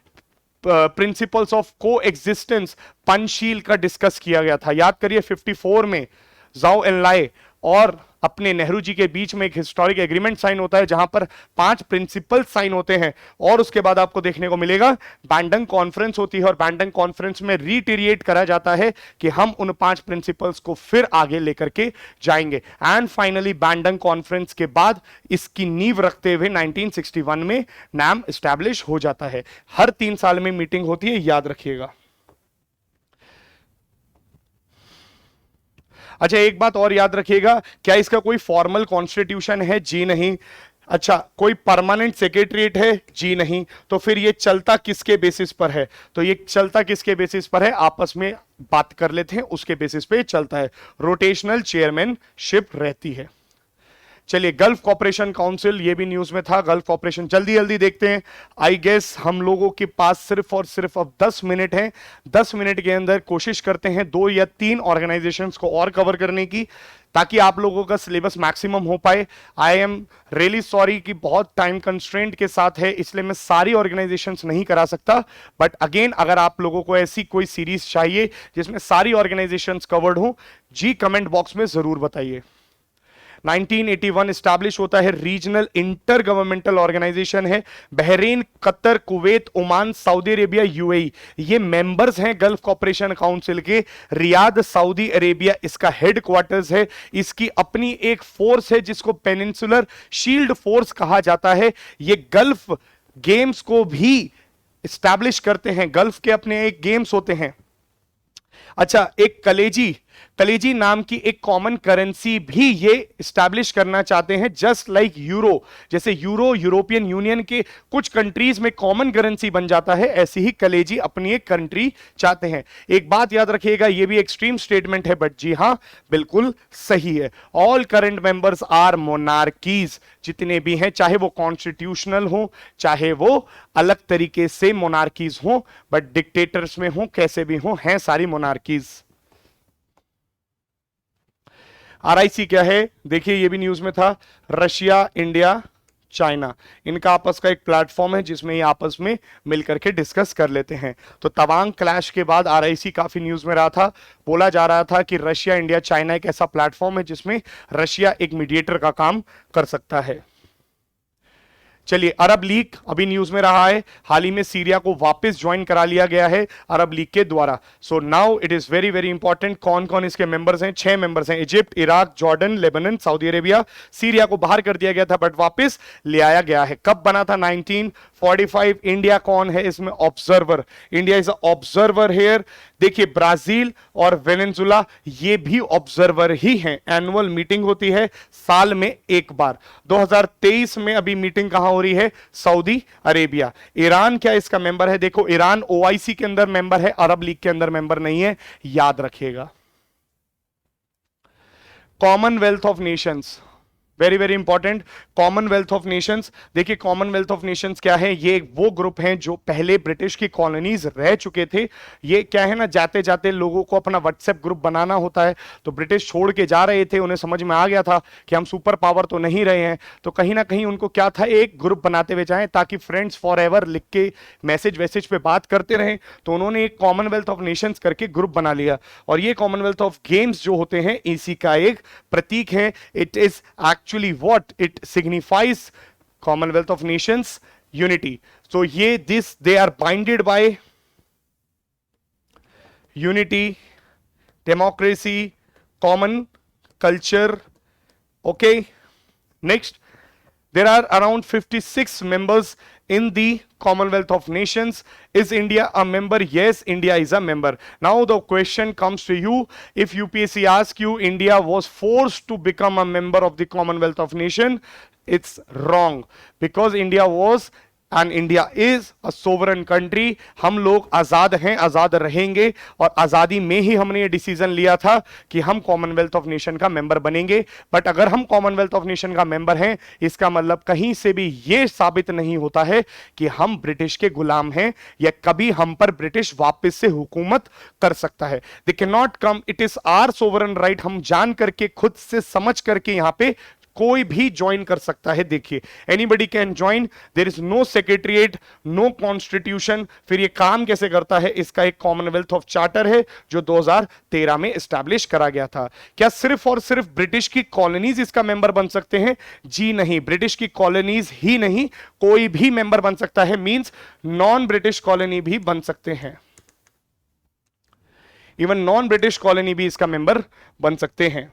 principles of को एग्जिस्टेंस, पंचशील का डिस्कस किया गया था। याद करिए 54 में जाओ एनलाए और अपने नेहरू जी के बीच में एक हिस्टोरिक एग्रीमेंट साइन होता है जहां पर 5 प्रिंसिपल साइन होते हैं, और उसके बाद आपको देखने को मिलेगा बैंडंग कॉन्फ्रेंस होती है, और बैंडंग कॉन्फ्रेंस में रीटेरिएट करा जाता है कि हम उन 5 प्रिंसिपल्स को फिर आगे लेकर के जाएंगे। एंड फाइनली बैंडंग कॉन्फ्रेंस के बाद इसकी नींव रखते हुए 1961 में नाम एस्टैब्लिश हो जाता है। हर 3 साल में मीटिंग होती है, याद रखिएगा। अच्छा, एक बात और याद रखिएगा, क्या इसका कोई फॉर्मल कॉन्स्टिट्यूशन है? जी नहीं। अच्छा, कोई परमानेंट सेक्रेटरीट है? जी नहीं। तो फिर ये चलता किसके बेसिस पर है? तो ये चलता किसके बेसिस पर है? आपस में बात कर लेते हैं, उसके बेसिस पे चलता है। रोटेशनल चेयरमैनशिप रहती है। चलिए, गल्फ कॉपरेशन काउंसिल, ये भी न्यूज में था। गल्फ कॉपरेशन जल्दी जल्दी देखते हैं। आई गेस हम लोगों के पास सिर्फ और सिर्फ अब 10 मिनट हैं। 10 मिनट के अंदर कोशिश करते हैं 2 या 3 ऑर्गेनाइजेशंस को और कवर करने की, ताकि आप लोगों का सिलेबस मैक्सिमम हो पाए। आई एम रियली सॉरी कि बहुत टाइम कंस्ट्रेंट के साथ है, इसलिए मैं सारी ऑर्गेनाइजेशंस नहीं करा सकता। बट अगेन, अगर आप लोगों को ऐसी कोई सीरीज चाहिए जिसमें सारी ऑर्गेनाइजेशंस कवर्ड हो, जी कमेंट बॉक्स में जरूर बताइए। 1981 स्टैब्लिश होता है, रीजनल इंटर गवर्नमेंटल ऑर्गेनाइजेशन है। Bahrain, Qatar, Kuwait, Oman, Saudi Arabia, UAE, ये मेंबर्स हैं गल्फ कॉपरेशन काउंसिल के। रियाद, सऊदी अरेबिया इसका हेडक्वार्टर्स है। इसकी अपनी एक फोर्स है जिसको पेनिनसुलर शील्ड फोर्स कहा जाता है। ये गल्फ गेम्स को भी स्टैब्लिश करते हैं। गल्फ के अपने एक गेम्स होते हैं। अच्छा, एक कलेजी नाम की एक कॉमन करेंसी भी ये स्टैब्लिश करना चाहते हैं, जस्ट लाइक यूरो। जैसे यूरो यूरोपियन यूनियन के कुछ कंट्रीज में कॉमन करेंसी बन जाता है, ऐसी ही कलेजी अपनी एक कंट्री चाहते हैं। एक बात याद रखिएगा, ये भी एक्सट्रीम स्टेटमेंट है, बट जी हां, बिल्कुल सही है। All current members are monarchies, जितने भी हैं, चाहे वो कॉन्स्टिट्यूशनल हो, चाहे वो अलग तरीके से मोनार्कीज हो, बट डिक्टेटर्स में हो, कैसे भी हो, हैं सारी मोनार्कीज। आरआईसी क्या है? देखिए, ये भी न्यूज में था। रशिया, इंडिया, चाइना, इनका आपस का एक प्लेटफॉर्म है जिसमें ये आपस में मिलकर के डिस्कस कर लेते हैं। तो तवांग क्लैश के बाद आरआईसी काफी न्यूज में रहा था। बोला जा रहा था कि रशिया, इंडिया, चाइना एक ऐसा प्लेटफॉर्म है जिसमें रशिया एक मीडिएटर का काम कर सकता है। चलिए, अरब लीग अभी न्यूज में रहा है। हाल ही में सीरिया को वापस ज्वाइन करा लिया गया है अरब लीग के द्वारा। So now it is very very important, कौन कौन इसके मेंबर्स हैं? 6 मेंबर्स हैं, Egypt, Iraq, Jordan, Lebanon, Saudi Arabia. Syria को बाहर कर दिया गया था बट वापस ले आया गया है। कब बना था? 1945। इंडिया कौन है इसमें? Observer. India is observer here. देखिए, ब्राजील और वेनेजुला ये भी ऑब्जर्वर ही हैं। एनुअल मीटिंग होती है साल में एक बार। 2023 में अभी मीटिंग कहां हो रही है? Saudi Arabia. ईरान क्या इसका मेंबर है? देखो, ईरान ओआईसी के अंदर मेंबर है, अरब लीग के अंदर मेंबर नहीं है, याद रखिएगा। Commonwealth of Nations, very very important. Commonwealth of Nations, देखिए कॉमनवेल्थ ऑफ नेशंस क्या है? ये वो ग्रुप हैं जो पहले ब्रिटिश की कॉलोनीज रह चुके थे। ये क्या है ना, जाते जाते लोगों को अपना व्हाट्सएप ग्रुप बनाना होता है, तो ब्रिटिश छोड़ के जा रहे थे, उन्हें समझ में आ गया था कि हम सुपर पावर तो नहीं रहे हैं, तो कहीं ना कहीं उनको क्या था, एक ग्रुप बनाते हुए जाएं ताकि फ्रेंड्स फॉर एवर लिख के मैसेज वैसेज पे बात करते रहें। तो उन्होंने एक कॉमनवेल्थ ऑफ नेशंस करके ग्रुप बना लिया, और ये कॉमनवेल्थ ऑफ गेम्स जो होते हैं इसी का एक प्रतीक है। It is actually what it signifies, Commonwealth of Nations unity. So they are binded by unity, democracy, common culture. Okay, next, there are around 56 members in the Commonwealth of Nations. Is India a member? Yes, India is a member. Now the question comes to you, if UPSC asks you India was forced to become a member of the Commonwealth of Nations, it's wrong, because India was and India is a sovereign country. हम लोग आजाद हैं, आजाद रहेंगे, और आजादी में ही हमने ये डिसीजन लिया था कि हम कॉमनवेल्थ ऑफ नेशन का मेंबर बनेंगे। बट अगर हम कॉमनवेल्थ ऑफ नेशन का मेंबर हैं, इसका मतलब कहीं से भी यह साबित नहीं होता है कि हम ब्रिटिश के गुलाम हैं या कभी हम पर ब्रिटिश वापस से हुकूमत कर सकता है। They can not come, it is our sovereign right. हम जान करके, खुद से समझ करके यहां पे कोई भी ज्वाइन कर सकता है। देखिए, anybody can join, there is no secretariat, no constitution. फिर ये काम कैसे करता है? इसका एक कॉमनवेल्थ ऑफ चार्टर है जो 2013 में एस्टैब्लिश करा गया था। क्या सिर्फ और सिर्फ ब्रिटिश की कॉलोनीज इसका मेंबर बन सकते हैं? जी नहीं, ब्रिटिश की कॉलोनीज ही नहीं, कोई भी मेंबर बन सकता है। मींस नॉन ब्रिटिश कॉलोनी भी बन सकते हैं, इवन नॉन ब्रिटिश कॉलोनी भी इसका मेंबर बन सकते हैं।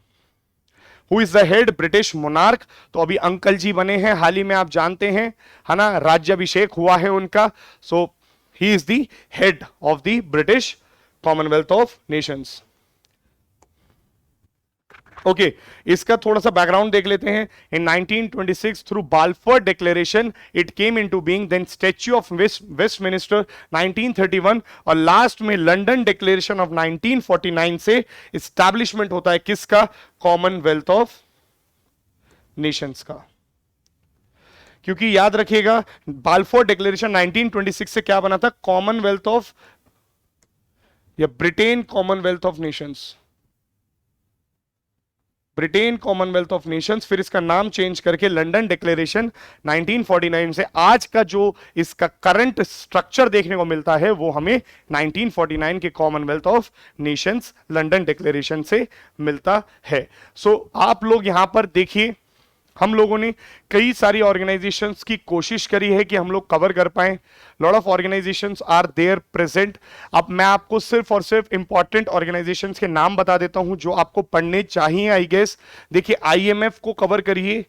Who is the head? British monarch. तो अभी अंकल जी बने हैं हाल ही में, आप जानते हैं, है ना, राज्याभिषेक हुआ है उनका। So he is the head of the British Commonwealth of Nations. Okay, इसका थोड़ा सा बैकग्राउंड देख लेते हैं। In 1926 through Balfour Declaration it came into being, then statue of Westminster 1931, और लास्ट में लंदन डिक्लेरेशन ऑफ 1949 से एस्टैब्लिशमेंट होता है किसका? कॉमनवेल्थ ऑफ नेशंस का। क्योंकि याद रखिएगा, बाल्फोर डिक्लेरेशन 1926 से क्या बना था? कॉमनवेल्थ ऑफ, या Britain Commonwealth of Nations, Britain Commonwealth of Nations. फिर इसका नाम चेंज करके लंदन डिक्लेरेशन 1949 से आज का जो इसका करंट स्ट्रक्चर देखने को मिलता है वो हमें 1949 के Commonwealth of Nations London declaration से मिलता है। सो आप लोग यहां पर देखिए, हम लोगों ने कई सारी ऑर्गेनाइजेशंस की कोशिश करी है कि हम लोग कवर कर पाए। Lot of organisations are there present. अब मैं आपको सिर्फ और सिर्फ इंपॉर्टेंट ऑर्गेनाइजेशंस के नाम बता देता हूं जो आपको पढ़ने चाहिए, आई गेस। देखिए, आईएमएफ को कवर करिए,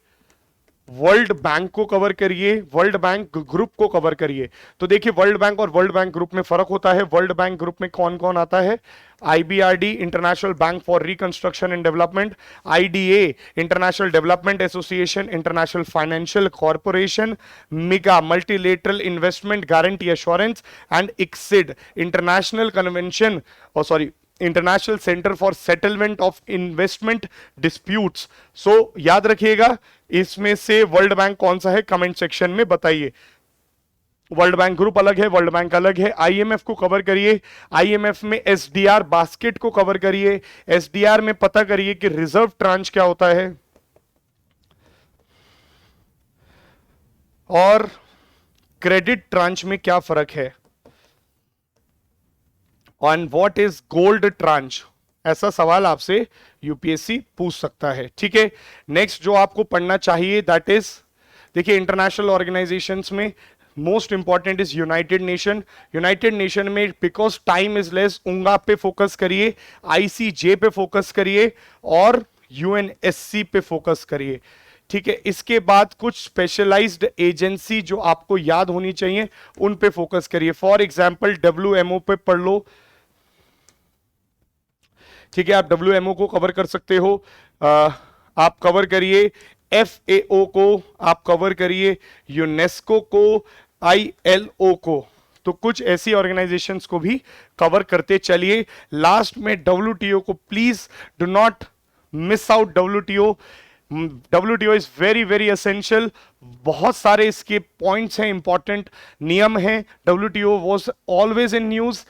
वर्ल्ड बैंक को कवर करिए, वर्ल्ड बैंक ग्रुप को कवर करिए। तो देखिए, वर्ल्ड बैंक और वर्ल्ड बैंक ग्रुप में फर्क होता है। वर्ल्ड बैंक ग्रुप में कौन कौन आता है? IBRD, International Bank for Reconstruction and Development, IDA, International Development Association, International Financial Corporation, MIGA, Multilateral Investment Guarantee Assurance, and ICSID, International Convention, और sorry, International Centre for Settlement of Investment Disputes. So याद रखिएगा, इसमें से वर्ल्ड बैंक कौन सा है? कमेंट सेक्शन में बताइए। वर्ल्ड बैंक ग्रुप अलग है, वर्ल्ड बैंक अलग है। आईएमएफ को कवर करिए, आईएमएफ में एसडीआर बास्केट को कवर करिए। एसडीआर में पता करिए कि रिजर्व ट्रांच क्या होता है, और क्रेडिट ट्रांच में क्या फर्क है, on what is gold tranche. ऐसा सवाल आपसे यूपीएससी पूछ सकता है, ठीक है। नेक्स्ट जो आपको पढ़ना चाहिए, दैट इज, देखिए, इंटरनेशनल ऑर्गेनाइजेशंस में most important is United nation. United nation में बिकॉज टाइम इज लेस, उंगा पे फोकस करिए, आईसीजे पे फोकस करिए, और यूएनएससी पे फोकस करिए, ठीक है। इसके बाद कुछ स्पेशलाइज्ड एजेंसी जो आपको याद होनी चाहिए, उन पे फोकस करिए। फॉर एग्जांपल डब्ल्यूएमओ पे पढ़ लो, ठीक है। आप डब्ल्यूएमओ को कवर कर सकते हो, आप कवर करिए एफएओ को, आप कवर करिए यूनेस्को को, आईएलओ को। तो कुछ ऐसी ऑर्गेनाइजेशंस को भी कवर करते चलिए। लास्ट में डब्ल्यूटीओ को please do not miss out. WTO is very very essential. बहुत सारे इसके पॉइंट्स हैं, इंपॉर्टेंट नियम हैं। WTO was always in news.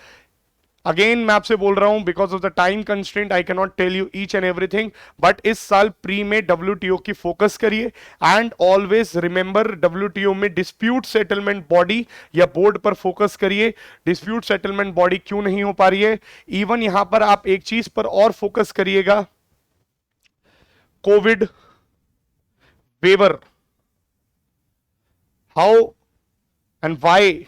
Again मैं आपसे बोल रहा हूं, because of the time constraint I can not tell you each and everything, but इस साल प्री में डब्ल्यूटीओ की फोकस करिए। एंड ऑलवेज रिमेंबर, डब्ल्यूटीओ में डिस्प्यूट सेटलमेंट बॉडी या बोर्ड पर फोकस करिए। डिस्प्यूट सेटलमेंट बॉडी क्यों नहीं हो पा रही है? इवन यहां पर आप एक चीज पर और फोकस करिएगा, COVID waiver, how and why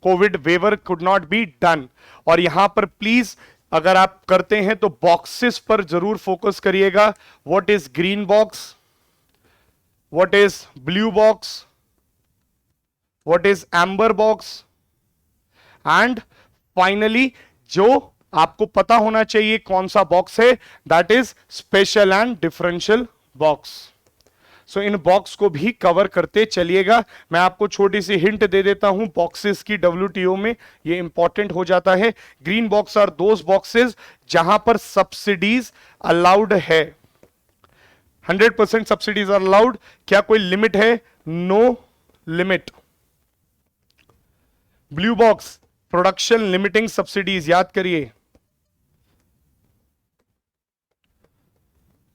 COVID waiver could not be done. और यहां पर प्लीज अगर आप करते हैं तो बॉक्सेस पर जरूर फोकस करिएगा। What is green box, what is blue box, what is amber box, and finally जो आपको पता होना चाहिए कौन सा बॉक्स है, that is special and differential box. So in box को भी कवर करते चलिएगा। मैं आपको छोटी सी हिंट दे देता हूं बॉक्सेस की WTO में, ये इंपॉर्टेंट हो जाता है। Green box are those boxes जहां पर सब्सिडीज अलाउड है, 100% सब्सिडीज आर अलाउड। क्या कोई लिमिट है? No limit. Blue box production limiting subsidies, याद करिए,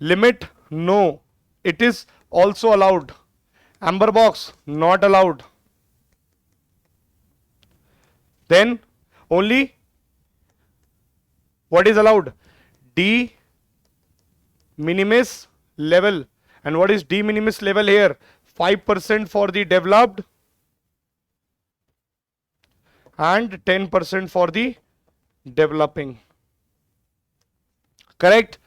limit no, it is also allowed. Amber box not allowed. Then only what is allowed? De minimis level. And what is de minimis level here? 5% for the developed and 10% for the developing. Correct?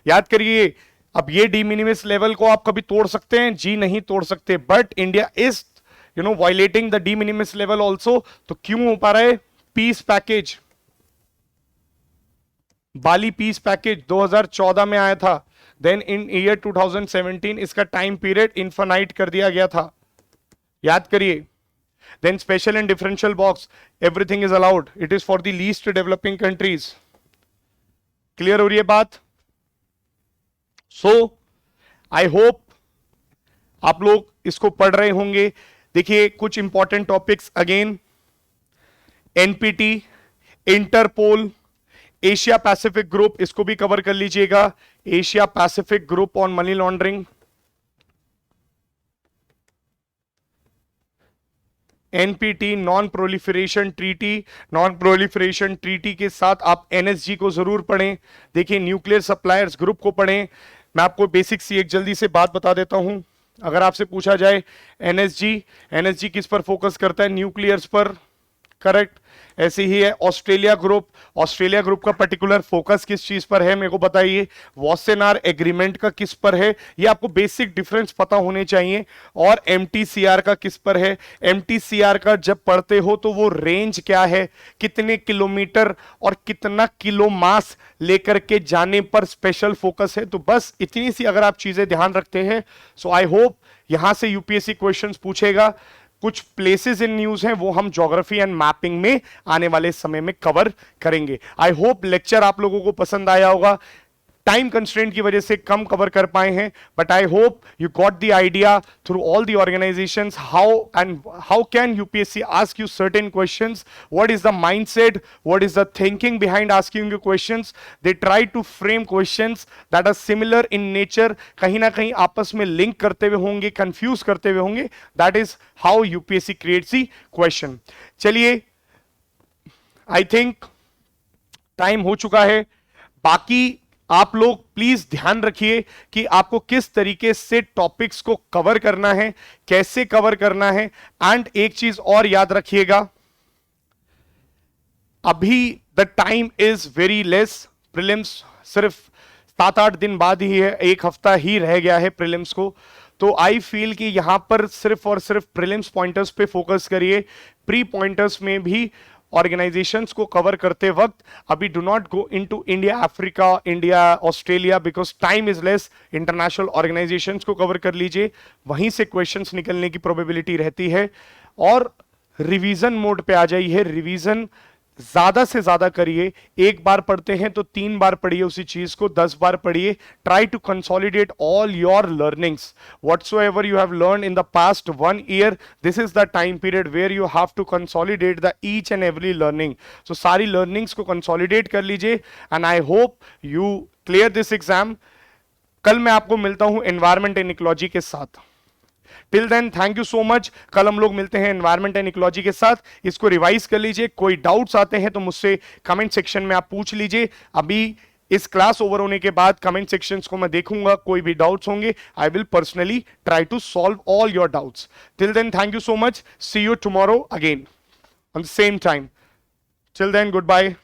याद करिए, अब ये डी मिनिमिस लेवल को आप कभी तोड़ सकते हैं? जी नहीं तोड़ सकते, but India is violating the de minimis level also. तो क्यों हो पा रहा है? Peace package, Bali peace package 2014 में आया था। देन इन ईयर 2017 इसका टाइम पीरियड इन्फानाइट कर दिया गया था, याद करिए। Then special and differential box, everything is allowed, it is for the least developing countries. Clear हो रही है बात? सो आई होप आप लोग इसको पढ़ रहे होंगे। देखिए कुछ important topics again, NPT, Interpol, Asia Pacific group, इसको भी कवर कर लीजिएगा। Asia Pacific group on money laundering, NPT non proliferation treaty, non proliferation treaty के साथ आप एनएसजी को जरूर पढ़ें। देखिए न्यूक्लियर सप्लायर्स ग्रुप को पढ़ें। मैं आपको बेसिक सी एक जल्दी से बात बता देता हूं। अगर आपसे पूछा जाए एनएसजी किस पर फोकस करता है? न्यूक्लियर्स पर, करेक्ट। ऐसे ही है ऑस्ट्रेलिया ग्रुप का पर्टिकुलर फोकस किस चीज पर है मेरे को बताइए। वॉसेनार एग्रीमेंट का किस पर है? ये आपको बेसिक डिफरेंस पता होने चाहिए। और एमटीसीआर का किस पर है? एमटीसीआर का जब पढ़ते हो तो वो रेंज क्या है, कितने किलोमीटर और कितना किलो मास लेकर के जाने पर स्पेशल फोकस है। तो बस इतनी सी अगर आप चीजें ध्यान रखते हैं, सो आई होप यहां से यूपीएससी क्वेश्चंस पूछेगा। कुछ प्लेसेस इन न्यूज हैं वो हम ज्योग्राफी एंड मैपिंग में आने वाले समय में कवर करेंगे। आई होप लेक्चर आप लोगों को पसंद आया होगा। टाइम कंस्ट्रेंट की वजह से कम कवर कर पाए हैं, but I hope you got the idea through all the organisations how can UPSC ask you certain questions, what is the mindset, what is the thinking behind asking you questions. They try to frame questions that are similar in nature, कहीं ना कहीं आपस में लिंक करते हुए होंगे, कंफ्यूज करते हुए होंगे। That is how UPSC creates the question. चलिए, आई थिंक टाइम हो चुका है। बाकी आप लोग प्लीज ध्यान रखिए कि आपको किस तरीके से टॉपिक्स को कवर करना है, कैसे कवर करना है। एंड एक चीज और याद रखिएगा, अभी the time is very less. Prelims सिर्फ 7-8 दिन बाद ही है, 1 हफ्ता ही रह गया है प्रीलिम्स को। तो आई फील कि यहां पर सिर्फ और सिर्फ प्रीलिम्स पॉइंटर्स पे फोकस करिए। प्री पॉइंटर्स में भी ऑर्गेनाइजेशंस को कवर करते वक्त अभी do not go into India, Africa, India, Australia, because time is less. International organisations को कवर कर लीजिए, वहीं से क्वेश्चंस निकलने की प्रोबेबिलिटी रहती है। और रिवीजन मोड पे आ जाइए, रिवीजन ज्यादा से ज्यादा करिए। एक बार पढ़ते हैं तो 3 बार पढ़िए उसी चीज को, 10 बार पढ़िए। Try to consolidate all your learnings whatsoever you have learn in the past 1 year। This is the time period where you have to consolidate the each and every learning. So सारी लर्निंग्स को कंसोलिडेट कर लीजिए and I hope you clear this exam. कल मैं आपको मिलता हूं एनवायरमेंट एंड इकोलॉजी के साथ। Till then thank you so much. कल हम लोग मिलते हैं एनवायरमेंट एंड इकोलॉजी के साथ। इसको रिवाइज कर लीजिए, कोई डाउट्स आते हैं तो मुझसे कमेंट सेक्शन में आप पूछ लीजिए। अभी इस क्लास ओवर होने के बाद कमेंट सेक्शंस को मैं देखूंगा, कोई भी डाउट्स होंगे I will personally try to solve all your doubts. Till then thank you so much, see you tomorrow again on the same time. Till then good bye.